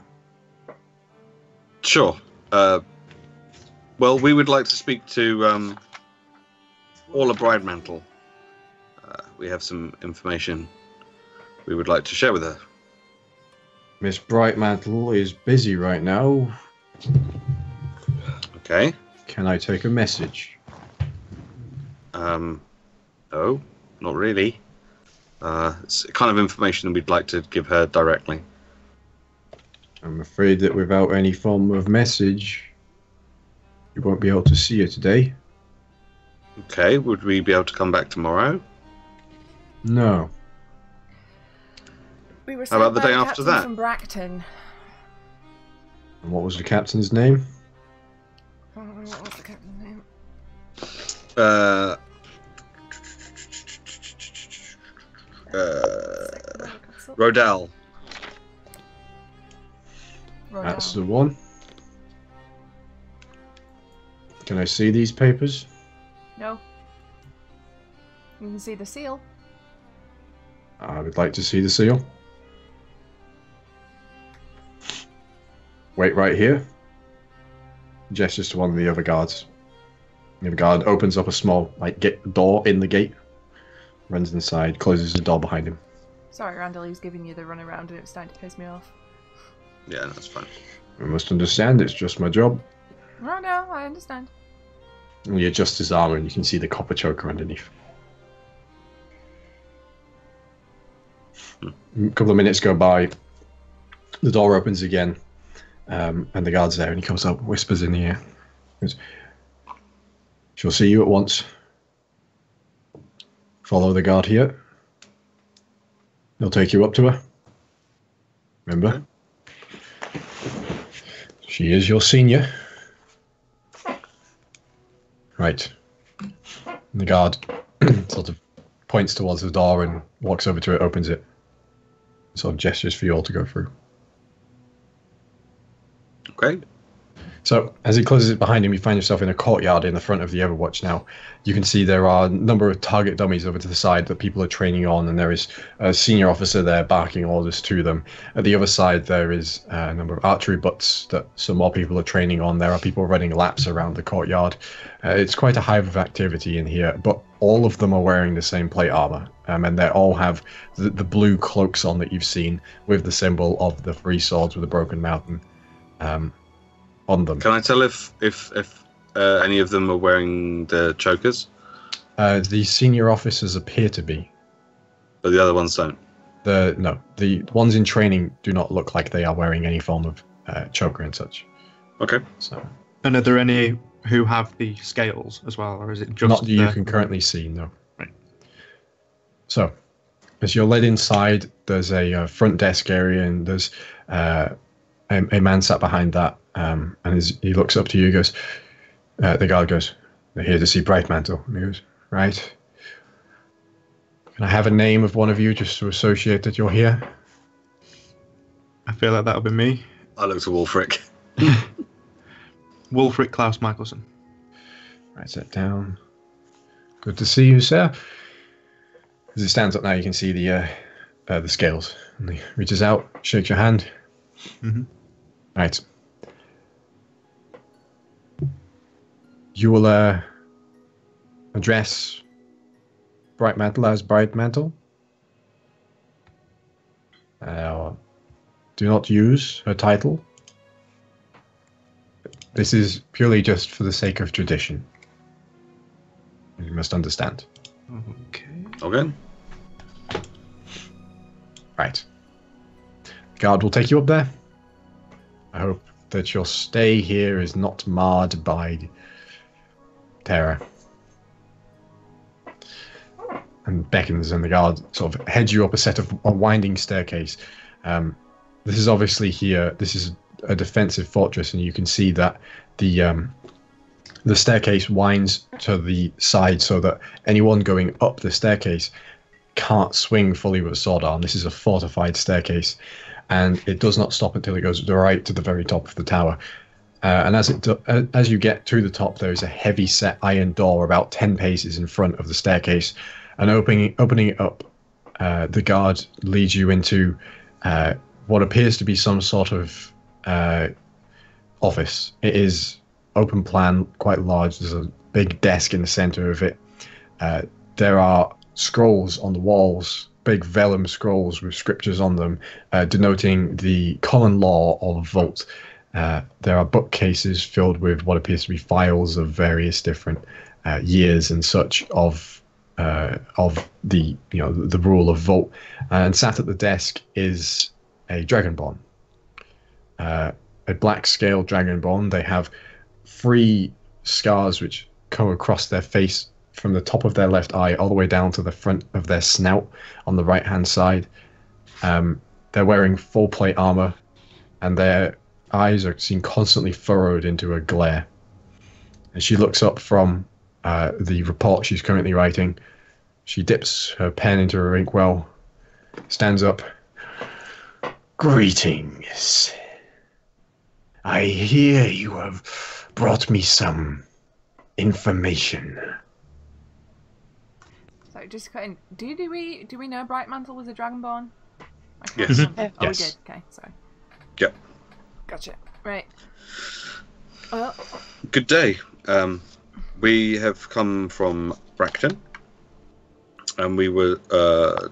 Sure. Well, we would like to speak to Orla Bridemantle. We have some information we would like to share with her. Miss Brightmantle is busy right now. Okay. Can I take a message? No, not really. It's the kind of information we'd like to give her directly. I'm afraid that without any form of message, you won't be able to see her today. Okay, would we be able to come back tomorrow? No. We were How about the sent by day a after captain that? from Bracton. And what was the captain's name? What was the captain's name? Rodell. That's the one. Can I see these papers? No. You can see the seal. I would like to see the seal. Wait right here. Gestures to one of the other guards. The other guard opens up a small door in the gate, runs inside, closes the door behind him. Sorry, Randall, he was giving you the run around and it was starting to piss me off. Yeah, that's fine. You must understand, it's just my job. Oh no, I understand. And he adjusts his armor and you can see the copper choker underneath. A couple of minutes go by. The door opens again. And the guard's there and he comes up, whispers in the ear. He goes, "She'll see you at once. Follow the guard here. He'll take you up to her. Remember? She is your senior." Right. And the guard sort of points towards the door and walks over to it, opens it. Sort of gestures for you all to go through. Okay. So as he closes it behind him, you find yourself in a courtyard in the front of the Overwatch now. You can see there are a number of target dummies over to the side that people are training on, and there is a senior officer there barking orders to them. At the other side, there is a number of archery butts that some more people are training on. There are people running laps around the courtyard. It's quite a hive of activity in here, but all of them are wearing the same plate armor, and they all have the blue cloaks on that you've seen with the symbol of the three swords with a broken mountain on them. Can I tell if any of them are wearing the chokers? The senior officers appear to be. But the other ones don't? No, the ones in training do not look like they are wearing any form of choker and such. Okay. So. And are there any who have the scales as well, or is it just... Not that you can currently see, no. Right. So, as you're led inside, there's a front desk area, and there's a man sat behind that, and he looks up to you, goes, the guard goes, "They're here to see Brightmantle." And he goes, "Right. Can I have a name of one of you just to associate that you're here?" I feel like that'll be me. I look to Wulfric. Wulfric Klaus Michelson. Write that down. Good to see you, sir. As he stands up now, you can see the scales. And he reaches out, shakes your hand. Mm-hmm. Right. You will address Brightmantle as Brightmantle. Do not use her title. This is purely just for the sake of tradition. You must understand. Okay. Right. The guard will take you up there. I hope that your stay here is not marred by terror. And beckons, and the guard sort of heads you up a winding staircase. This is obviously here. This is a defensive fortress, and you can see that the staircase winds to the side so that anyone going up the staircase can't swing fully with a sword arm. This is a fortified staircase, and it does not stop until it goes right to the very top of the tower. And as you get to the top, there is a heavy set iron door about 10 paces in front of the staircase, and opening it up, the guard leads you into what appears to be some sort of office. It is open plan, quite large. There's a big desk in the center of it. There are scrolls on the walls, big vellum scrolls with scriptures on them, denoting the common law of Vault. There are bookcases filled with what appears to be files of various different years and such of the the rule of Vault. And sat at the desk is a dragonborn, a black scale dragonborn. They have 3 scars which go across their face from the top of their left eye all the way down to the front of their snout on the right hand side. They're wearing full plate armor, and their eyes are seen constantly furrowed into a glare. And she looks up from the report she's currently writing. She dips her pen into her inkwell, stands up. "Greetings. I hear you have brought me some information." So just cutting. Do we know Brightmantle was a dragonborn? Yes. Oh, Yes. we did. Okay, sorry. Yep. Gotcha. Right. Well. Good day. We have come from Bracton, and we were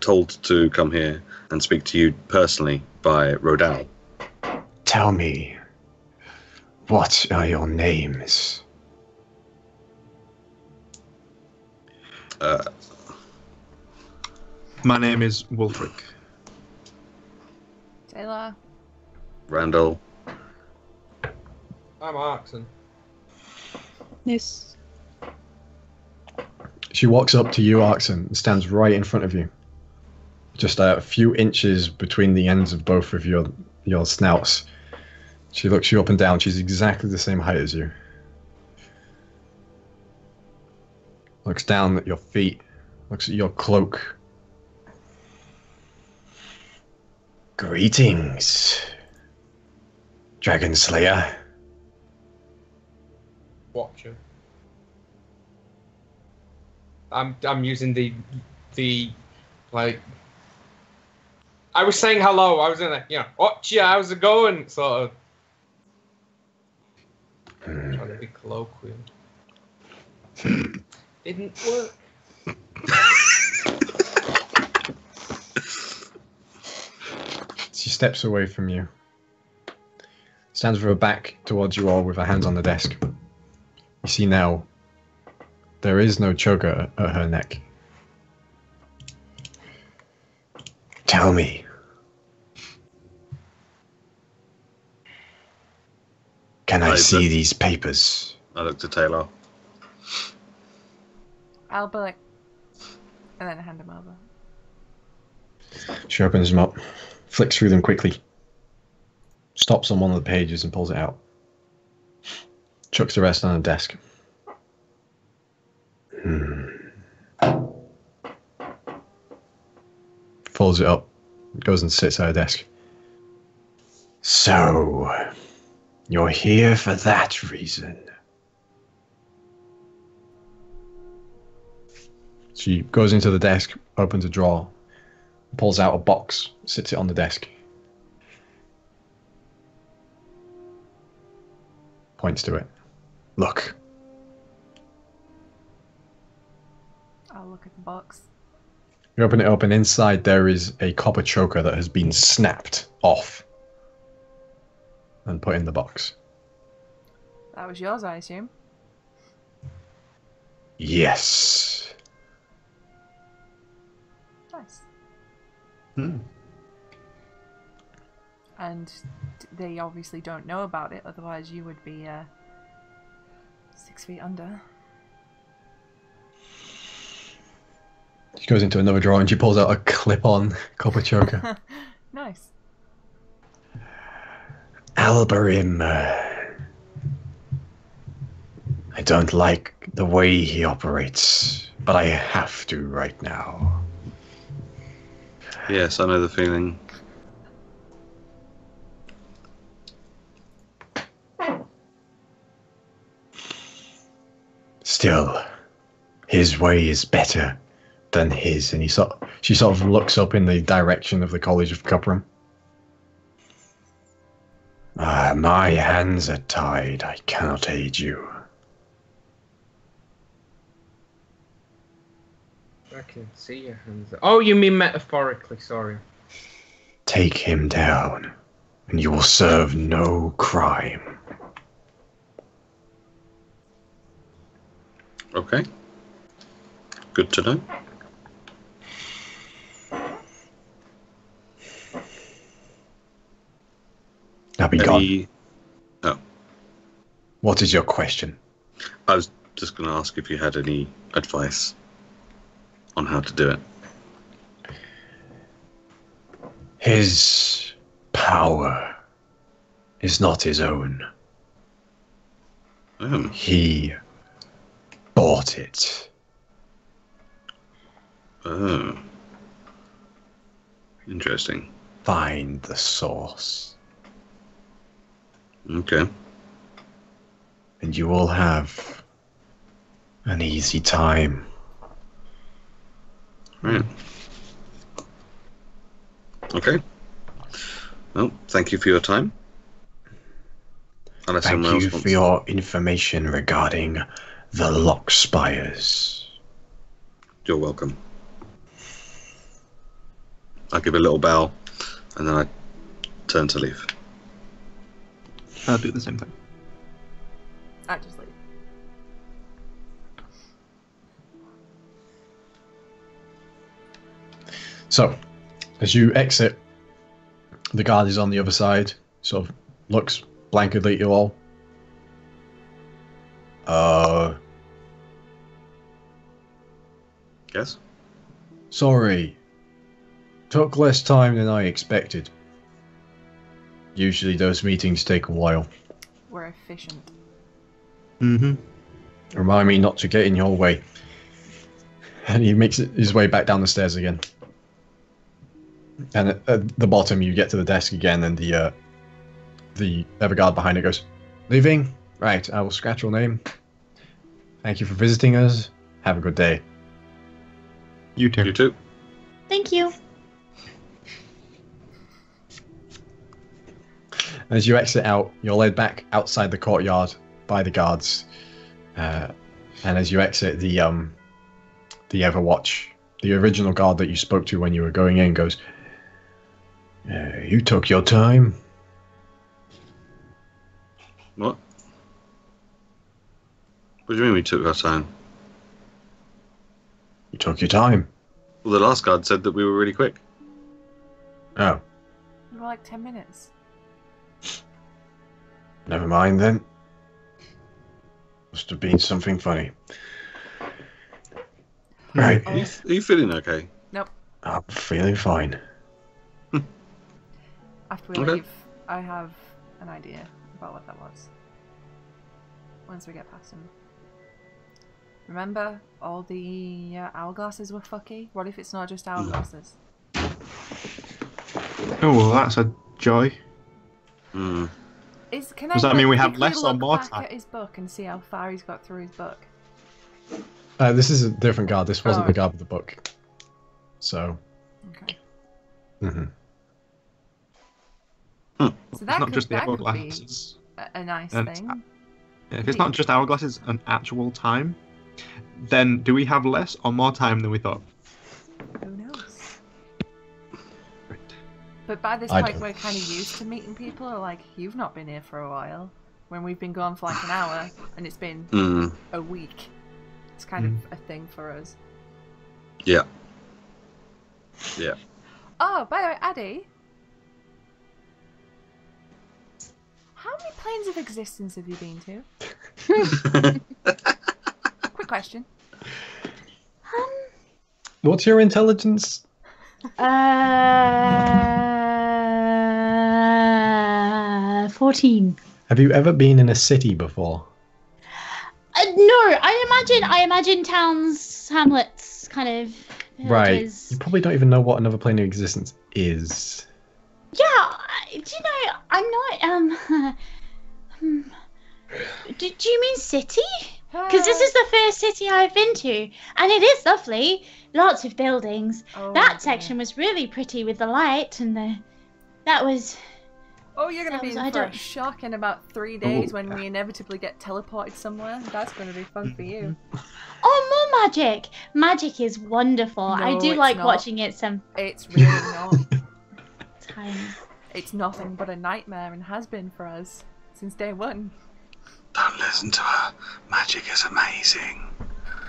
told to come here and speak to you personally by Rodal. Tell me, what are your names? My name is Wulfric. Tae'la. Randall. I'm Arxan. Niss. She walks up to you, Arxan, and stands right in front of you. Just a few inches between the ends of both of your snouts. She looks you up and down. She's exactly the same height as you. Looks down at your feet. Looks at your cloak. "Greetings. Dragon Slayer. Watcher. I'm using the like. I was saying hello. I was in a Watcher, how's it going? Sort of. Trying to be colloquial. Didn't work. She steps away from you. Stands with her back towards you all with her hands on the desk. You see now, there is no choker at her neck. Tell me. Can I see these papers? I looked at Tae'la. I'll be like, and then hand him over. She opens them up, flicks through them quickly, stops on one of the pages and pulls it out. Chucks the rest on the desk. Folds it up, goes and sits at her desk. So, you're here for that reason. She goes into the desk, opens a drawer, pulls out a box, sits it on the desk. Points to it. Look. I'll look at the box. You open it up, and inside there is a copper choker that has been snapped off and put in the box. That was yours, I assume. Yes. Nice. Hmm. And they obviously don't know about it, otherwise you would be 6 feet under. She goes into another drawer and she pulls out a clip-on copper choker. Nice. Alberim. I don't like the way he operates, but I have to right now. Yes, I know the feeling. Still, his way is better than his, and she sort of looks up in the direction of the College of Cuprum. My hands are tied. I cannot aid you. I can see your hands. Oh, you mean metaphorically, sorry. Take him down, and you will serve no crime. Okay. Good to know. Now be gone. Oh. What is your question? I was just going to ask if you had any advice on how to do it. His power is not his own. Oh. He bought it. Oh. Interesting. Find the source. Okay. And you will have an easy time. Right. Okay. Well, thank you for your time. Unless Thank someone you else for your information regarding the Lock Spires. You're welcome. I give a little bow, and then I turn to leave. I'll do the same thing. I just leave. So, as you exit, the guard is on the other side, sort of looks blankly at you all. Yes? Sorry. Took less time than I expected. Usually those meetings take a while. We're efficient. Mm-hmm. Remind me not to get in your way. And he makes his way back down the stairs again. And at the bottom you get to the desk again, and the the other guard behind it goes, "Leaving? Right, I will scratch your name. Thank you for visiting us. Have a good day." You too. You too. Thank you. As you exit out, you're led back outside the courtyard by the guards. And as you exit, the Everwatch, the original guard that you spoke to when you were going in, goes, "You took your time." What? What do you mean we took our time? You took your time. Well, the last guard said that we were really quick. Oh, We were like 10 minutes. never mind then. Must have been something funny. Right, Are you feeling okay? Nope. I'm feeling fine. After we Okay. leave, I have an idea about what that was. Once we get past him. Remember, all the hourglasses were fucky? What if it's not just hourglasses? Oh, well, that's a joy. Hmm. Can Does that mean we have quickly less or look more back time? at his book and see how far he's got through his book? This is a different guard. This wasn't Oh. the guard with the book. So. Okay. Mm-hmm. So It's that not could, just the that could be hourglasses. a nice And thing. If it's not just hourglasses and actual time, then do we have less or more time than we thought? Who knows? But by this I point, don't. we're kind of used to meeting people. Or like, you've not been here for a while. When we've been gone for like an hour, and it's been Hmm. a week. It's kind of a thing for us. Yeah. Yeah. Oh, by the way, Addy. How many planes of existence have you been to? Quick question. What's your intelligence? 14. Have you ever been in a city before? No, I imagine towns, hamlets, kind of Right. villages. You probably don't even know what another plane of existence is. Yeah, do you know, I'm not, do you mean city? Because this is the first city I've been to, and it is lovely. Lots of buildings. Oh, That dear. section was really pretty with the light and that was... Oh, you're going That to be was- in I for a don't- shock in about 3 days when we inevitably get teleported somewhere. That's going to be fun for you. Oh, more magic! Magic is wonderful. I No, do it's like not. watching it sometimes. It's really not. It's nothing but a nightmare and has been for us since day one. Don't listen to her. Magic is amazing.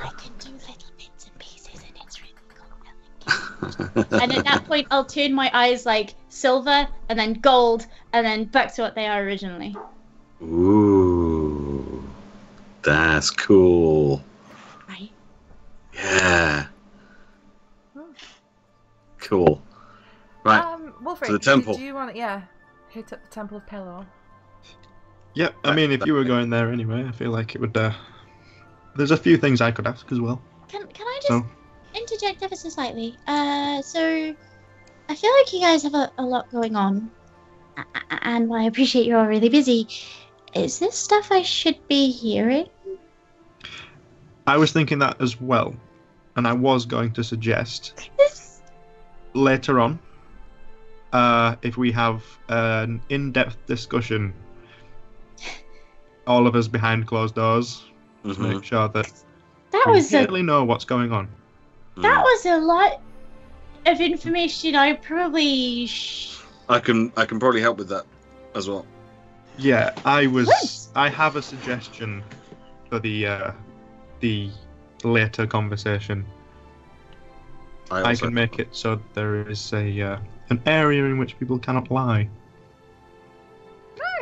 I can do little bits and pieces and it's really cool. And at that point, I'll turn my eyes like silver and then gold and then back to what they are originally. Ooh. That's cool. Right. Yeah. Cool. Right. Wulfric, to the temple. Do you want to, hit up the Temple of Pelor? Yep, I mean, if you were going there anyway, I feel like it would. There's a few things I could ask as well. Can I just So, interject ever so slightly? So I feel like you guys have a lot going on, and while I appreciate you're all really busy, is this stuff I should be hearing? I was thinking that as well, and I was going to suggest later on, if we have an in-depth discussion, all of us behind closed doors, to make sure that That we was really know what's going on. That was a lot of information. I probably I can probably help with that as well. Yeah, I have a suggestion for the later conversation. I can make it so there is an area in which people cannot lie.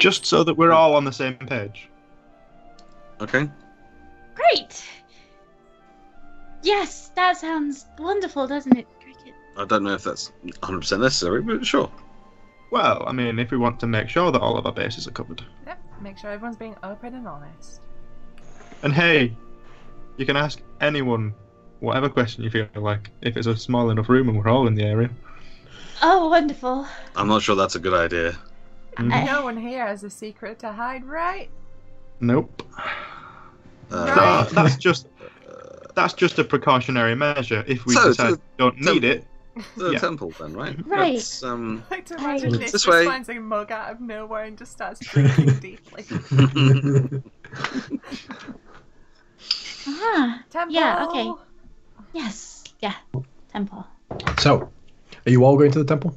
Just so that we're all on the same page. Okay. Great. Yes, that sounds wonderful, doesn't it, Cricket? I don't know if that's 100% necessary, but sure. Well, I mean, if we want to make sure that all of our bases are covered. Yep, make sure everyone's being open and honest. And hey, you can ask anyone whatever question you feel like, if it's a small enough room and we're all in the area. Oh, wonderful. I'm not sure that's a good idea. No one here has a secret to hide, right? Nope. Right. That's just a precautionary measure. If we decide we don't need it. The temple, then, right? Right. Let's, I like to imagine Niss this just way. finds a mug out of nowhere and just starts drinking deeply. Temple. Yeah, okay. Yes. Yeah. Temple. So, are you all going to the temple?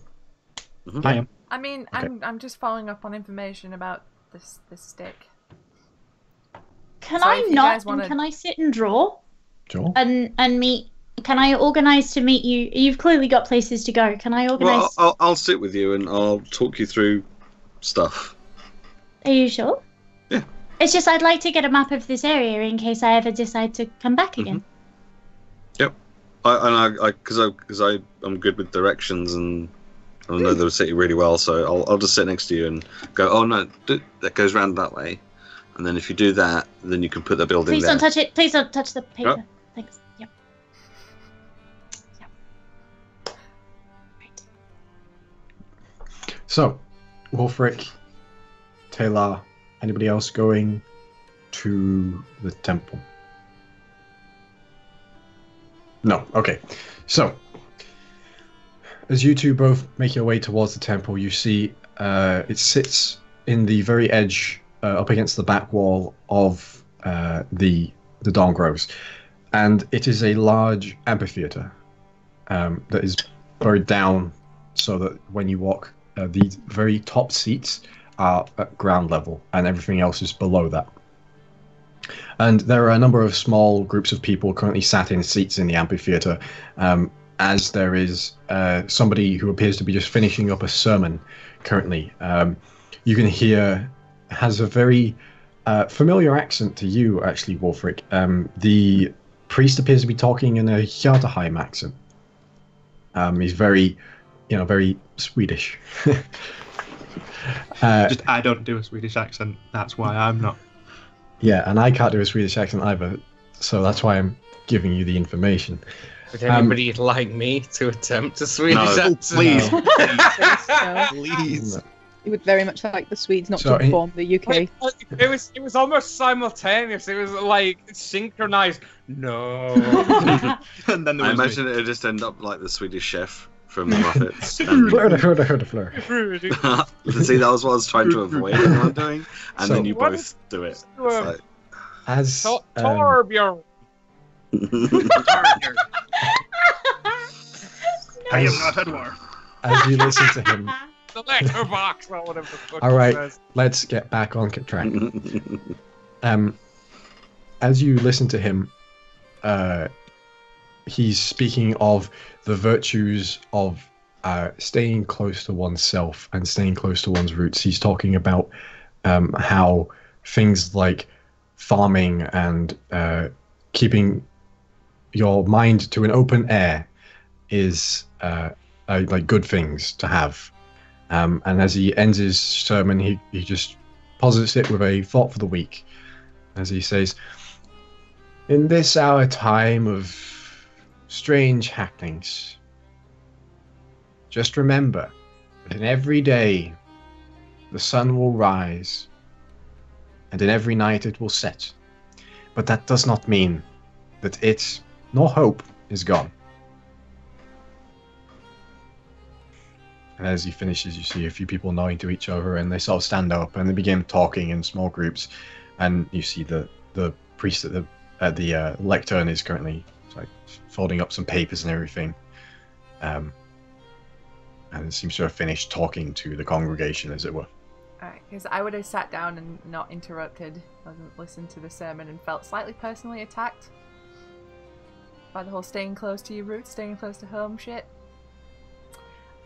I am. I mean, Okay. I'm just following up on information about this stick. Can So I if you not? guys wanna- And can I sit and draw Sure. and meet? Can I organise to meet you? You've clearly got places to go. Can I organise? Well, I'll sit with you and I'll talk you through stuff. Are you sure? Yeah. It's just I'd like to get a map of this area in case I ever decide to come back again. Yep. Because I'm good with directions and I know the city really well, so I'll just sit next to you and go. Oh no, that goes round that way, and then if you do that, then you can put the building Please there. don't touch it. Please don't touch the paper. Oh. Thanks. Yep. Right. So, Wulfric, Tae'la, anybody else going to the temple? No. Okay. So, as you two both make your way towards the temple, you see it sits in the very edge, up against the back wall of the Dawn Groves, and it is a large amphitheater that is buried down, so that when you walk, the very top seats are at ground level, and everything else is below that. And there are a number of small groups of people currently sat in seats in the amphitheater, as there is somebody who appears to be just finishing up a sermon currently. You can hear, has a very familiar accent to you, actually, Wulfric. The priest appears to be talking in a Hjartaheim accent. He's very, very Swedish. Just I don't do a Swedish accent. That's why I'm not. Yeah, and I can't do a Swedish accent either, so that's why I'm giving you the information. Would anybody like me to attempt a Swedish No, accent? please. Please. You would very much like the Swedes not So to inform the UK. It was almost simultaneous. It was like synchronized. No. And then there I was imagine me. it'd just end up like the Swedish chef from the Muppets. And see, that was what I was trying to avoid everyone doing, and then you What both is- do it. Um, It's like, As Torbjörn. I am not at war. as you listen to him, The letterbox or whatever the fuck all it right, says. let's get back on track. As you listen to him, he's speaking of the virtues of staying close to oneself and staying close to one's roots. He's talking about how things like farming and keeping your mind to an open air is like good things to have. And as he ends his sermon, he just posits it with a thought for the week, as he says, "In this our time of strange happenings, just remember that in every day the sun will rise, and in every night it will set. But that does not mean that it, nor hope, is gone." And as he finishes, you see a few people nodding to each other, and they sort of stand up and they begin talking in small groups. And you see the priest at the lectern is currently like folding up some papers and everything, and seems to have finished talking to the congregation, as it were. Alright, because I would have sat down and not interrupted, listened to the sermon, and felt slightly personally attacked by the whole staying close to your roots, staying close to home shit.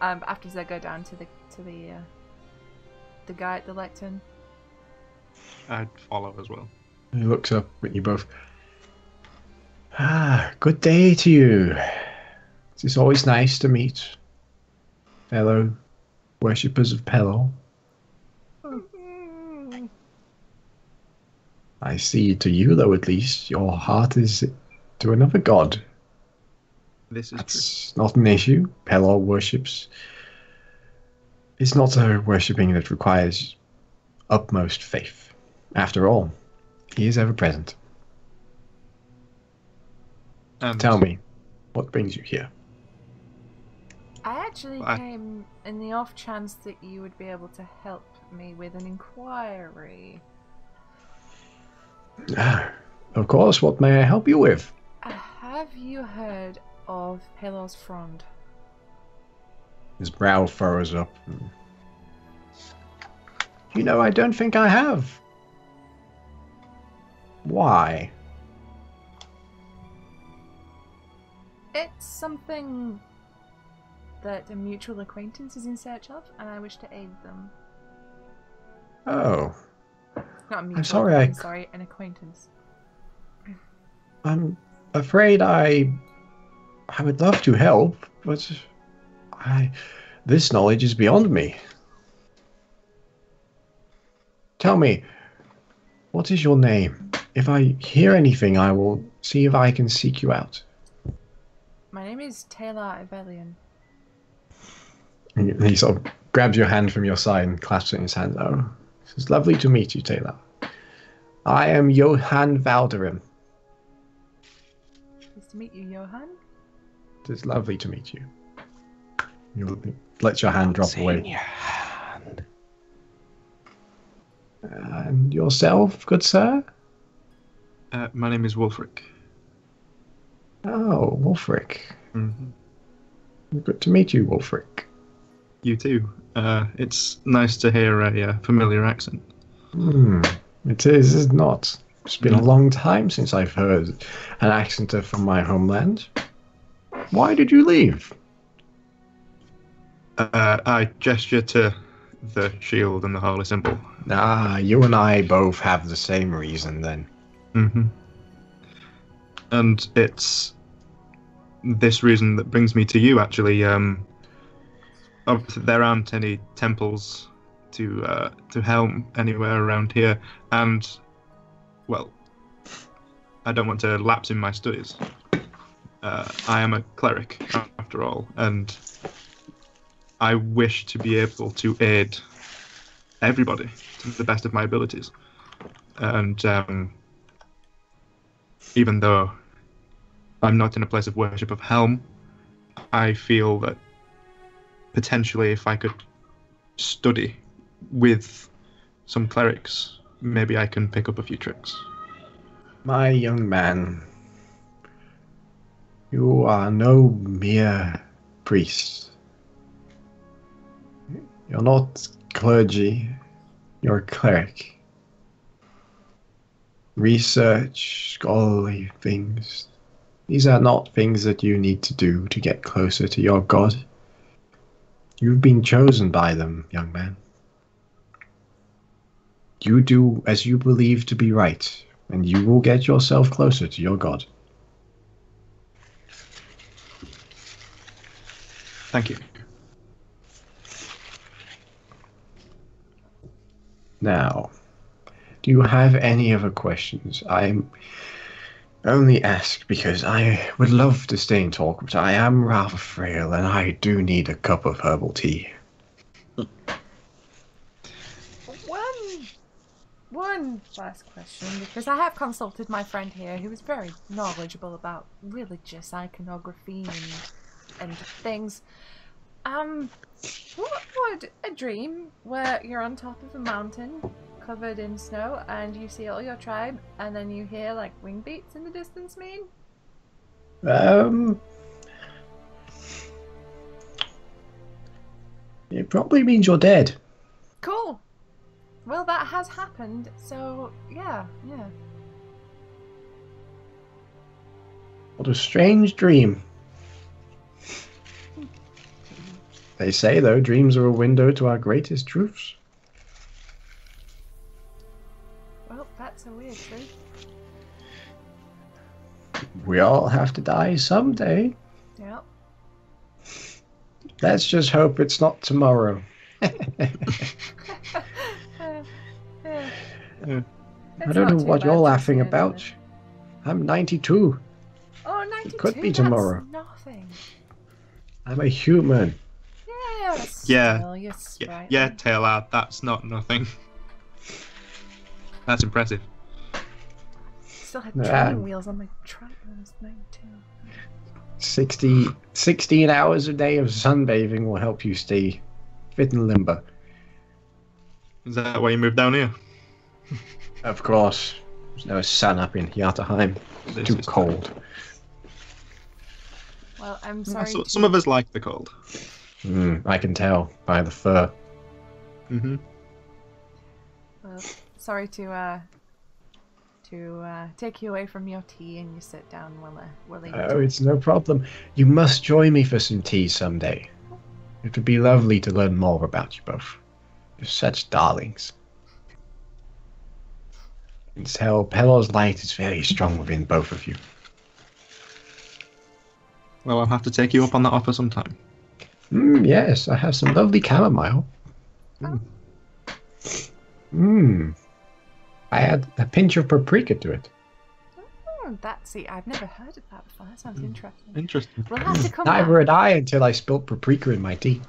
After I go down to the guy at the lectern. I'd follow as well. He looks up at you both. "Ah, good day to you. It is always nice to meet fellow worshippers of Pelor. I see to you, though, at least, your heart is to another god. This is true. That's not an issue. Pelor worships It's not a worshipping that requires utmost faith. After all, he is ever present. Tell me, what brings you here? I actually came in the off chance that you would be able to help me with an inquiry. Of course, what may I help you with? Have you heard of Hello's Frond? His brow furrows up. You know, I don't think I have. Why? It's something that a mutual acquaintance is in search of, and I wish to aid them. Oh. Not a mutual I'm sorry, sorry, an acquaintance. I'm afraid I would love to help, but this knowledge is beyond me. Tell me, what is your name? If I hear anything, I will see if I can seek you out. My name is Tae'la Evelian. He sort of grabs your hand from your side and clasps it in his hand. Oh, it's lovely to meet you, Tae'la. I am Johan Valderim. Nice to meet you, Johan. It is lovely to meet you. You let your hand drop away. Your hand. And yourself, good sir? My name is Wulfric. Oh, Wulfric. Mm-hmm. Good to meet you, Wulfric. You too. It's nice to hear a familiar accent. It is not. It's been a long time since I've heard an accent from my homeland. Why did you leave? I gesture to the shield and the holy symbol. Ah, you and I both have the same reason then. Mm-hmm. And it's this reason that brings me to you, actually. There aren't any temples to Helm anywhere around here, and, well, I don't want to lapse in my studies. I am a cleric, after all, and I wish to be able to aid everybody to the best of my abilities. And even though I'm not in a place of worship of Helm, I feel that potentially if I could study with some clerics, maybe I can pick up a few tricks. My young man, you are no mere priest. You're not clergy, you're a cleric. Research, scholarly things, these are not things that you need to do to get closer to your God. You've been chosen by them, young man. You do as you believe to be right, and you will get yourself closer to your God. Thank you. Now, do you have any other questions? I only ask because I would love to stay and talk, but I am rather frail and I do need a cup of herbal tea. One last question, because I have consulted my friend here who is very knowledgeable about religious iconography and things. What would a dream where you're on top of a mountain covered in snow and you see all your tribe and then you hear like wing beats in the distance mean? It probably means you're dead. Cool. Well, that has happened, so yeah. What a strange dream. They say, though, dreams are a window to our greatest truths. Well, that's a weird truth. We all have to die someday. Yep. Let's just hope it's not tomorrow. I don't know what you're laughing about. I'm 92. Oh, 92? It could be tomorrow. That's nothing. I'm a human. Yeah, You're a Yeah. still, you're sprite. Yeah, Tae'la, that's not nothing. That's impressive. Still had training wheels on my truck last night too. 16 hours a day of sunbathing will help you stay fit and limber. Is that why you moved down here? Of course. There's no sun up in Jotunheim. It's too cold. Well, I'm sorry. Some of us like the cold. I can tell by the fur. Mm-hmm. Well, sorry to take you away from your tea and you sit down while they Oh, it's no problem. You must join me for some tea someday. It would be lovely to learn more about you both. You're such darlings. You can tell Pelor's light is very strong within both of you. Well, I'll have to take you up on that offer sometime. Yes, I have some lovely chamomile. I add a pinch of paprika to it. See, I've never heard of that before. That sounds interesting. Interesting. We'll have to come Neither back. had I until I spilt paprika in my tea.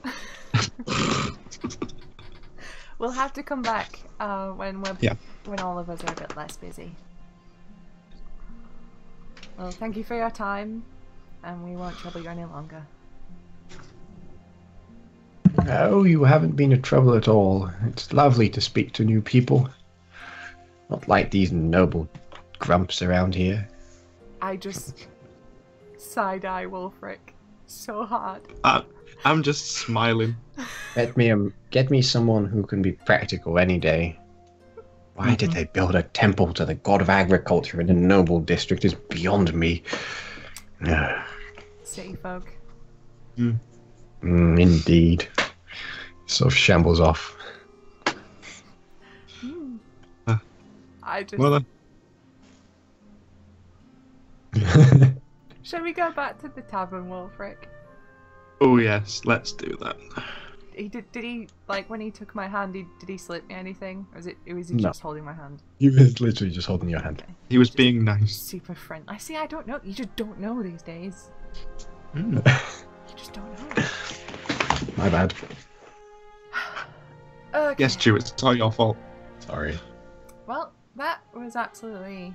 We'll have to come back when all of us are a bit less busy. Well, thank you for your time, and we won't trouble you any longer. Oh, you haven't been a trouble at all. It's lovely to speak to new people. Not like these noble grumps around here. I just side-eye Wulfric so hard. I'm just smiling. Get me someone who can be practical any day. Why did they build a temple to the god of agriculture in a noble district is beyond me. City folk. Indeed. So shambles off. I just... Well then. Shall we go back to the tavern, Wulfric? Oh yes, let's do that. Did he like when he took my hand? Did he slip me anything, or was he No. just holding my hand? He was literally just holding your hand. Okay. He was being nice. Super friendly. I see. I don't know. You just don't know these days. Mm. You just don't know. My bad. Okay. Yes, Stu, it's all your fault. Sorry. Well, that was absolutely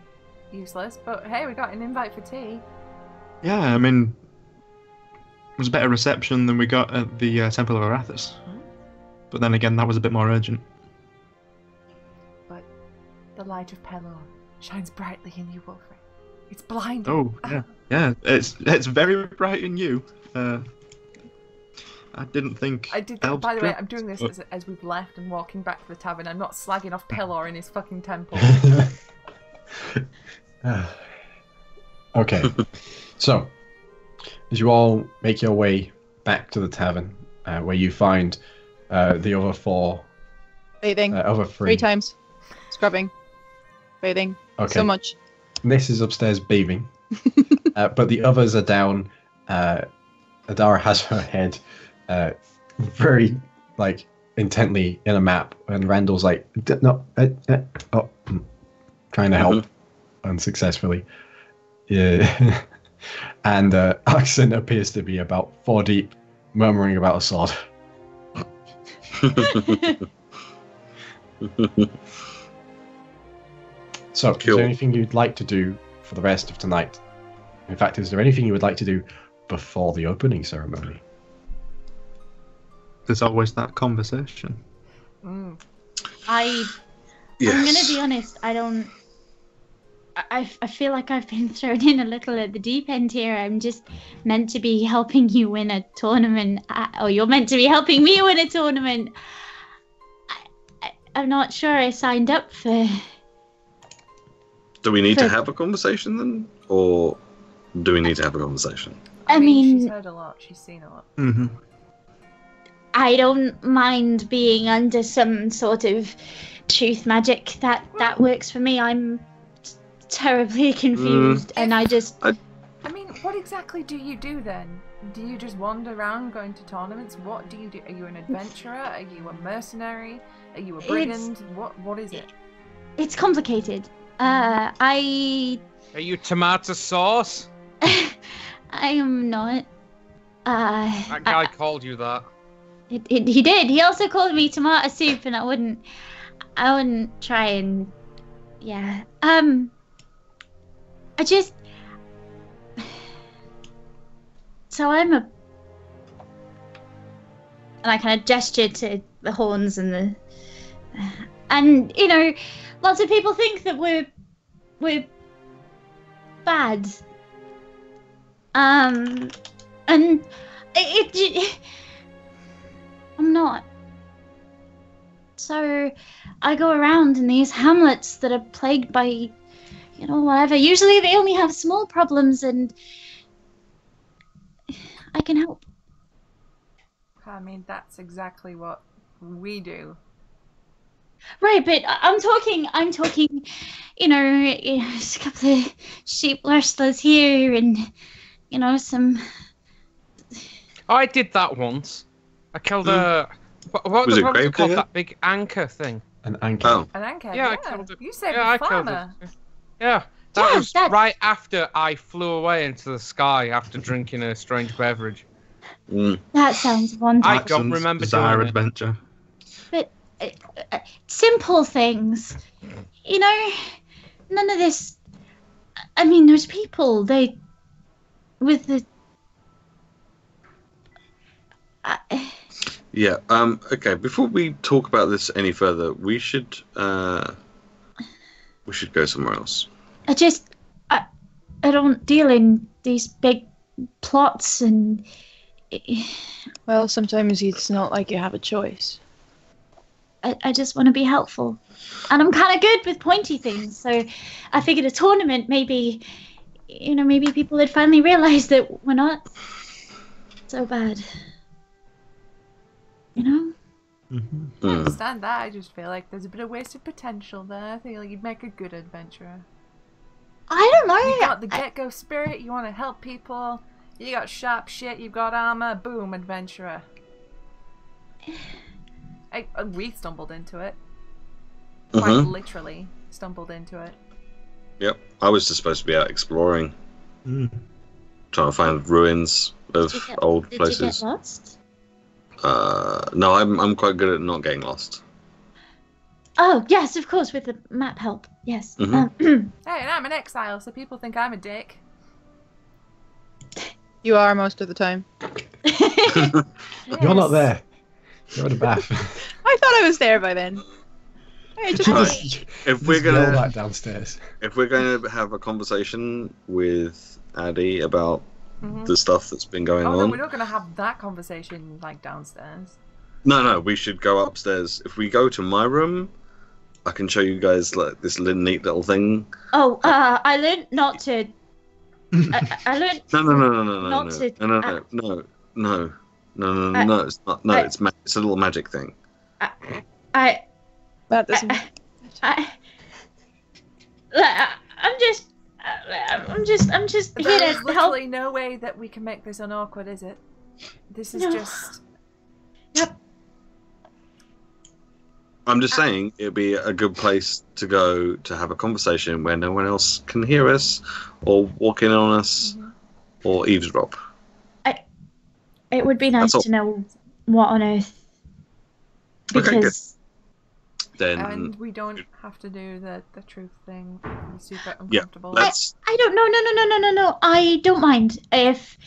useless. But hey, we got an invite for tea. Yeah, I mean, it was a better reception than we got at the Temple of Arathis. But then again, that was a bit more urgent. But the light of Pelor shines brightly in you, Wulfric. It's blinding. Oh, yeah. Yeah, it's very bright in you. I didn't think... I did. elves By the way, could, I'm doing this but- as we've left and walking back to the tavern. I'm not slagging off Pelor in his fucking temple. Okay. So, as you all make your way back to the tavern, where you find the other four, Bathing. other 3 three. times. Scrubbing. Bathing. Okay. So much. This is upstairs bathing, but the others are down. Adara has her head very intently in a map, and Randall's like, trying to help unsuccessfully. Yeah. And Arxan appears to be about 4 deep, murmuring about a sword. So, is Cool. there anything you'd like to do for the rest of tonight? In fact, is there anything you would like to do before the opening ceremony? There's always that conversation. Mm. I'm gonna be honest. I feel like I've been thrown in a little at the deep end here. I'm just meant to be helping you win a tournament, or you're meant to be helping me win a tournament. I'm not sure I signed up for. Do we need to have a conversation then? Or do we need to have a conversation? I mean, she's heard a lot. She's seen a lot. Mm-hmm. I don't mind being under some sort of truth magic. That works for me. I'm terribly confused, and I mean, what exactly do you do then? Do you just wander around going to tournaments? What do you do? Are you an adventurer? Are you a mercenary? Are you a brigand? What is it? It's complicated. Are you tomato sauce? I am not. That guy called you that. He did. He also called me tomato soup, and I wouldn't try and, yeah. So and I kind of gestured to the horns and you know, lots of people think that we're bad. And I'm not. So I go around in these hamlets that are plagued by, you know, whatever. Usually they only have small problems, and I can help. I mean, that's exactly what we do. Right, but I'm talking, you know, just a couple of sheep wrestlers here, and, you know, some. I did that once. I killed a. What was it called? That big anchor thing. An anchor. Oh. An anchor. Yeah, Yeah, I killed it. You saved Yeah, a I killed farmer. it. Yeah, that was right after I flew away into the sky after drinking a strange beverage. That sounds wonderful. I don't remember bizarre doing adventure. But simple things, you know, none of this. I mean, there's people with the. Yeah. Okay. Before we talk about this any further, we should go somewhere else. I don't deal in these big plots and. Well, sometimes it's not like you have a choice. I just want to be helpful, and I'm kind of good with pointy things. So I figured a tournament, maybe, you know, maybe people would finally realize that we're not so bad. You know? I understand that. I just feel like there's a bit of wasted potential there. I feel like you'd make a good adventurer. I don't know. You got the get-go spirit. You want to help people. You got sharp shit. You've got armor. Boom, adventurer. We stumbled into it. Quite literally stumbled into it. Yep. I was just supposed to be out exploring, trying to find ruins of old places. Did you get lost? No, I'm quite good at not getting lost. Oh yes, of course, with the map help. Yes. Hey, and I'm an exile, so people think I'm a dick. You are most of the time. Yes. You're not there. You're at a bath. I thought I was there by then. Hey, If we're gonna yell that downstairs. If we're going to have a conversation with Addy about the stuff that's been going on. No, we're not going to have that conversation like downstairs. No, we should go upstairs. If we go to my room, I can show you guys like this neat little thing. Oh, I learned not to. I learned. No. It's not. No, it's a little magic thing. That doesn't. I'm just here There's to help. literally no way that we can make this unawkward, is it? This is just. Yep. I'm just saying it'd be a good place to go to have a conversation where no one else can hear us, or walk in on us, or eavesdrop. It would be nice to know what on earth. Because. Then. And we don't have to do the truth thing. It's super uncomfortable. Yeah, I don't. No. I don't mind if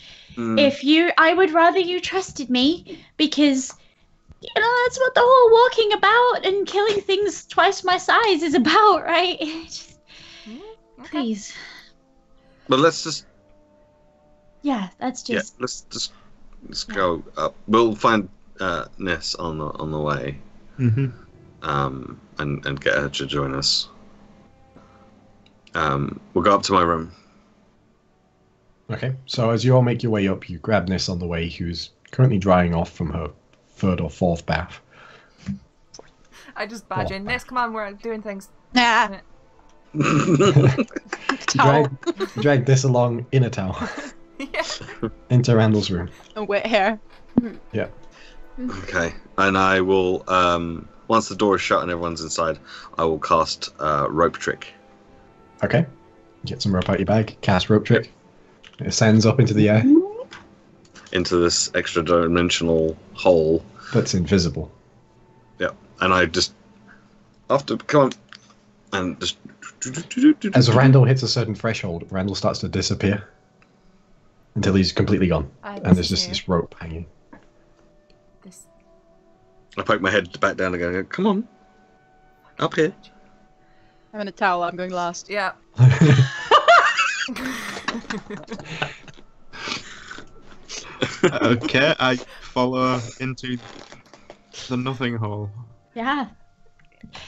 you. I would rather you trusted me because. You know, that's what the whole walking about and killing things twice my size is about, right? Please. But let's just. Yeah, that's just. Yeah, let's go up. We'll find Niss on the way. And get her to join us. We'll go up to my room. Okay, so as you all make your way up, you grab Niss on the way, who's currently drying off from her third or fourth bath. I just badge in. Niss, come on, we're doing things. Nah. drag this along in a towel. Yeah. Into Randall's room. And wet hair. Yeah. Okay, and I will, once the door is shut and everyone's inside, I will cast Rope Trick. Okay. Get some rope out your bag, cast Rope Trick. It ascends up into the air. into this extra dimensional hole. That's invisible. Yeah, and I just come on, and just as Randall hits a certain threshold, Randall starts to disappear until he's completely gone, and there's just this rope hanging. I poke my head back down again. And go, come on, up here. I'm in a towel. I'm going last. Yeah. Okay, I follow into the nothing hole. Yeah.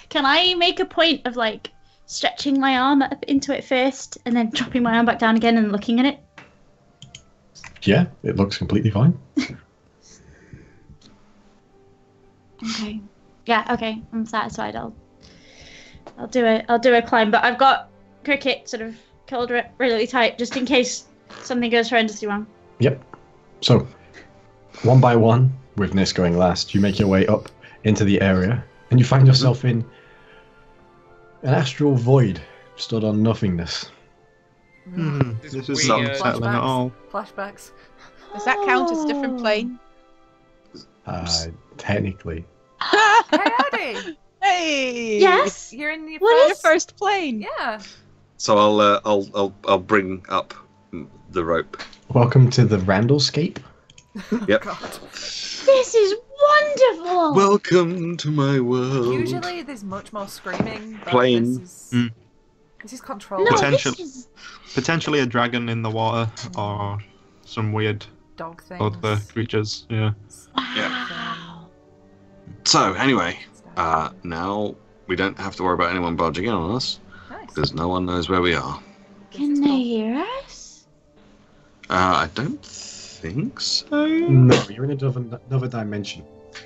Can I make a point of like stretching my arm up into it first and then dropping my arm back down again and looking at it? Yeah, it looks completely fine. Okay. Yeah, okay. I'm satisfied. I'll do a climb, but I've got Cricket sort of curled really tight just in case something goes horrendously wrong. Yep. So, one by one, with Niss going last, you make your way up into the area, and you find yourself in an astral void, stood on nothingness. This is not unsettling at all. Flashbacks. Does that count as a different plane? Technically. Hey, Addy! Hey! Yes. You're in your first plane. Yeah. So I'll bring up the rope. Welcome to the Randallscape. Yep. God. This is wonderful. Welcome to my world. Usually there's much more screaming. But Plane. This is controlled. No, Potentially a dragon in the water or some weird dog things. other creatures. Yeah. Wow. So anyway, now we don't have to worry about anyone barging in on us because no one knows where we are. Can they hear us? I don't think so. No, you're in another dimension.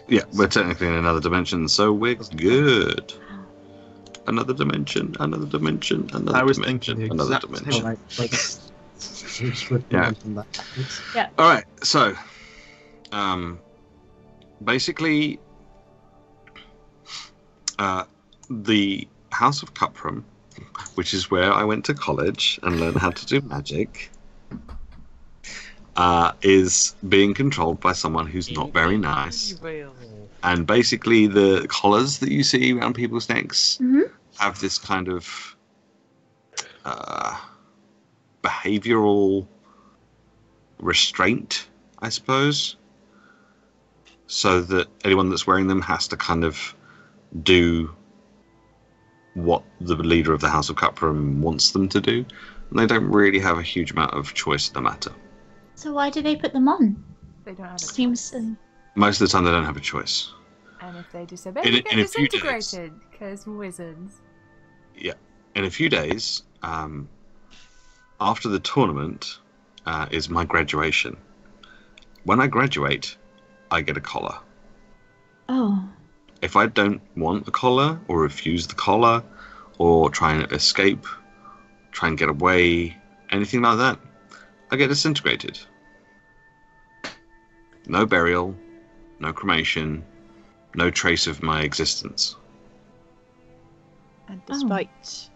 Yeah, we're technically in another dimension, so we're good. Another dimension, another dimension, another I was dimension, thinking the another exact dimension. Yeah. All right, so basically, the House of Cuprum, which is where I went to college and learned how to do magic, is being controlled by someone who's not very nice. And basically, the collars that you see around people's necks have this kind of behavioral restraint, I suppose, so that anyone that's wearing them has to kind of do what the leader of the House of Cuprum wants them to do, and they don't really have a huge amount of choice in the matter. So why do they put them on? They don't have a Seems choice. silly. Most of the time, they don't have a choice. And if they disobey, In they get a few days. disintegrated because wizards. Yeah, in a few days, after the tournament, is my graduation. When I graduate, I get a collar. Oh. If I don't want a collar, or refuse the collar, or try and escape, try and get away, anything like that, I get disintegrated. No burial, no cremation, no trace of my existence. And despite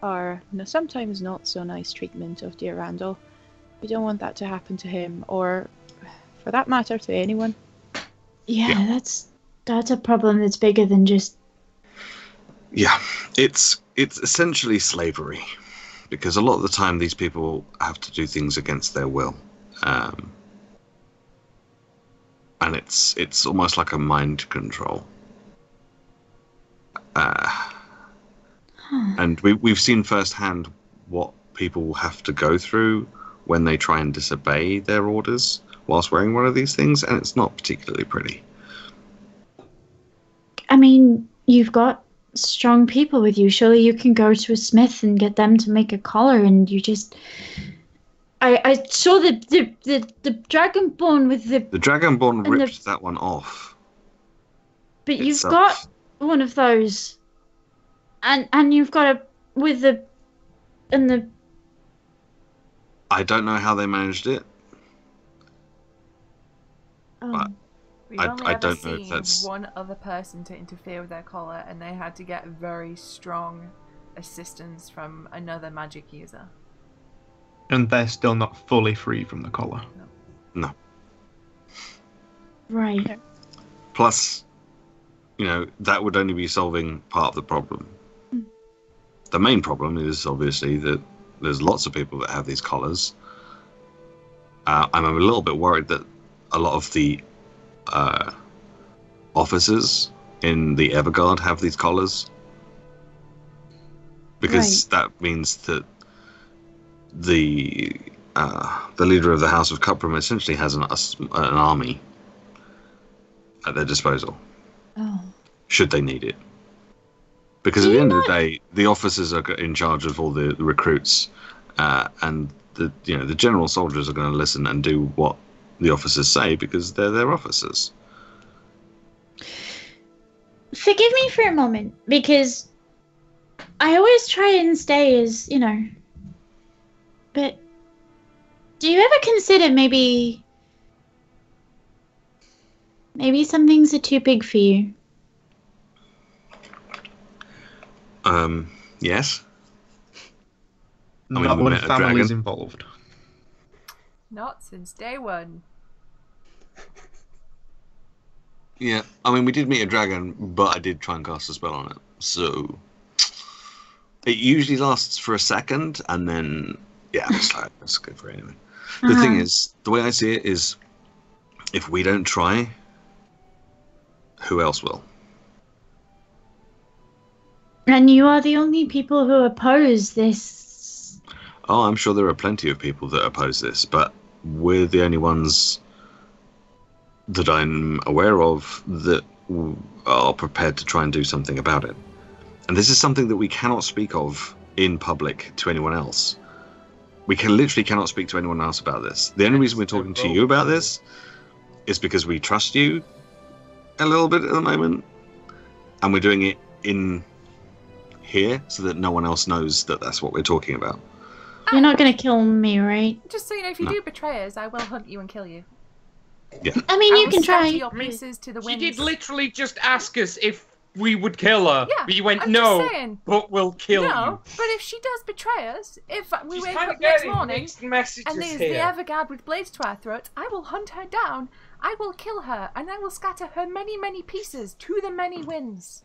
our sometimes not so nice treatment of dear Randall, we don't want that to happen to him, or for that matter, to anyone. Yeah, that's a problem that's bigger than just... Yeah, it's essentially slavery, because a lot of the time these people have to do things against their will, and it's almost like a mind control. And we've seen firsthand what people have to go through when they try and disobey their orders whilst wearing one of these things, and it's not particularly pretty. I mean, you've got strong people with you. Surely you can go to a smith and get them to make a collar, and you just... I saw the dragonborn with the... The dragonborn ripped that one off. But you've got one of those. And you've got a... with the... and the... I don't know how they managed it. But We've I only ever don't know if seen that's... one other person to interfere with their collar, and they had to get very strong assistance from another magic user. And they're still not fully free from the collar. No. Right. Plus, you know, that would only be solving part of the problem. Mm. The main problem is obviously that there's lots of people that have these collars. I'm a little bit worried that a lot of the officers in the Everguard have these collars. Because that means that the leader of the House of Cuprum essentially has an army at their disposal. Oh. Should they need it. Because at the end of the day, the officers are in charge of all the recruits, and the general soldiers are going to listen and do what the officers say because they're their officers. Forgive me for a moment, because I always try and stay as, but do you ever consider maybe some things are too big for you? Yes. Not when family's involved. Not since day one. Yeah, I mean, we did meet a dragon, but I did try and cast a spell on it. So it usually lasts for a second, and then, yeah, that's good for anyway. The thing is, the way I see it is, if we don't try, who else will? And you are the only people who oppose this. Oh, I'm sure there are plenty of people that oppose this, but we're the only ones that I'm aware of that are prepared to try and do something about it. And this is something that we cannot speak of in public to anyone else. We literally cannot speak to anyone else about this. The only reason we're talking to you about this is because we trust you a little bit at the moment, and we're doing it in here so that no one else knows that that's what we're talking about. You're not going to kill me, right? Just so you know, if you do betray us, I will hunt you and kill you. Yeah. I mean, you can try. Your pieces to the She winds. did literally just ask us if we would kill her. Yeah, but you went, I'm no, just saying. but we'll kill No, you. but if she does betray us, if we She's wake kinda up next getting morning mixed messages and there's here. the Everguard with blades to our throats, I will hunt her down, I will kill her, and I will scatter her many, many pieces to the many winds.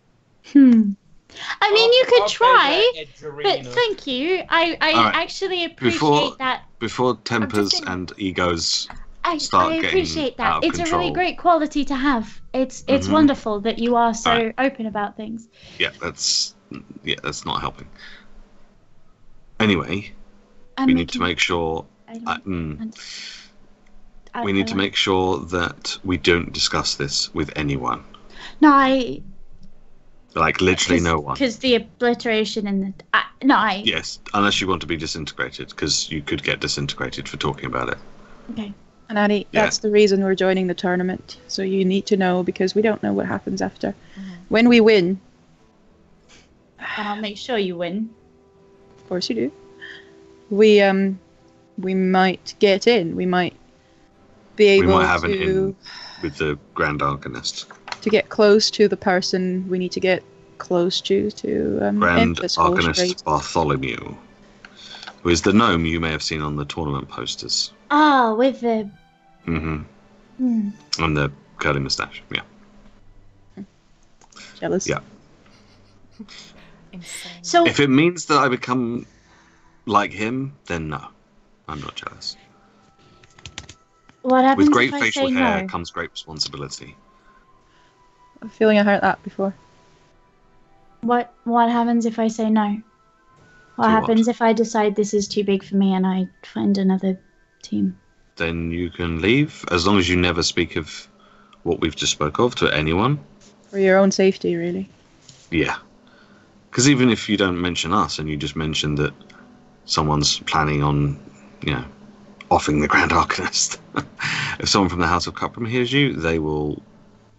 I mean, you could I'll try, pay that, but Edgerino. thank you. I Alright. actually appreciate that. Before tempers and egos I start appreciate getting out that. of It's a really control. great quality to have. It's wonderful that you are so open about things. Yeah, that's not helping. Anyway, I'm we need to making- make sure. I don't We need to make sure that we don't discuss this with anyone. No, Like literally no one. Because the obliteration and the Yes, unless you want to be disintegrated, because you could get disintegrated for talking about it. Okay. And Annie, Yeah. that's the reason we're joining the tournament. So you need to know, because we don't know what happens after. When we win, And I'll make sure you win. of course you do, we might get in. We might be We able might have an to in with the Grand Arcanist. get close to the person we need to get close to Grand end this whole charade. Arcanist Bartholomew, who is the gnome you may have seen on the tournament posters. Oh, with the... Mm-hmm. And the curly moustache, yeah. Jealous? Yeah. Insane. So, If it means that I become like him, then no. I'm not jealous. what happens With great if I facial say hair no? comes great responsibility. I'm feeling I heard that before. What happens if I say no? What To happens if I decide this is too big for me and I find another team? Then you can leave, as long as you never speak of what we've just spoke of to anyone. For your own safety, really. Yeah. Because even if you don't mention us and you just mention that someone's planning on, offing the Grand Arcanist, if someone from the House of Cuprum hears you, they will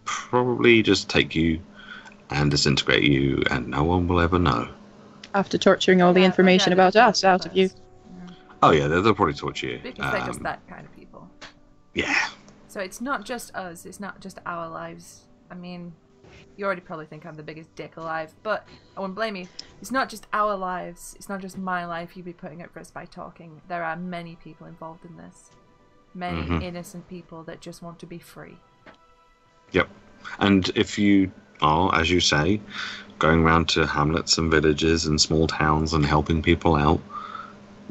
probably just take you and disintegrate you, and no one will ever know. After torturing all the information about us out of you. Oh yeah, they'll probably torture you. Because they're just that kind of people. Yeah. So it's not just us, it's not just our lives. I mean, you already probably think I'm the biggest dick alive, but I wouldn't blame you. It's not just our lives, it's not just my life you'd be putting at risk by talking. There are many people involved in this. Many innocent people that just want to be free. Yep. And if you are, as you say, going around to hamlets and villages and small towns and helping people out,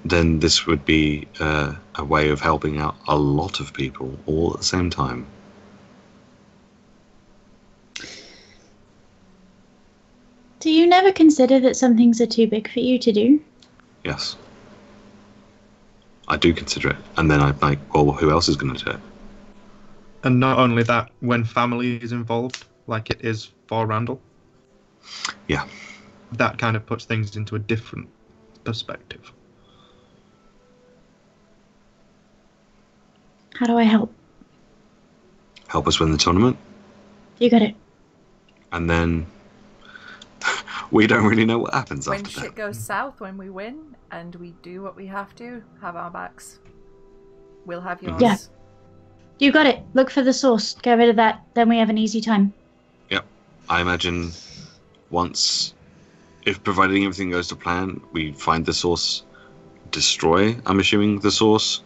then this would be a way of helping out a lot of people all at the same time. Do you never consider that some things are too big for you to do? Yes. I do consider it. And then I'm like, well, who else is going to do it? And not only that, when family is involved, like it is for Randall. Yeah. That kind of puts things into a different perspective. How do I help? Help us win the tournament. You got it. And then we don't really know what happens When after shit that. goes south, when we win, and we do what we have to, have our backs. We'll have yours. Yeah. You got it. Look for the source. Get rid of that. Then we have an easy time. Yep. I imagine once, if providing everything goes to plan, we find the source, destroy, I'm assuming, the source,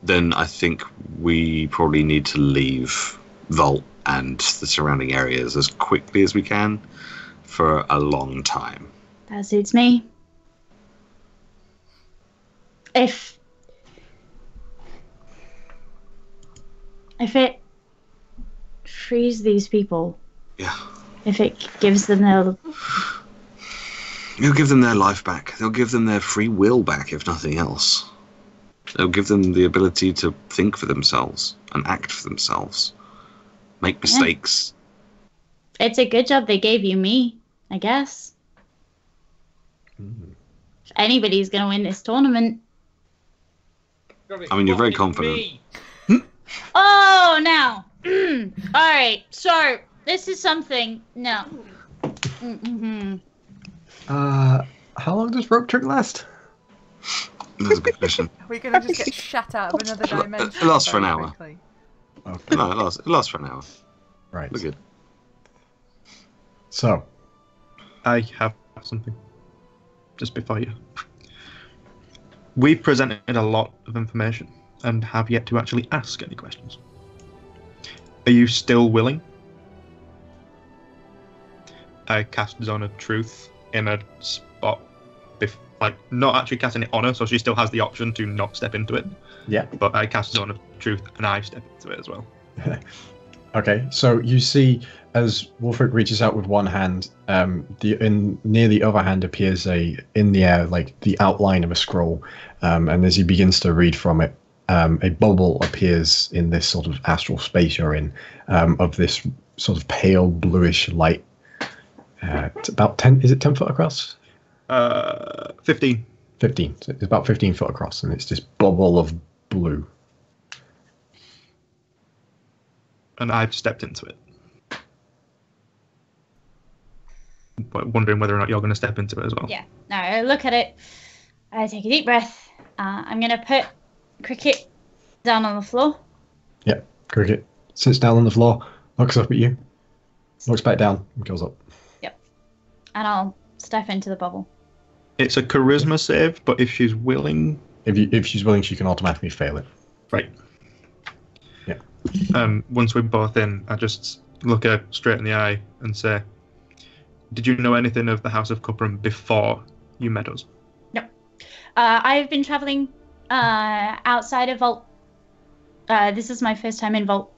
then I think we probably need to leave Vault and the surrounding areas as quickly as we can for a long time. That suits me. If it frees these people, Yeah. if it gives them their... It'll give them their life back. They'll give them their free will back, if nothing else. It'll give them the ability to think for themselves and act for themselves. Make mistakes. It's a good job they gave you me, I guess. If anybody's going to win this tournament. I mean, you're very confident. Oh, now. All right, so this is something. No. How long does rope trick last? That's a good question. Are we going to just get shut out of another dimension? It lasts for an very hour. quickly? Okay. No, it lasts for an hour. Right. We're good. So, I have something just before you. We've presented a lot of information and have yet to actually ask any questions. Are you still willing? I cast Zone of Truth in a spot, like not actually casting it on her, so she still has the option to not step into it. yeah. But I cast Zone of Truth and I step into it as well. Okay, so you see as Wulfric reaches out with one hand, near the other hand appears in the air like the outline of a scroll, and as he begins to read from it, a bubble appears in this sort of astral space you're in, of this sort of pale bluish light. It's about 10. Is it 10 foot across? 15. 15. So it's about 15 foot across, and it's this bubble of blue. And I've stepped into it. But wondering whether or not you're going to step into it as well. Yeah. No, I look at it. I take a deep breath. I'm going to put Cricket down on the floor. Yeah, Cricket sits down on the floor, looks up at you, looks back down, and goes up. Yep. And I'll step into the bubble. It's a charisma save, but if she's willing... If she's willing, she can automatically fail it. Right. Yeah. Once we're both in, I just look her straight in the eye and say, did you know anything of the House of Cuprum before you met us? No. I've been traveling outside of Vault. This is my first time in Vault.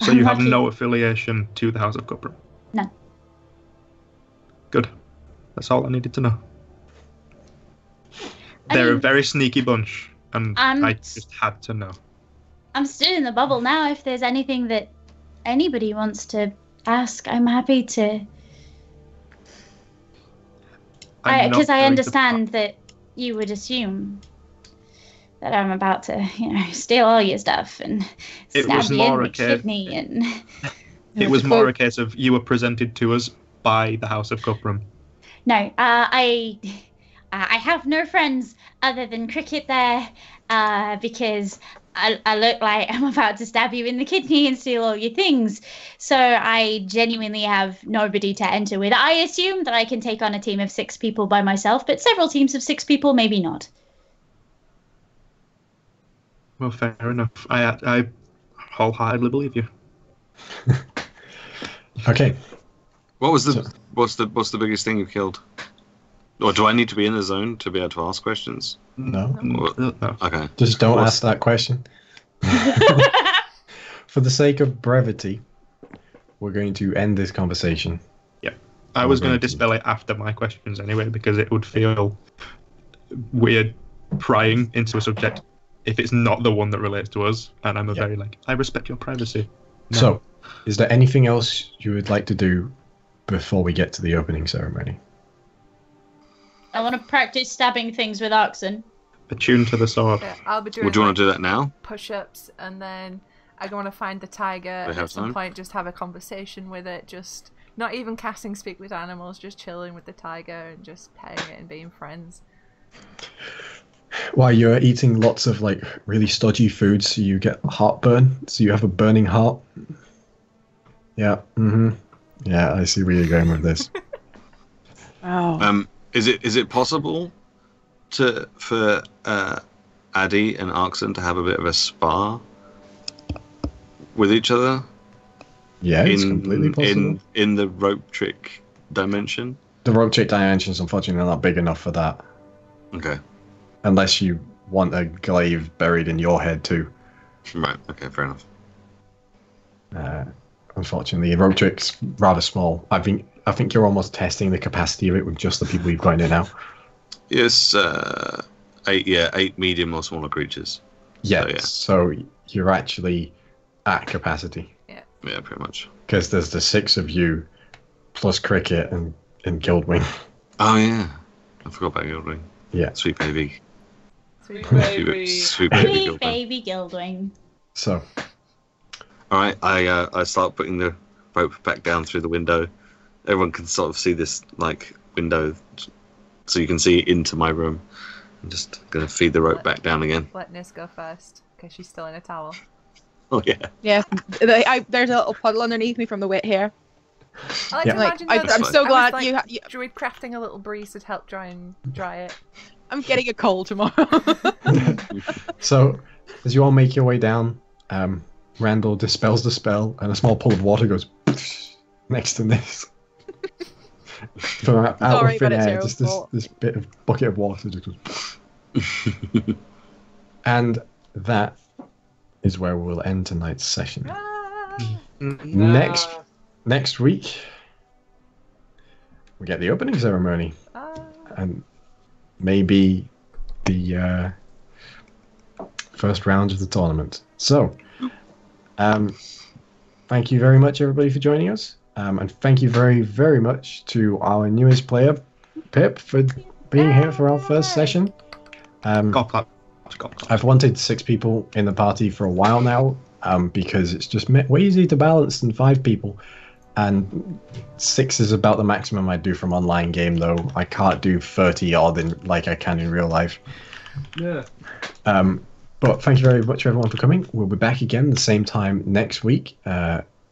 So you have no affiliation to the House of Cuprum? None. Good. That's all I needed to know. They're a very sneaky bunch, and I just had to know. I'm still in the bubble now. If there's anything that anybody wants to ask, I'm happy to. Because I understand that you would assume that I'm about to, steal all your stuff and stab you in the kidney and. It was more a case of you were presented to us by the House of Cuprum. No, I have no friends other than Cricket there, because I look like I'm about to stab you in the kidney and steal all your things. So I genuinely have nobody to enter with. I assume that I can take on a team of 6 people by myself, but several teams of 6 people, maybe not. Well, fair enough. I wholeheartedly believe you. Okay. What's the biggest thing you've killed? Or do I need to be in the zone to be able to ask questions? No. No. Okay. Just don't ask that question. For the sake of brevity, we're going to end this conversation. Yep. I was going to dispel it after my questions anyway, because it would feel weird prying into a subject if it's not the one that relates to us. And I'm very I respect your privacy. No. So, is there anything else you would like to do before we get to the opening ceremony? I want to practice stabbing things with Arxan. Attuned to the sword. Yeah, I'll be doing Would you want to do that now? push-ups, and then I want to find the tiger and at some point just have a conversation with it, just not even casting speak with animals, just chilling with the tiger and just petting it and being friends. While you're eating lots of like really stodgy foods, so you get heartburn, so you have a burning heart. Yeah. Yeah, I see where you're going with this. Wow. Is it possible for Addy and Arxan to have a bit of a spar with each other? Yeah, it's completely possible. In the rope trick dimension? The rope trick dimensions, unfortunately, are not big enough for that. Okay. Unless you want a glaive buried in your head too. Right, okay, fair enough. Unfortunately, the rope trick's rather small. I think you're almost testing the capacity of it with just the people you've got in it now. Yes, 8 medium or smaller creatures. Yeah, so you're actually at capacity. Yeah, pretty much. Because there's the 6 of you, plus Cricket and Guildwing. Oh yeah, I forgot about Guildwing. Yeah. Sweet baby. Sweet baby. Sweet baby Sweet Guildwing. baby Guildwing. So. Alright, I start putting the rope back down through the window. Everyone can sort of see this like window, so you can see into my room. I'm just gonna feed the rope back down again. Let Niss go first, because she's still in a towel. Oh yeah. Yeah, there's a little puddle underneath me from the wet hair. I like to imagine though, that I'm so glad like, you. Druid crafting a little breeze would help dry it. I'm getting a cold tomorrow. So, as you all make your way down, Randall dispels the spell, and a small pool of water goes next to this. From out of thin air, just this bit of bucket of water just goes. And that is where we'll end tonight's session. Next week, we get the opening ceremony, and maybe the first round of the tournament. So, thank you very much, everybody, for joining us. And thank you very, very much to our newest player, Pip, for being here for our first session. I've wanted 6 people in the party for a while now, because it's just way easier to balance than 5 people. And 6 is about the maximum I do from online game, though. I can't do 30 odd like I can in real life. Yeah. But thank you very much, everyone, for coming. We'll be back again the same time next week,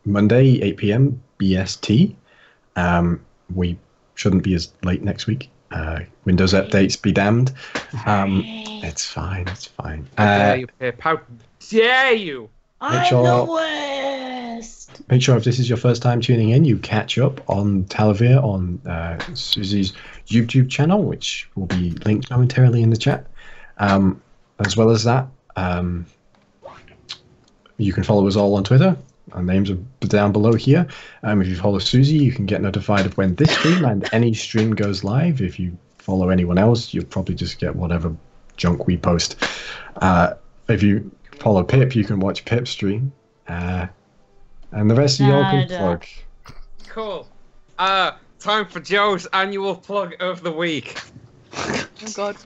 Monday, 8 p.m. BST. We shouldn't be as late next week. Windows updates be damned. It's fine. It's fine. How dare you, Pip? How dare you? I'm the worst. Make sure if this is your first time tuning in, you catch up on Talevyrr on Susie's YouTube channel, which will be linked momentarily in the chat. As well as that, you can follow us all on Twitter. Our names are down below here. If you follow Susie, you can get notified of when this stream and any stream goes live. If you follow anyone else, you'll probably just get whatever junk we post. If you follow Pip, you can watch Pip's stream. And the rest of y'all can plug. Cool. Time for Joe's annual plug of the week. Oh God.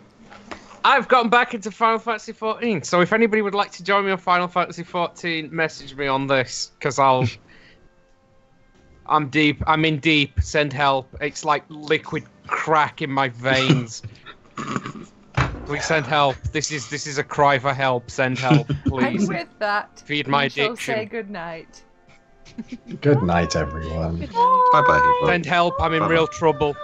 I've gotten back into Final Fantasy XIV, so if anybody would like to join me on Final Fantasy XIV, message me on this, because I'm in deep, send help. It's like liquid crack in my veins. Please send help. This is a cry for help. Send help, please. And with that, feed my shall addiction. say good night. Good night, everyone. Bye-bye. Send help, I'm in real trouble.